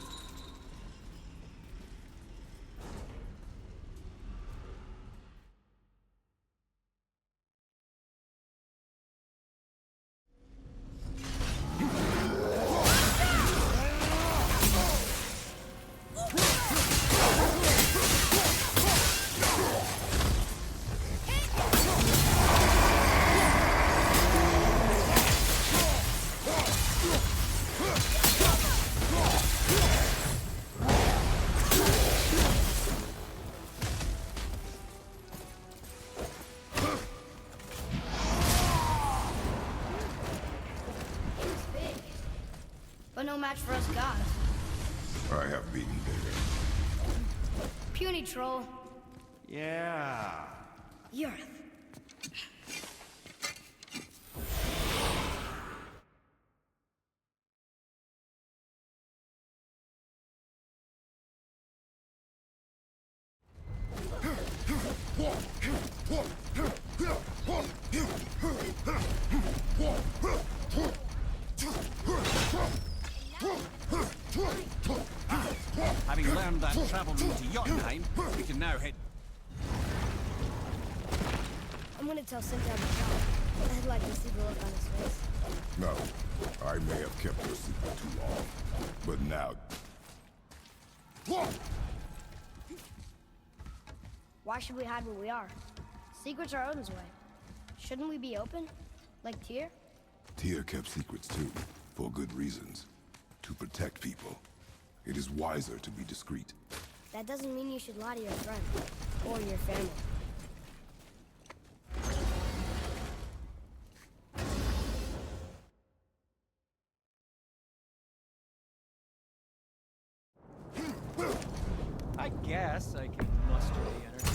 no match for us gods. I have beaten bigger. Puny troll. Yeah. You're Having learned that travel route to Jotunheim, we can now head... I'm gonna tell Cynthia about John. I'd like to see the look on his face. No, I may have kept your secret too long, but now... Why should we hide where we are? Secrets are Odin's way. Shouldn't we be open? Like Tyr? Tyr kept secrets too, for good reasons. To protect people. It is wiser to be discreet. That doesn't mean you should lie to your friend. Or your family. I guess I can muster the energy.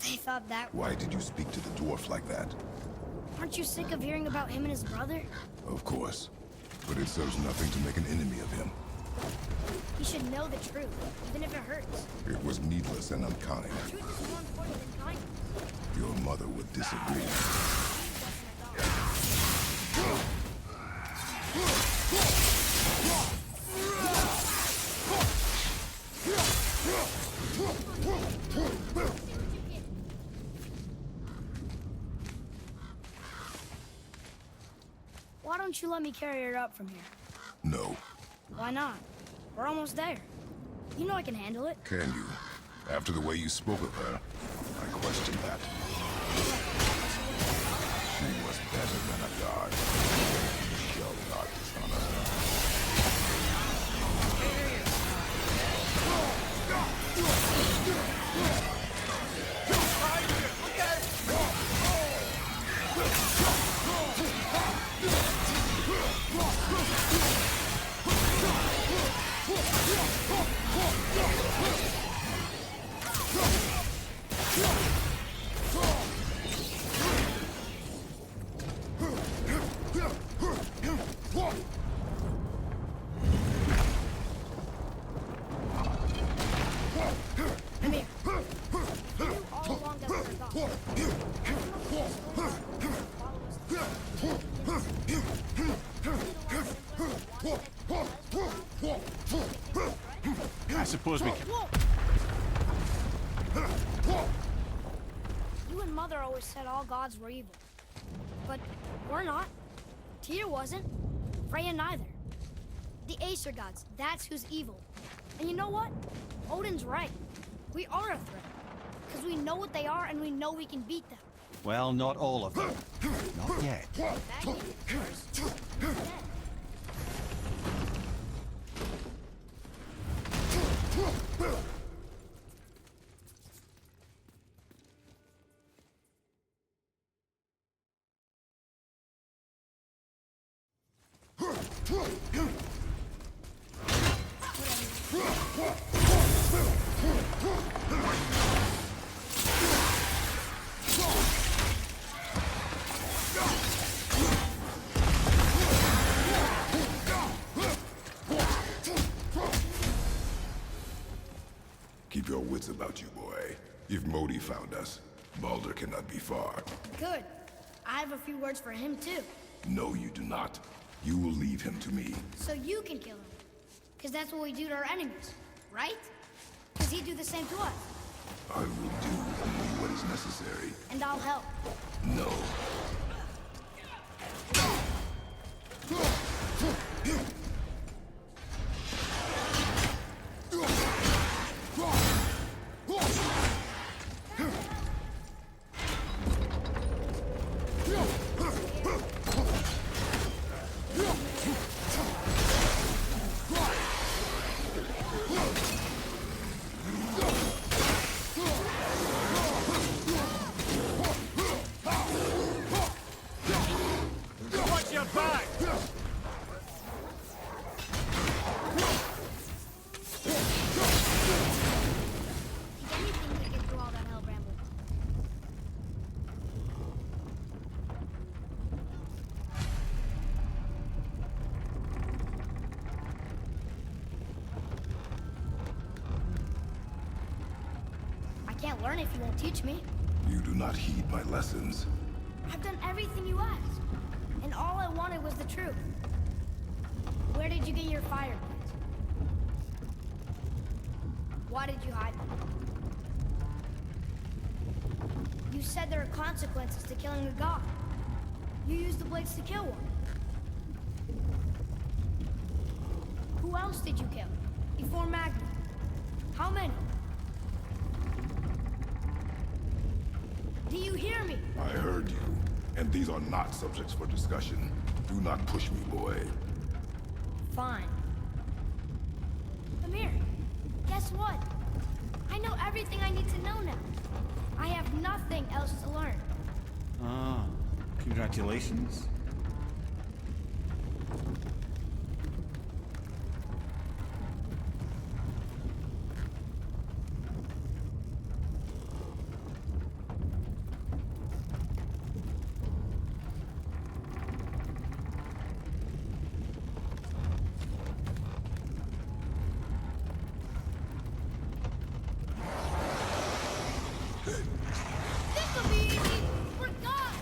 They thought that... Why did you speak to the dwarf like that? Aren't you sick of hearing about him and his brother? Of course. But it serves nothing to make an enemy of him. He should know the truth, even if it hurts. It was needless and unkind. Truth is more important than kindness. Your mother would disagree. Why don't you let me carry her up from here? No. Why not? We're almost there. You know I can handle it. Can you? After the way you spoke of her, I question that. She was better than a god. You shall not dishonor her. Come here. You knew all along that we were gone. I suppose we can... You and Mother always said all gods were evil. But we're not. Tyr wasn't. Freya neither. The Aesir gods, that's who's evil. And you know what? Odin's right. We are a threat. Because we know what they are and we know we can beat them. Well, not all of them. Not yet. That means first, he's dead. If Modi found us, Baldur cannot be far. Good. I have a few words for him, too. No, you do not. You will leave him to me. So you can kill him. Because that's what we do to our enemies, right? Because he'd do the same to us. I will do only what is necessary. And I'll help. No. Watch your back! Anything to get through all that hell, Bramble. I can't learn if you won't teach me. You do not heed my lessons. I've done everything you asked. And all I wanted was the truth. Where did you get your fire blades? Why did you hide them? You said there are consequences to killing a god. You used the blades to kill one. Who else did you kill? Before Magna? How many? Do you hear me? I heard you, and these are not subjects for discussion. Do not push me, boy. Fine. Amir, guess what? I know everything I need to know now. I have nothing else to learn. Ah, congratulations. This'll be easy! We're gone!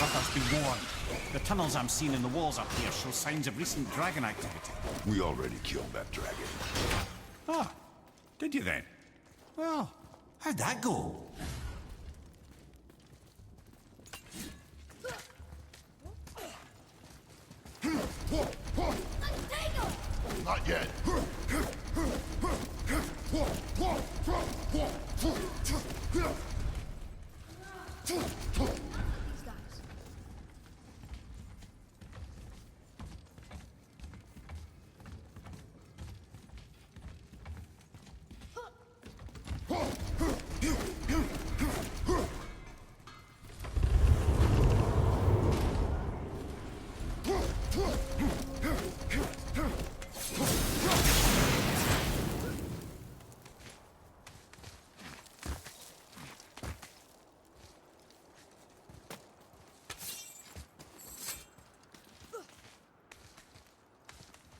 Let us be warned. The tunnels I'm seeing in the walls up here show signs of recent dragon activity. We already killed that dragon. Ah, did you then? Well, how'd that go? Let's take him! Not yet. These guys.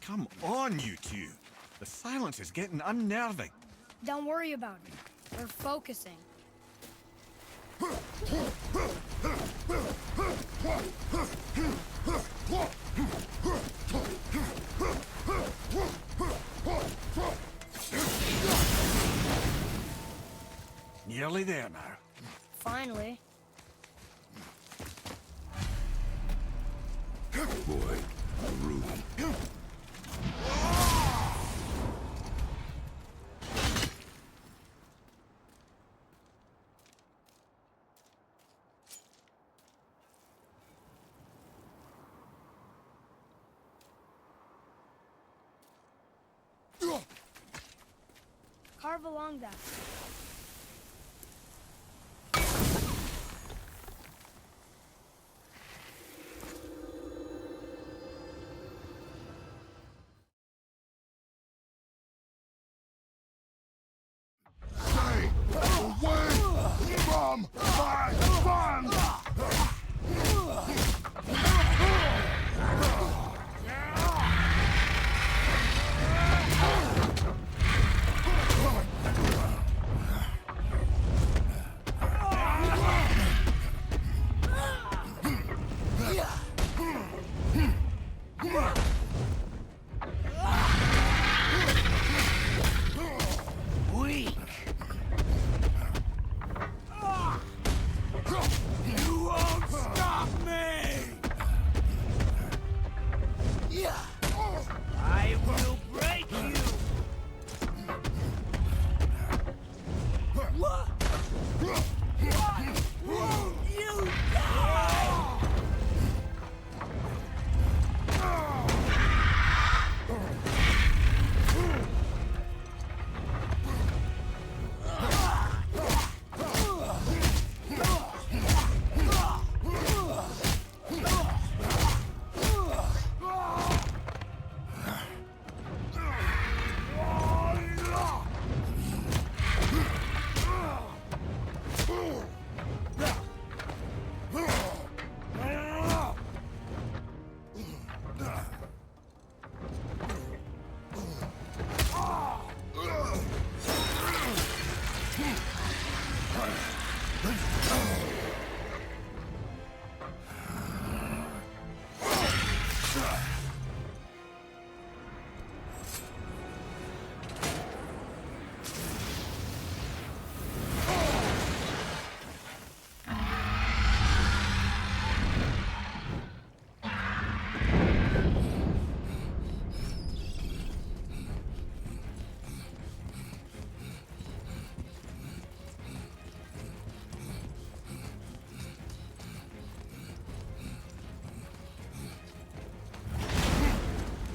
Come on, you two. The silence is getting unnerving. Don't worry about it. We're focusing. Nearly there now. Finally. Boy, a room. Carve along that. some fun! Weak. You won't stop me! I will break you! Won't you die?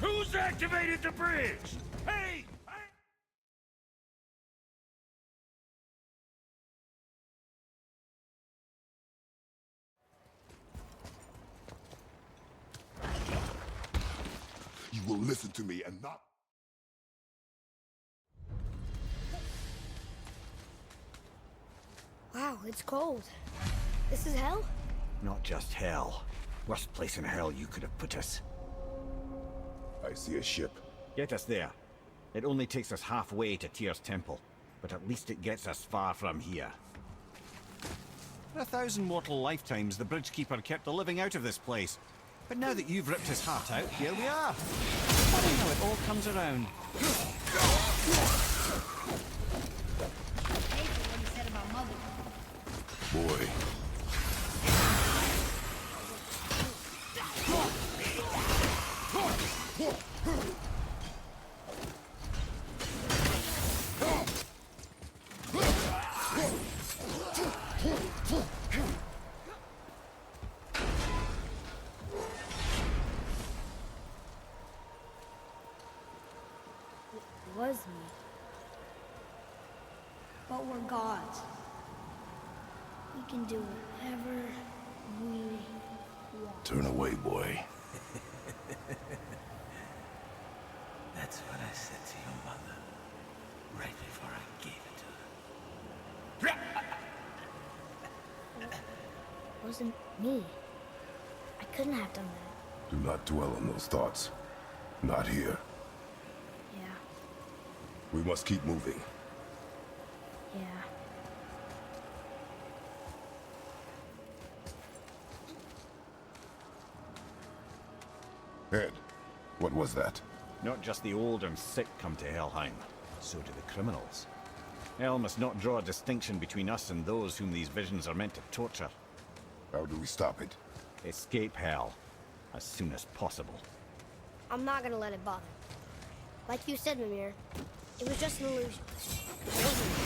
Who's activated the bridge? Hey! You will listen to me and not... Wow, it's cold. This is hell? Not just hell. Worst place in hell you could have put us. I see a ship. Get us there. It only takes us halfway to Tyr's temple, but at least it gets us far from here. For 1,000 mortal lifetimes, the Bridgekeeper kept the living out of this place. But now that you've ripped his heart out, here we are. Funny how it all comes around. Hey, for what he said about Mother. Boy. It was me. But we're gods. We can do whatever we want. Turn away, boy. That's what I said to your mother, right before I gave it to her. It wasn't me. I couldn't have done that. Do not dwell on those thoughts. Not here. Yeah, We must keep moving. yeah. Ed, what was that? Not just the old and sick come to Helheim, so do the criminals. Hell must not draw a distinction between us and those whom these visions are meant to torture. How do we stop it? Escape Hell, as soon as possible. I'm not gonna let it bother. Like you said, Mimir, it was just an illusion. It wasn't me.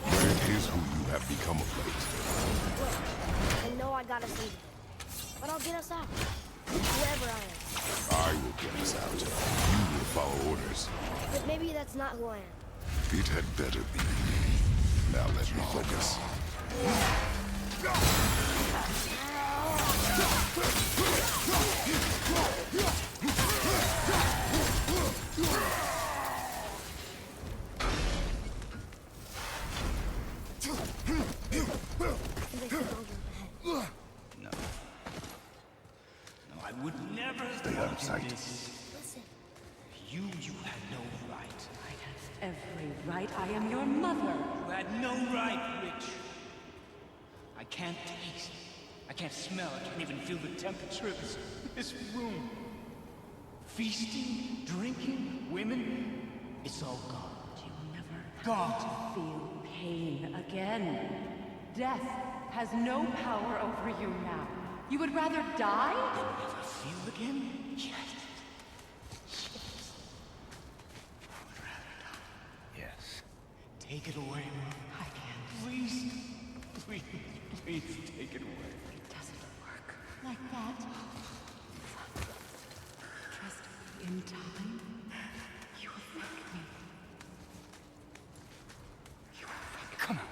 But it is who you have become of late. Look, I know I gotta save it. But I'll get us out. Whoever I am. I will get us out. You will follow orders. But maybe that's not who I am. It had better be. Now let me focus. sight. Listen. You had no right. Every right. I am your mother. You had no right, Rich. I can't taste. I can't smell. I can't even feel the temperature of this room. Feasting, drinking, women, it's all gone. You never Gone. have to feel pain again. Death has no power over you now. You would rather die? Never feel again? Yes. Yes. Take it away. I can't. Please. Please. Please take it away. It doesn't work like that. Trust me, in time, you will thank me. You will thank me. Come on.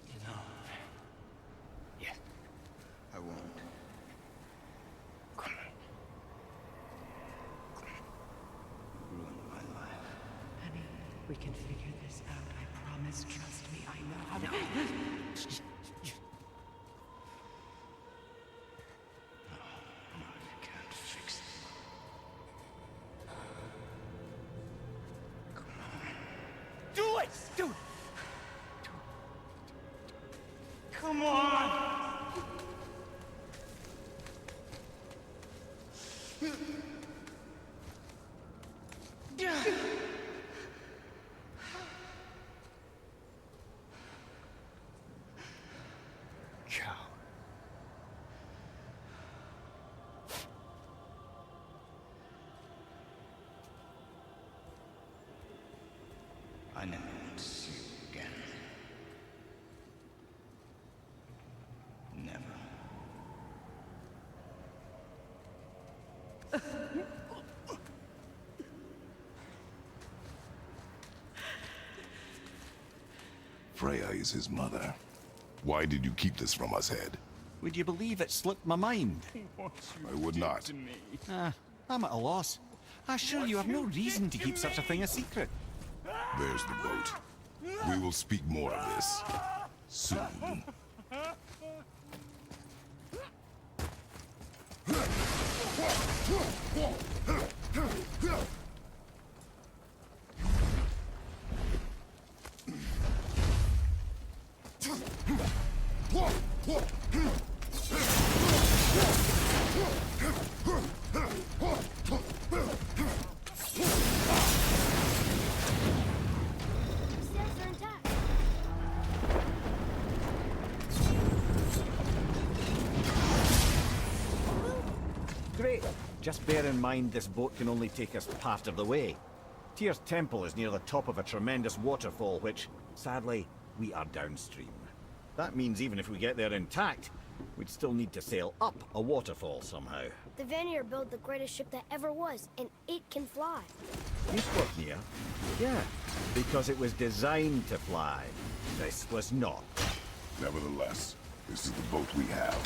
You know. Yes. I won't. Come on. Ruin my life. Honey, we can figure this out. I promise. Trust me. I know how to. I can't fix it. Come on. Do it! Do it! Come on! Cow. I never want to see you again. Never. Freya is his mother. Why did you keep this from us, Head? Would you believe it slipped my mind? I would not. I'm at a loss. I assure you have no reason to keep such a thing a secret. There's the boat. We will speak more of this soon. Sails are intact. Great. Just bear in mind this boat can only take us part of the way. Tyr's temple is near the top of a tremendous waterfall, which, sadly, we are downstream. That means even if we get there intact, we'd still need to sail up a waterfall somehow. The Vanir built the greatest ship that ever was, and it can fly. Eastward, yeah, because it was designed to fly. This was not. Nevertheless, this is the boat we have.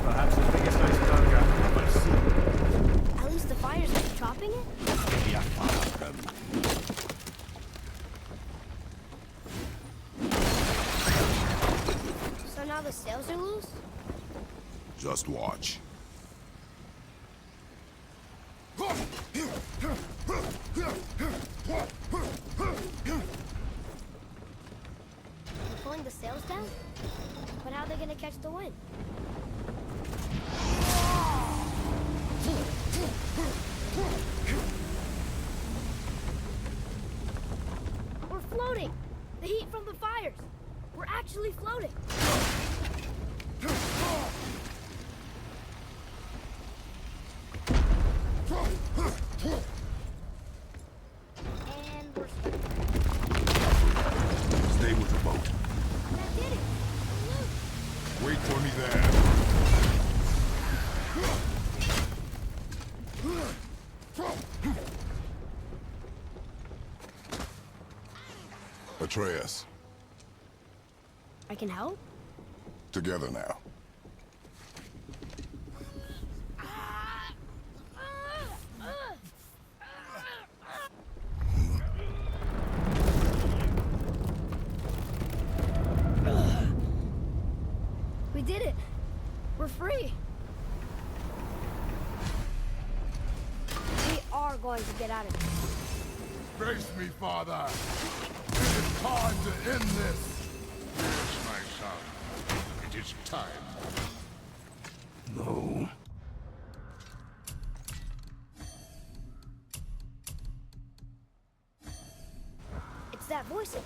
Perhaps the biggest iceberg I've ever seen. At least the fire's not chopping it? Yeah, far from. So now the sails are loose? Just watch. They're pulling the sails down? But how are they gonna catch the wind? We're floating! The heat from the fires! We're actually floating! And we're stuck. Stay with the boat. That did it! We're loose! Wait for me there. Atreus, I can help? together now. We're free. We are going to get out of here. Face me, Father. It is time to end this. Yes, my son. It is time. No. It's that voice again.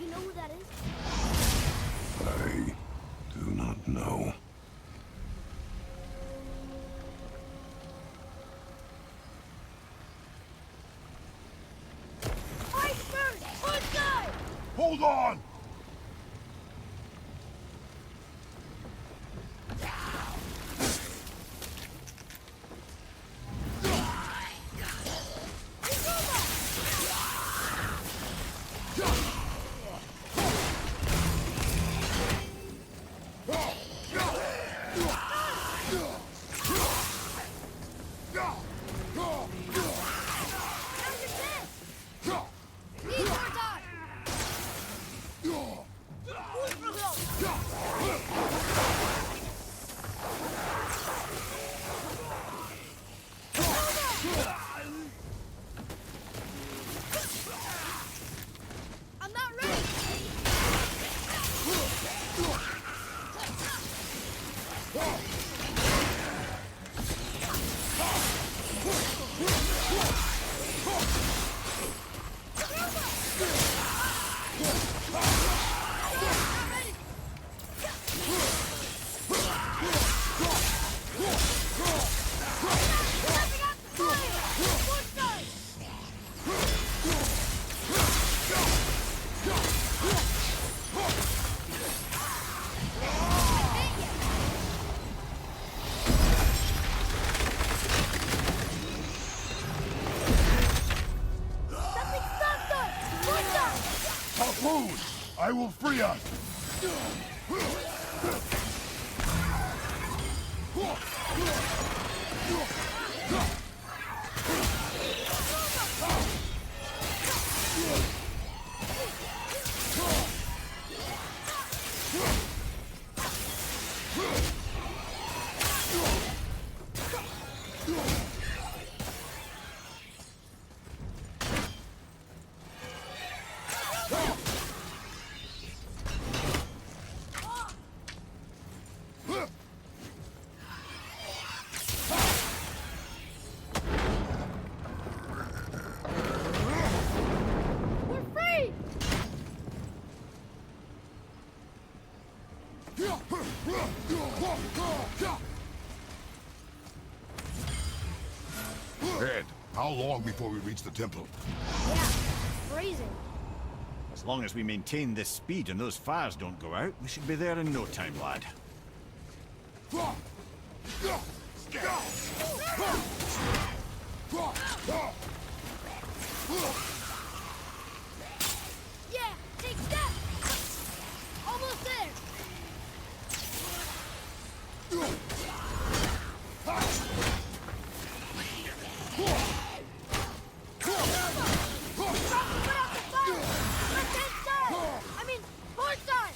You know who that is? I do not know. Iceberg! One guy! Hold on! I'm not ready! Harpoon! I will free us! We're free! Ed, how long before we reach the temple? Yeah, freezing. As long as we maintain this speed and those fires don't go out, we should be there in no time, lad. Yeah, take that! Almost there! Put out the fire! Left-hand side! I mean, port side!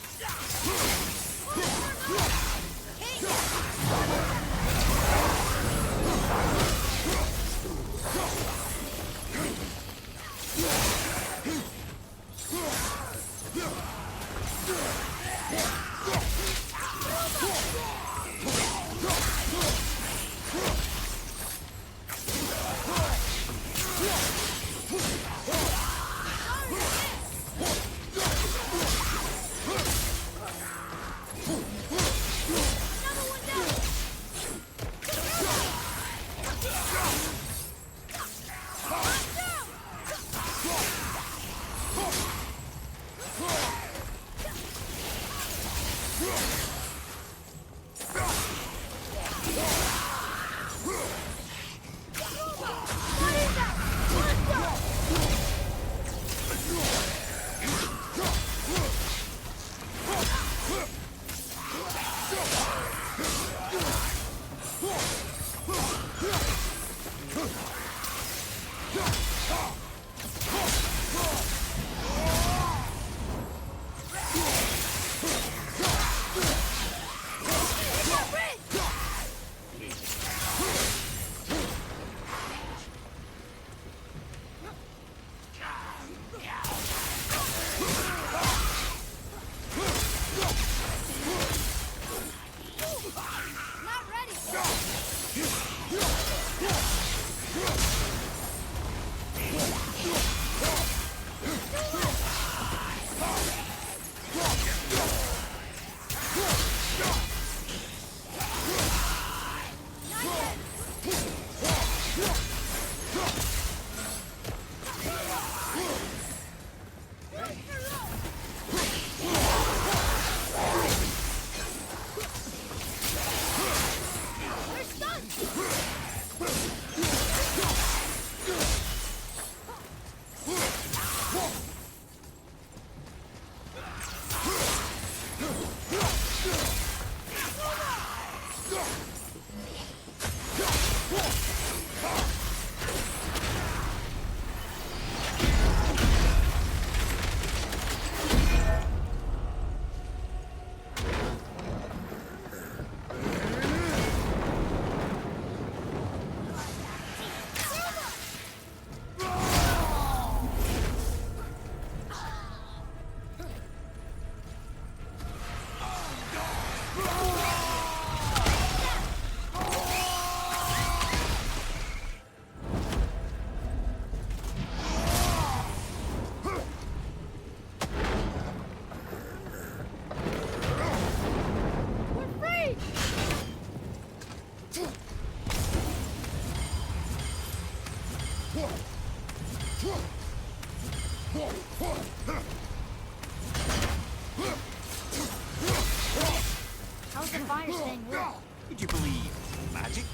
How's the fire staying lit? Would you believe magic?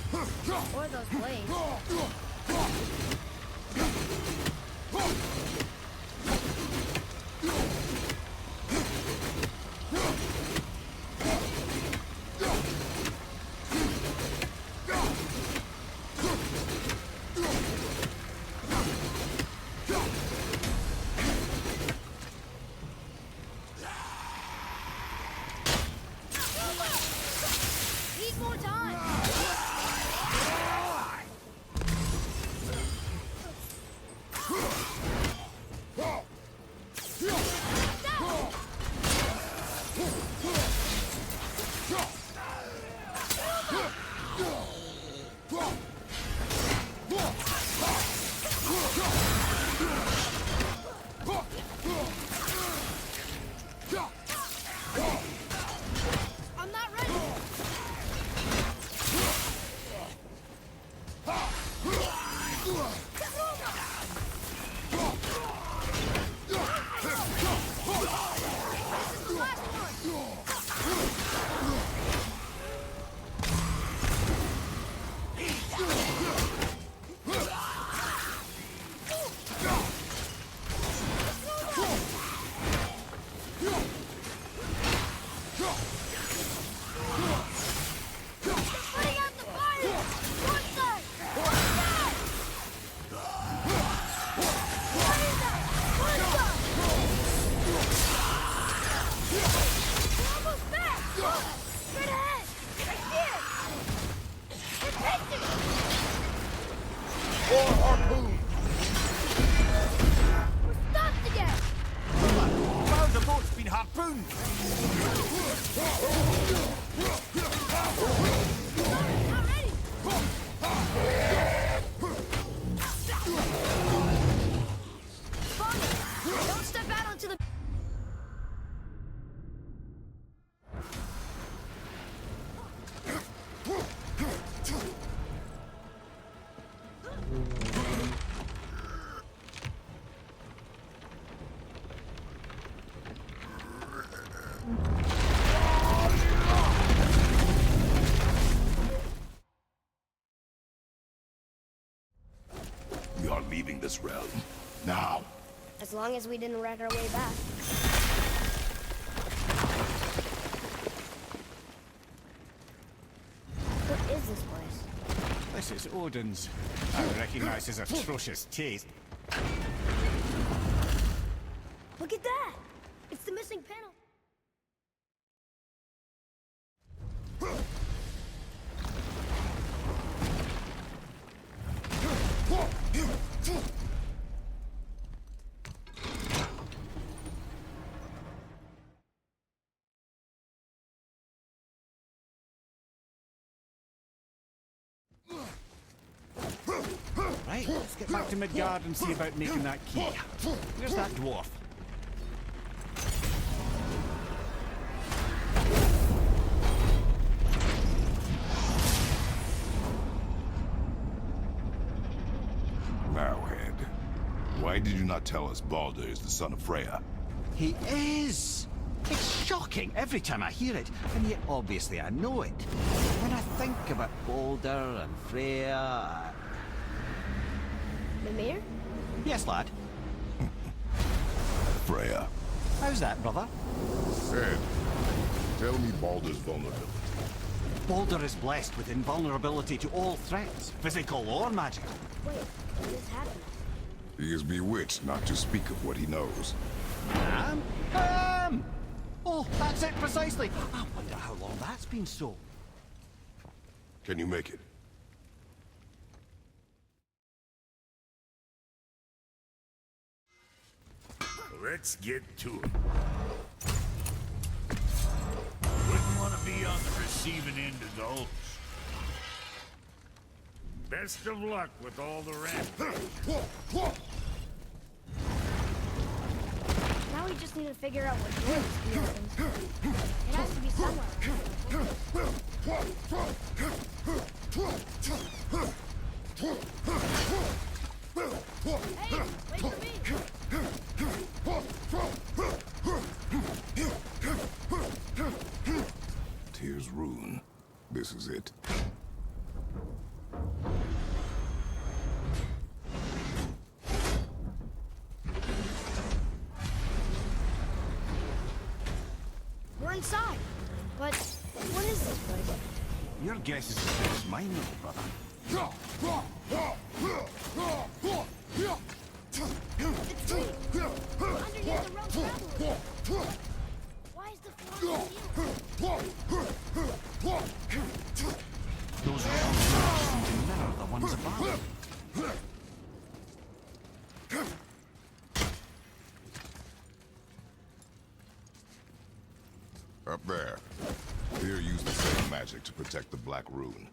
Or those blades? Need more time! I'm not ready! Putting out the fire! One side! One side! What is that? One side! We're almost back! Look! Straight ahead! I see it! It's hitting! More harpoon! We're stopped again! Wow, the boat's been harpooned! Not ready! Bonnie, don't step out onto the... We are leaving this realm. Now. As long as we didn't wreck our way back. What is this place? This is Odin's. I recognize his atrocious taste. Look at that! It's the missing panel. Right. Right, let's get back to Midgard and see about making that key. Where's that dwarf? Now, Head, why did you not tell us Baldur is the son of Freya? He is! It's shocking every time I hear it, and yet obviously I know it. When I think about Baldur and Freya... Mimir? Yes, lad. Freya. How's that, brother? Head, tell me Baldur's vulnerability. Baldur is blessed with invulnerability to all threats, physical or magical. Wait, what is happening? He is bewitched not to speak of what he knows. Oh, that's it precisely. I wonder how long that's been so. Can you make it? Let's get to it. Wouldn't want to be on the receiving end of those. Best of luck with all the rampage. Now we just need to figure out what door this key opens. It has to be somewhere. Hey, wait for me! Tyr's rune. This is it. We're inside. But what is this place? Your guess is as good as mine, little brother. It's me! Underneath the road traveler! Why is the floor sealed? Those realms seem to mirror the ones above. Up there. Tyr used the same magic to protect the Black Rune.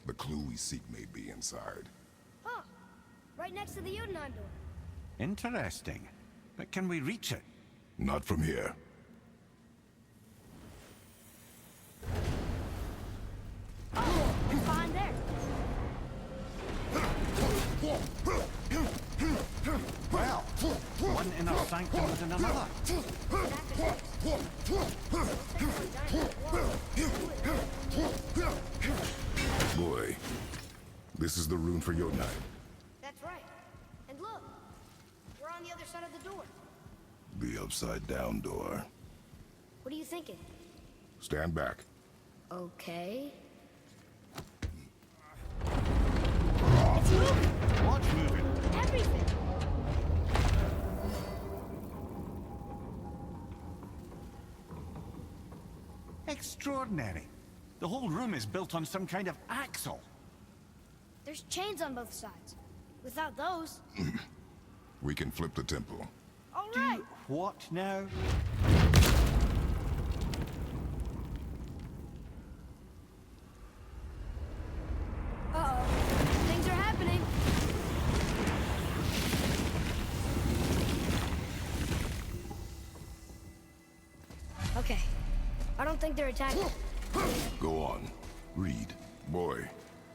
The clue we seek may be inside. Huh. Right next to the Jotunheim door. Interesting. But can we reach it? Not from here. Oh, it's behind there. Well, one inner sanctum within another. Boy, this is the rune for Jotunheim. That's right. And look, we're on the other side of the door. The upside-down door. What are you thinking? Stand back. Okay. It's moving! What's moving? Everything! Extraordinary. The whole room is built on some kind of axle. There's chains on both sides. Without those... We can flip the temple. All right! What now? Uh-oh. Things are happening. Okay. I don't think they're attacking. Go on. Read. Boy,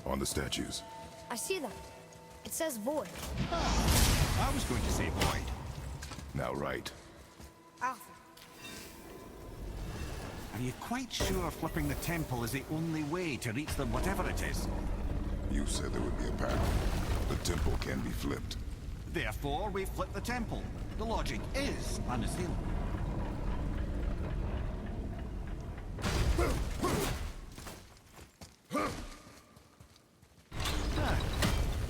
on the statues. I see them. It says void. I was going to say void. Now right. Alpha. Are you quite sure flipping the temple is the only way to reach them, whatever it is? You said there would be a path. The temple can be flipped. Therefore, we flip the temple. The logic is unassailable.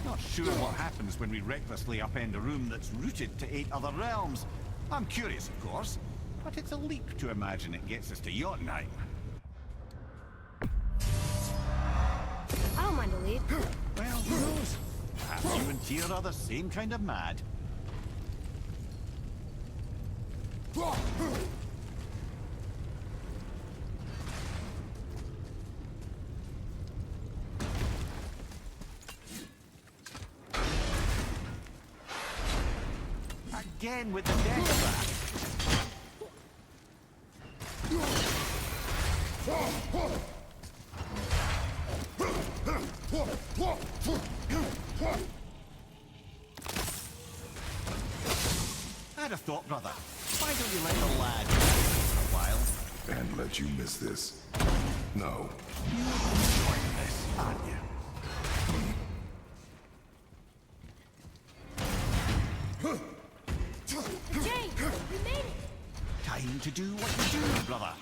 Not sure what happens when we recklessly upend a room that's rooted to 8 other realms. I'm curious, of course, but it's a leap to imagine it gets us to Jotunheim. I don't mind the lead. Well, who knows? Perhaps you and Tyr are the same kind of mad. Again with the death trap. I'd have thought, brother. Why don't you let the lad for a while? And let you miss this. No. You're enjoying this, aren't you? Jay, we made it! Time to do what you do, brother.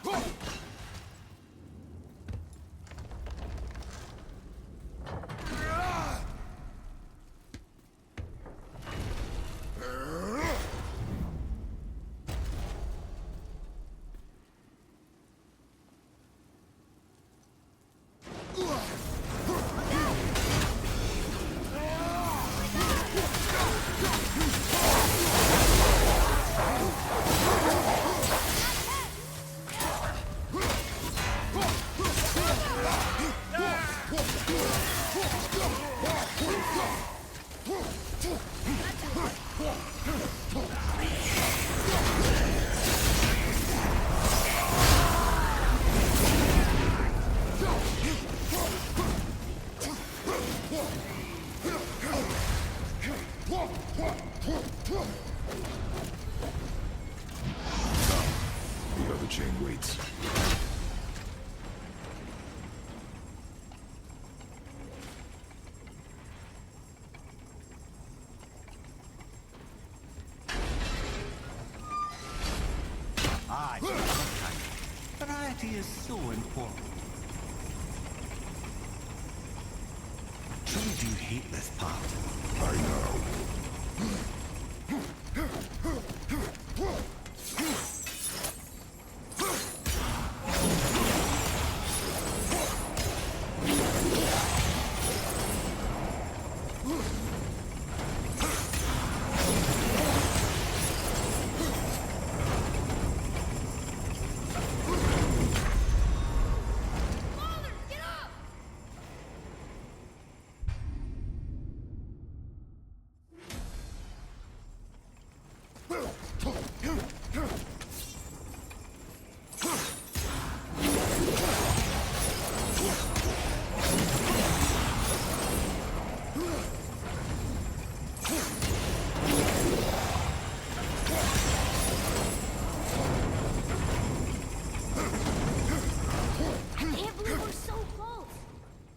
The other chain waits. Ah, it's another kind. Variety is so important. Truly do hate this part. I know.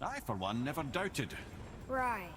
I, for one, never doubted. Right.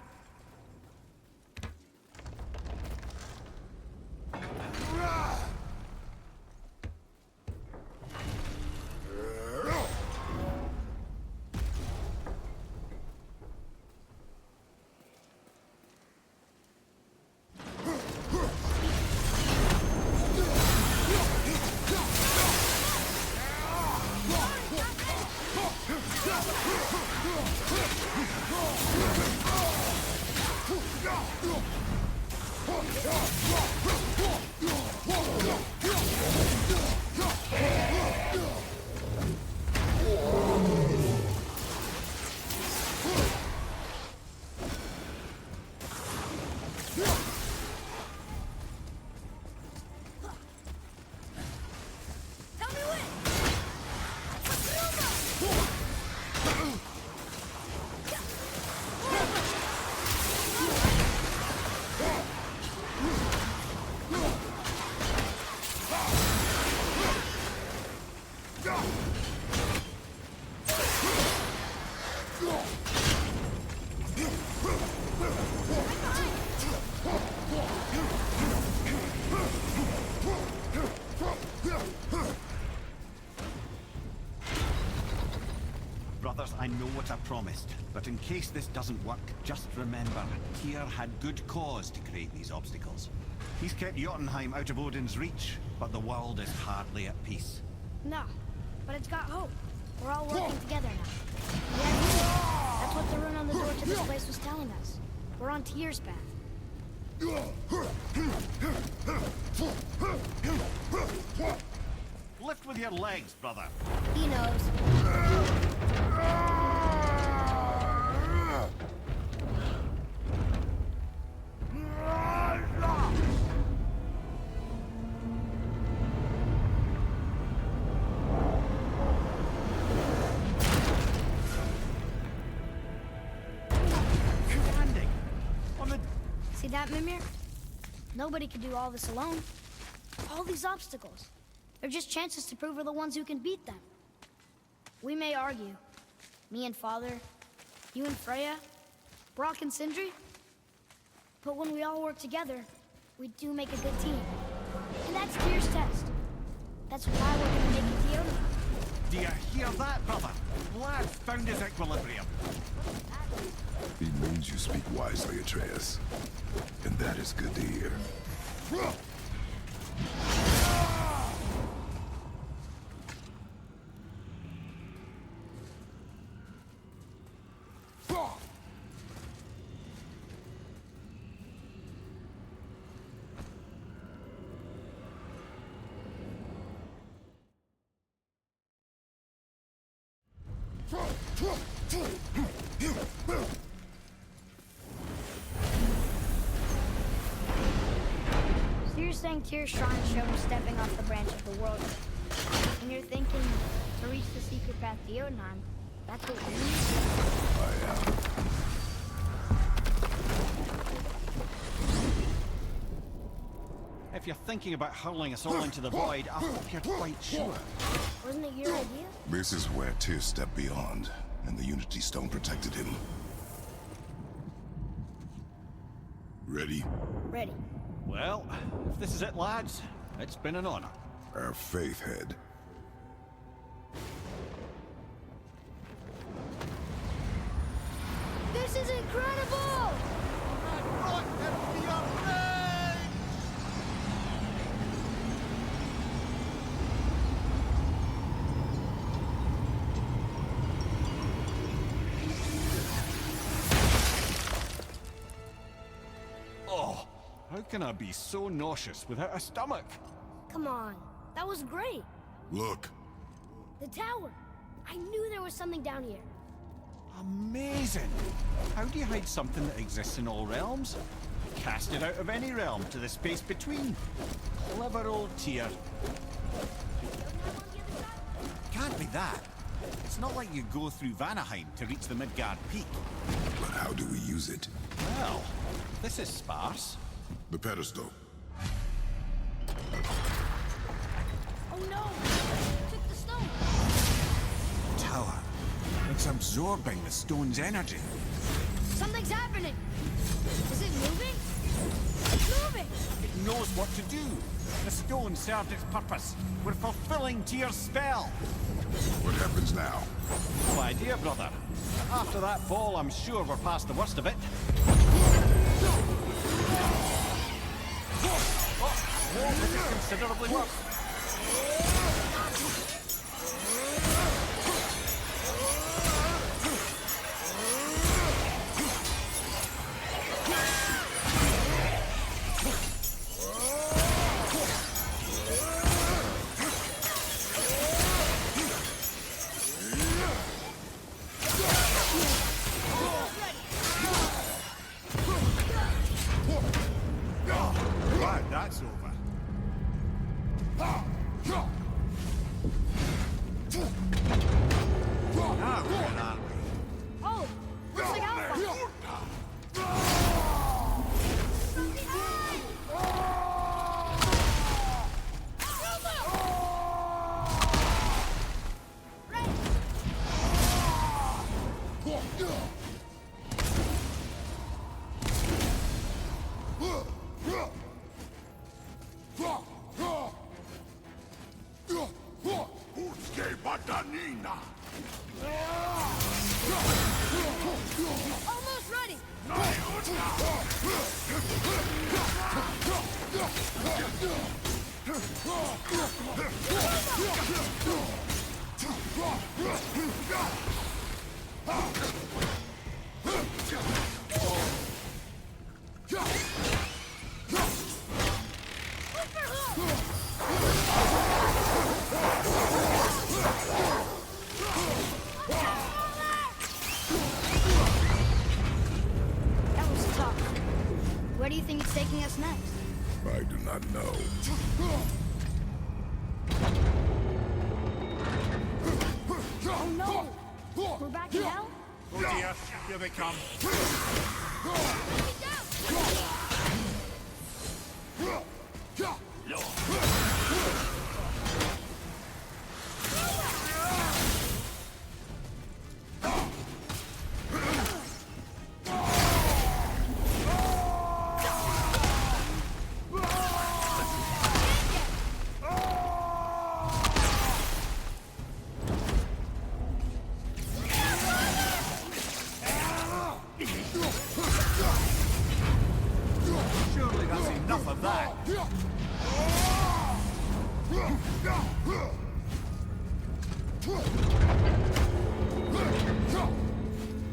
Brothers, I know what I promised, but in case this doesn't work, just remember, Tyr had good cause to create these obstacles. He's kept Jotunheim out of Odin's reach, but the world is hardly at peace. No, but it's got hope. We're all working together now. Yeah, that's what the rune on the door to this place was telling us. We're on Tyr's path. Lift with your legs, brother. He knows. that, Mimir? Nobody can do all this alone. All these obstacles. They're just chances to prove we're the ones who can beat them. We may argue. Me and Father, you and Freya, Brock and Sindri. But when we all work together, we do make a good team. And that's Tyr's test. That's why we're gonna make it to Yodel. Do you hear that, brother? Lad found his equilibrium. He means you speak wisely, Atreus. And that is good to hear. So you're saying Tyr's shrine showed him stepping off the branch of the world. And you're thinking to reach the secret path to Jotunheim, that's what we need? I am. If you're thinking about hurling us all into the void, I hope you're quite sure. Wasn't it your idea? This is where Tyr stepped beyond, and the Unity Stone protected him. Ready? Ready. Well, if this is it, lads, it's been an honor. Our faith head. This is incredible! Oh, how can I be so nauseous without a stomach? Come on, that was great. Look. The tower. I knew there was something down here. Amazing! How do you hide something that exists in all realms? Cast it out of any realm to the space between. Clever old Tyr. Can't be that. It's not like you go through Vanaheim to reach the Midgard Peak. But how do we use it? Well, this is sparse. The pedestal. Oh no! Took the stone! Tower. It's absorbing the stone's energy. Something's happening! Is it moving? It's moving! It knows what to do. The stone served its purpose. We're fulfilling Tyr's spell. What happens now? No idea, brother. After that ball, I'm sure we're past the worst of it. Oh, this is considerably worse. That's over. Now, where are we? Oh! Looks like Alpha! From behind! Red! Almost ready! That was tough. Where do you think it's taking us next? I do not know. Oh no! We're back in hell? Oh dear, here they come. Get down!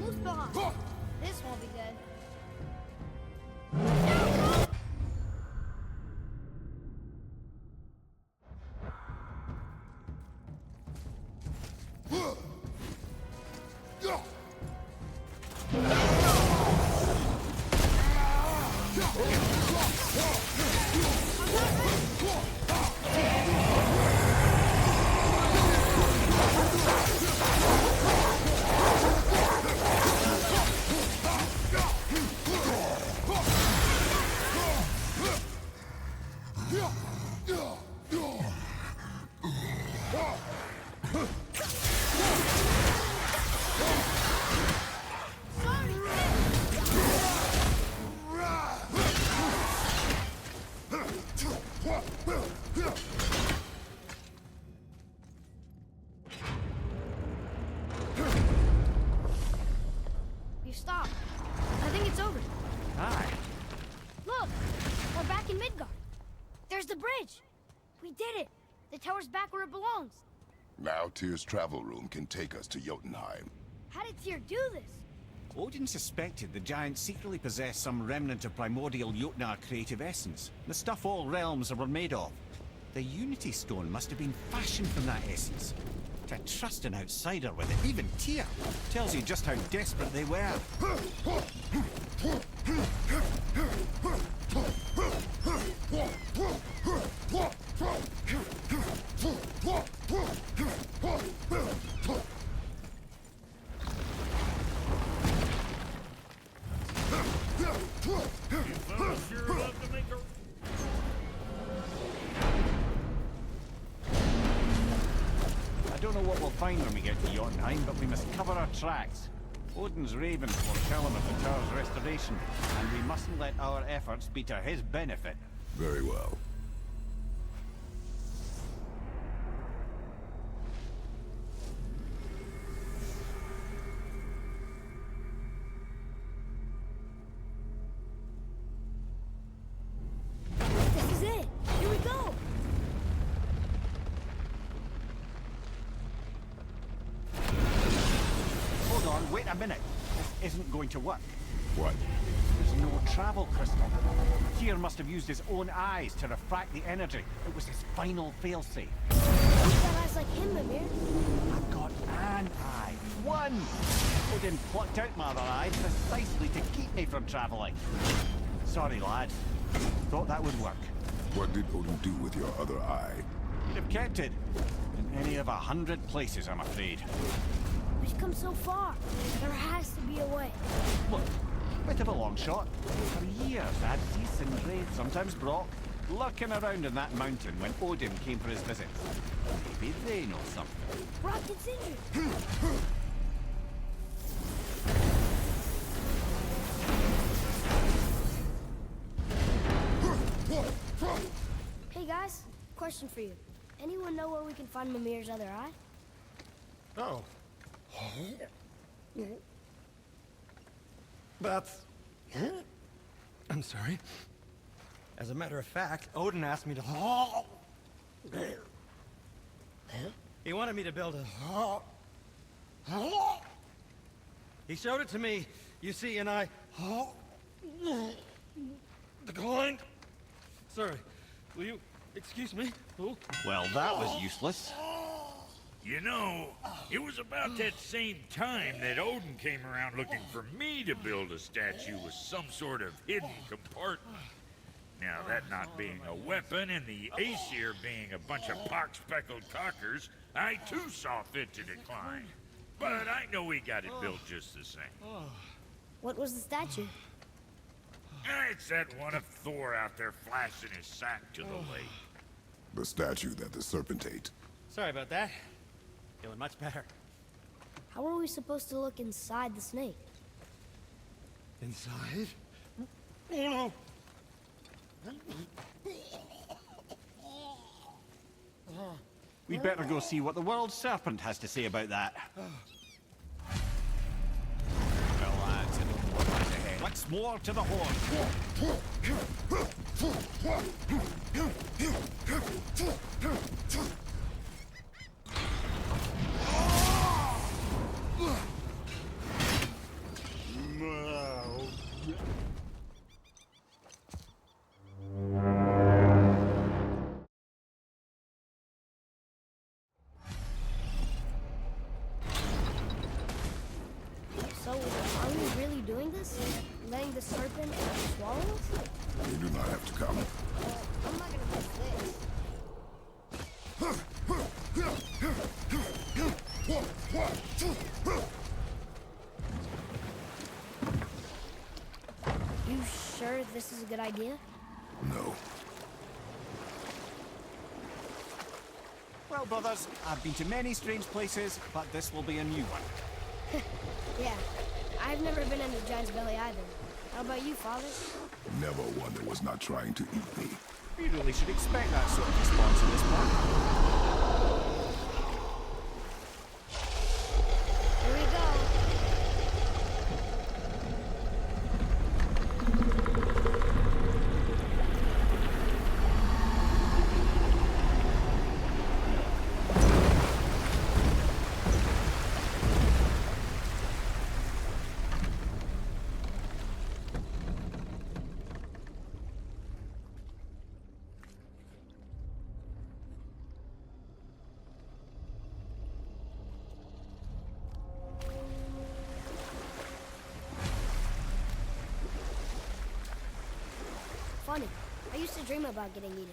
Moose behind. This won't be good. You stopped. I think it's over. Aye. Look, we're back in Midgard. There's the bridge. We did it. The tower's back where it belongs. Now Tyr's travel room can take us to Jotunheim. How did Tyr do this? Odin suspected the giant secretly possessed some remnant of primordial Jotnar creative essence. The stuff all realms were made of. The Unity Stone must have been fashioned from that essence. To trust an outsider with it, even Tyr, tells you just how desperate they were. I don't know what we'll find when we get to Jotunheim, but we must cover our tracks. Odin's ravens will tell him of the tower's restoration, and we mustn't let our efforts be to his benefit. Very well. This is it. Here we go. Hold on, wait a minute. This isn't going to work. What? There's no travel crystal. Tyr must have used his own eyes to refract the energy. It was his final failsafe. We've got eyes like him, Mimir. I've got an eye. One! Odin plucked out my other eye precisely to keep me from traveling. Sorry, lad. Thought that would work. What did Odin do with your other eye? He'd have kept it. In any of 100 places, I'm afraid. We've come so far. There has to be a way. Look, bit of a long shot. For years, I had Cease and Raid, sometimes Brock, lurking around in that mountain when Odin came for his visits. Maybe they know something. Brock gets injured. Hey guys, question for you. Anyone know where we can find Mimir's other eye? Oh. That's... I'm sorry. As a matter of fact, Odin asked me to... He wanted me to build a... He showed it to me, you see, and I... declined. Sorry. Will you excuse me? Oh. Well, that was useless. You know, it was about that same time that Odin came around looking for me to build a statue with some sort of hidden compartment. Now, that not being a weapon and the Aesir being a bunch of pock-speckled cockers, I too saw fit to decline. But I know we got it built just the same. What was the statue? It's that one of Thor out there flashing his sack to the lake. The statue that the serpent ate. Sorry about that. Feeling much better. How are we supposed to look inside the snake? Inside? Oh no! We'd better go see what the world serpent has to say about that. Well, lads, I don't know what lies ahead. What? Once more to the horn. So, are we really doing this? Letting the serpent swallow us? You do not have to come. I'm not gonna miss this. You sure this is a good idea? No. Well, brothers, I've been to many strange places, but this will be a new one. Yeah. I've never been in the giant's belly either. How about you, Father? Never one that was not trying to eat me. We really should expect that sort of response at this point. Here we go. Funny. I used to dream about getting eaten.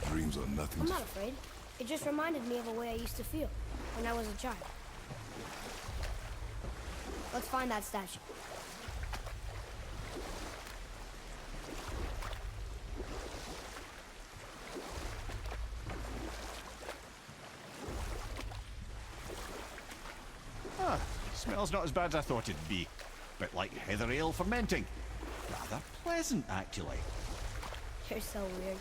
Dreams are nothing. I'm not afraid. It just reminded me of a way I used to feel when I was a child. Let's find that statue. Ah, smells not as bad as I thought it'd be. Bit like heather ale fermenting. Rather pleasant, actually. You're so weird.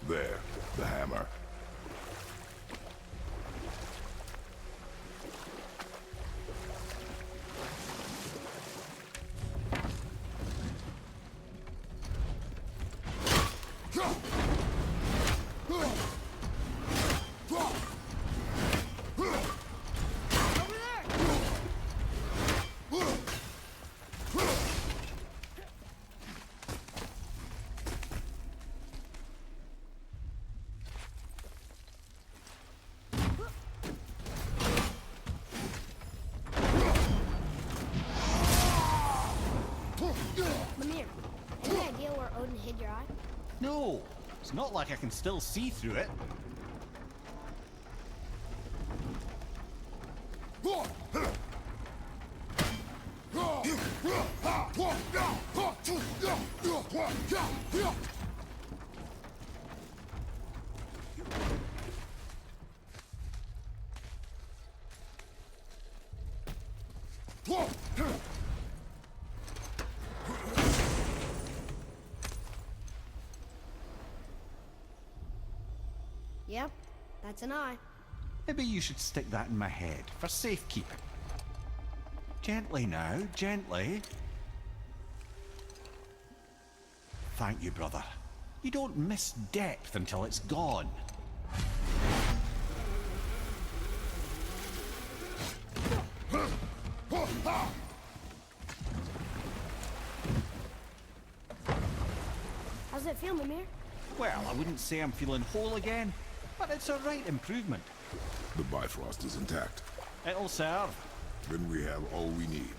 There, the hammer. Mimir, any idea where Odin hid your eye? No, it's not like I can still see through it. Yep, that's an eye. Maybe you should stick that in my head for safekeeping. Gently now, gently. Thank you, brother. You don't miss depth until it's gone. How's it feel, Mimir? Well, I wouldn't say I'm feeling whole again, but it's a right improvement. The Bifrost is intact. It'll serve. Then we have all we need.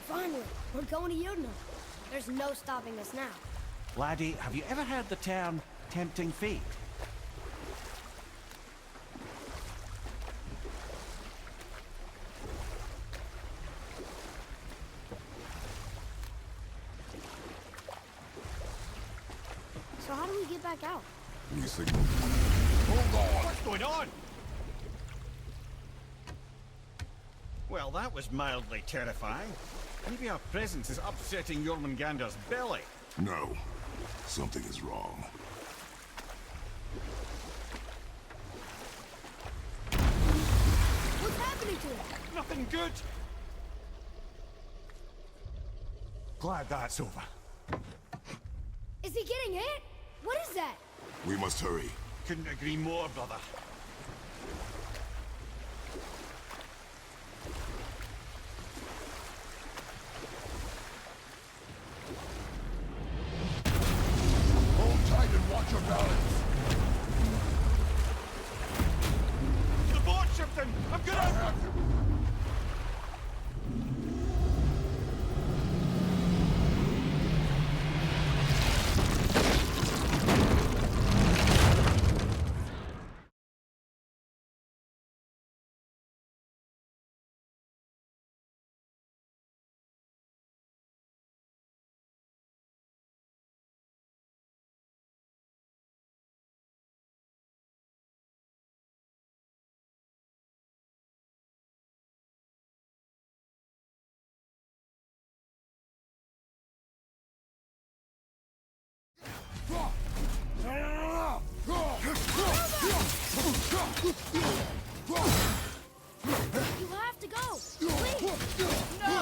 Finally, we're going to Yudna. There's no stopping us now. Laddie, have you ever heard the term tempting fate? So how do we get back out? We signal. Hold on! What's going on? Well, that was mildly terrifying. Maybe our presence is upsetting Jormungandr's belly. No. Something is wrong. to him? Nothing good. Glad that's over. Is he getting hit? What is that? We must hurry. Couldn't agree more, brother. Hold tight and watch your balance. The boat, Shipton! I'm gonna... I have him. You have to go! Please! No!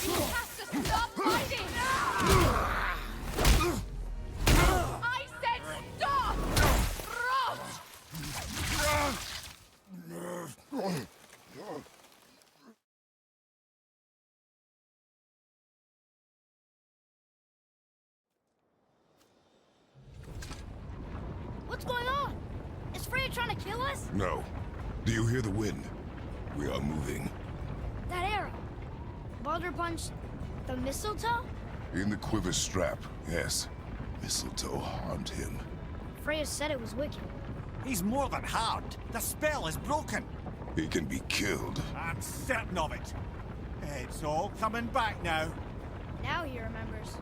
You have to stop fighting! I said stop! Rot! What's going on? Is Freya trying to kill us? No. Do you hear the wind? We are moving. That arrow. Baldur punched the mistletoe? In the quiver strap, yes. Mistletoe harmed him. Freya said it was wicked. He's more than harmed. The spell is broken. He can be killed. I'm certain of it. It's all coming back now. Now he remembers.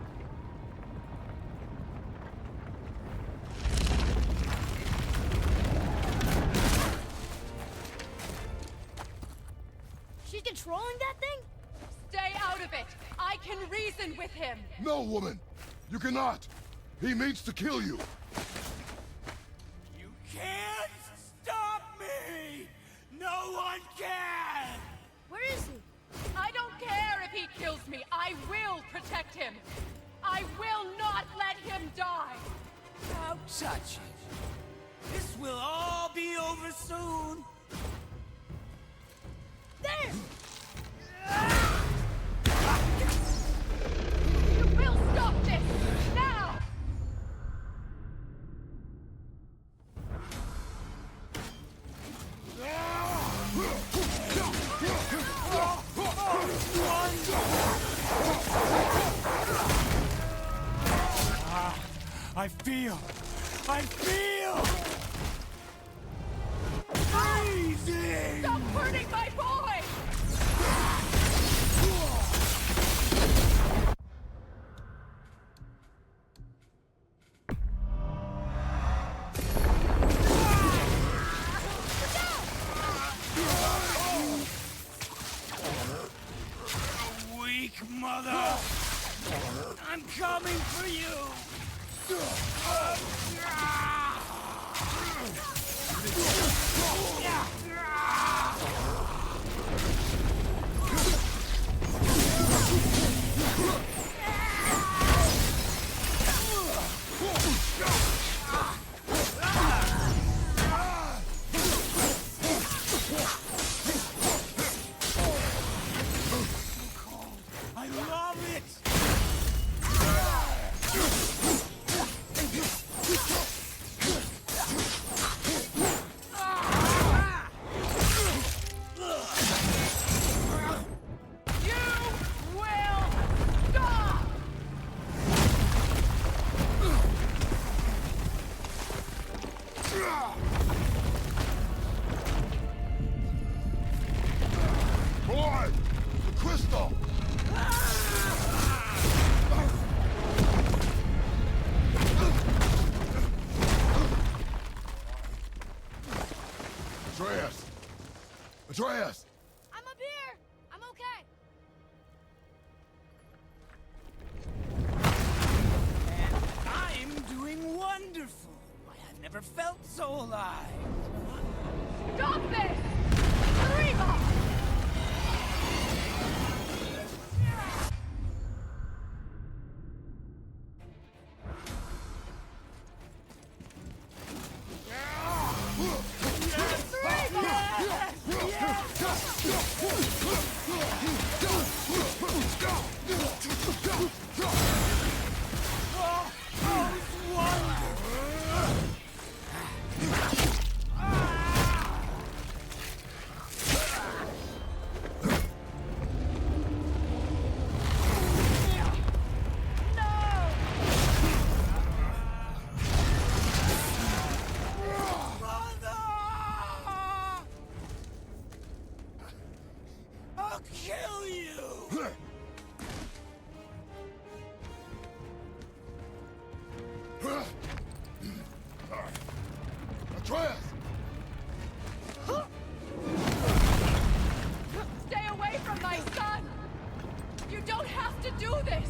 She's controlling that thing? Stay out of it! I can reason with him! No, woman! You cannot! He means to kill you! You can't stop me! No one can! Where is he? I don't care if he kills me. I will protect him. I will not let him die. Don't touch it. This will all be over soon. There! You will stop this! Now! I feel freezing! Stop hurting my boy! Weak mother! I'm coming for you! I love it! Boy! The crystal! Atreus! Atreus! I'm up here! I'm okay! I'm doing wonderful. I have never felt so alive. Stop this! I'll kill you! Atreus! Stay away from my son! You don't have to do this!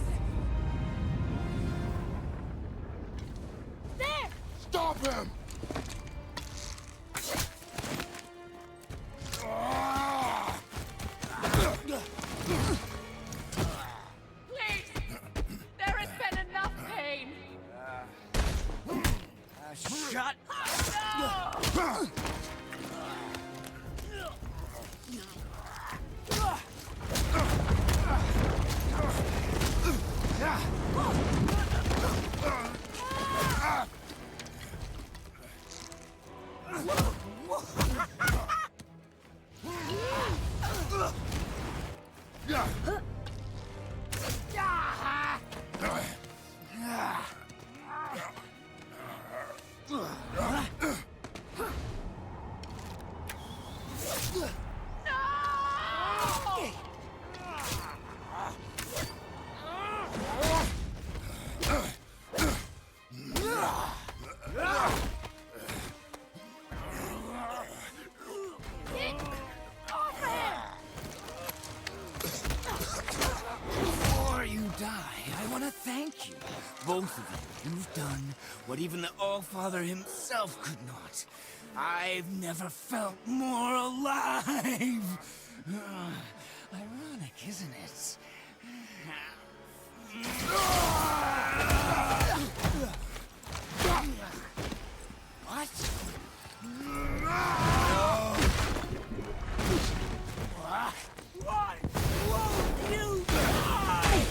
There! Stop him! Please! There has been enough pain! Shut No! Before you die, I want to thank you. Both of you. You've done what even the All-Father himself could not. I've never felt more alive. Ironic, isn't it? What? Why won't you die?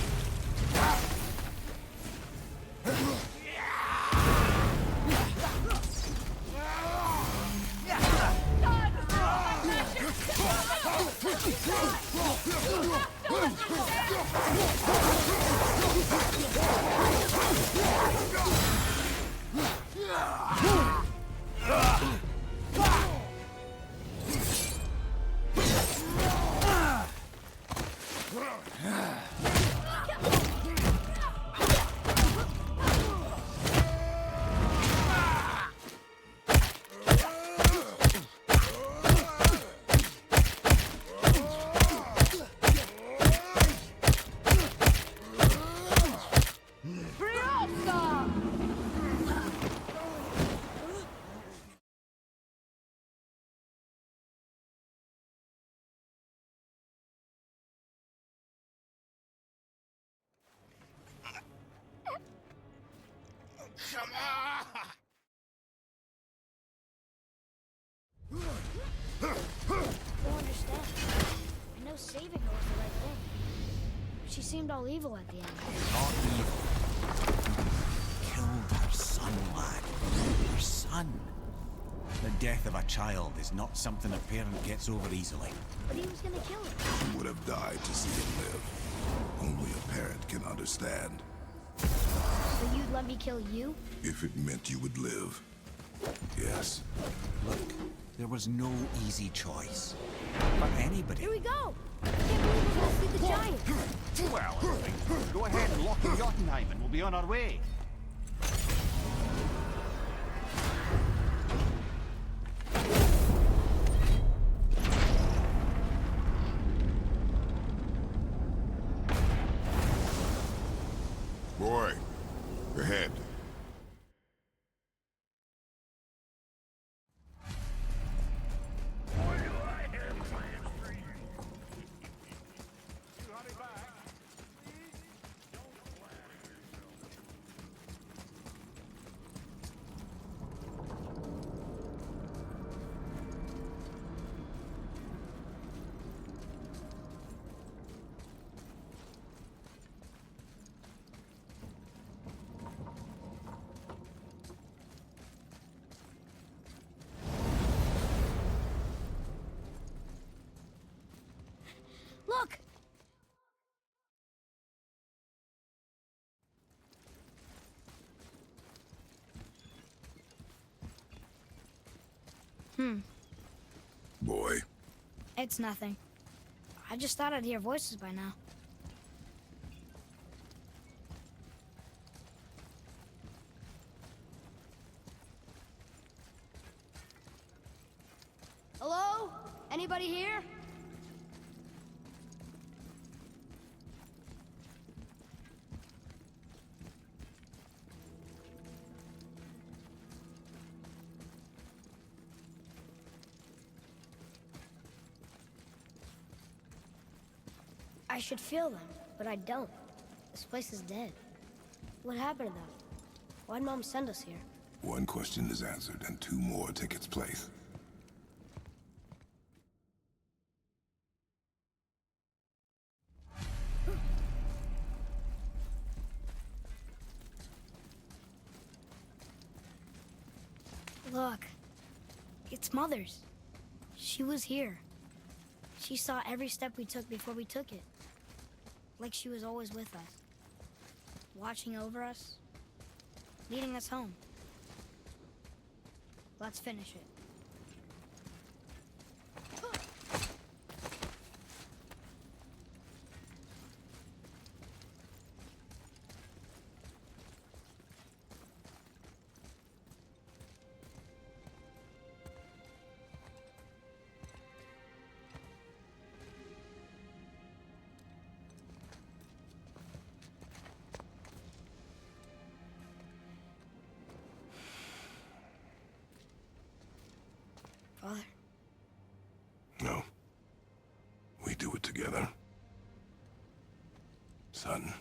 Come on! Don't understand. I know saving her was the right thing. She seemed all evil at the end. Not evil. Killed her son, lad. Her son. The death of a child is not something a parent gets over easily. But he was gonna kill her. She would have died to see him live. Only a parent can understand. So you'd let me kill you? If it meant you would live. Yes. Look, there was no easy choice. For anybody. Here we go! I can't believe we're gonna see the giant! Well, go ahead and lock in Jotunheim and we'll be on our way. Boy, ahead. Look! Boy, It's nothing. I just thought I'd hear voices by now. Hello? Anybody here? I should feel them, but I don't. This place is dead. What happened to them? Why'd Mom send us here? One question is answered, and two more take its place. Look. It's Mother's. She was here. She saw every step we took before we took it. Like she was always with us. Watching over us. Leading us home. Let's finish it. Father? No. We do it together. Son.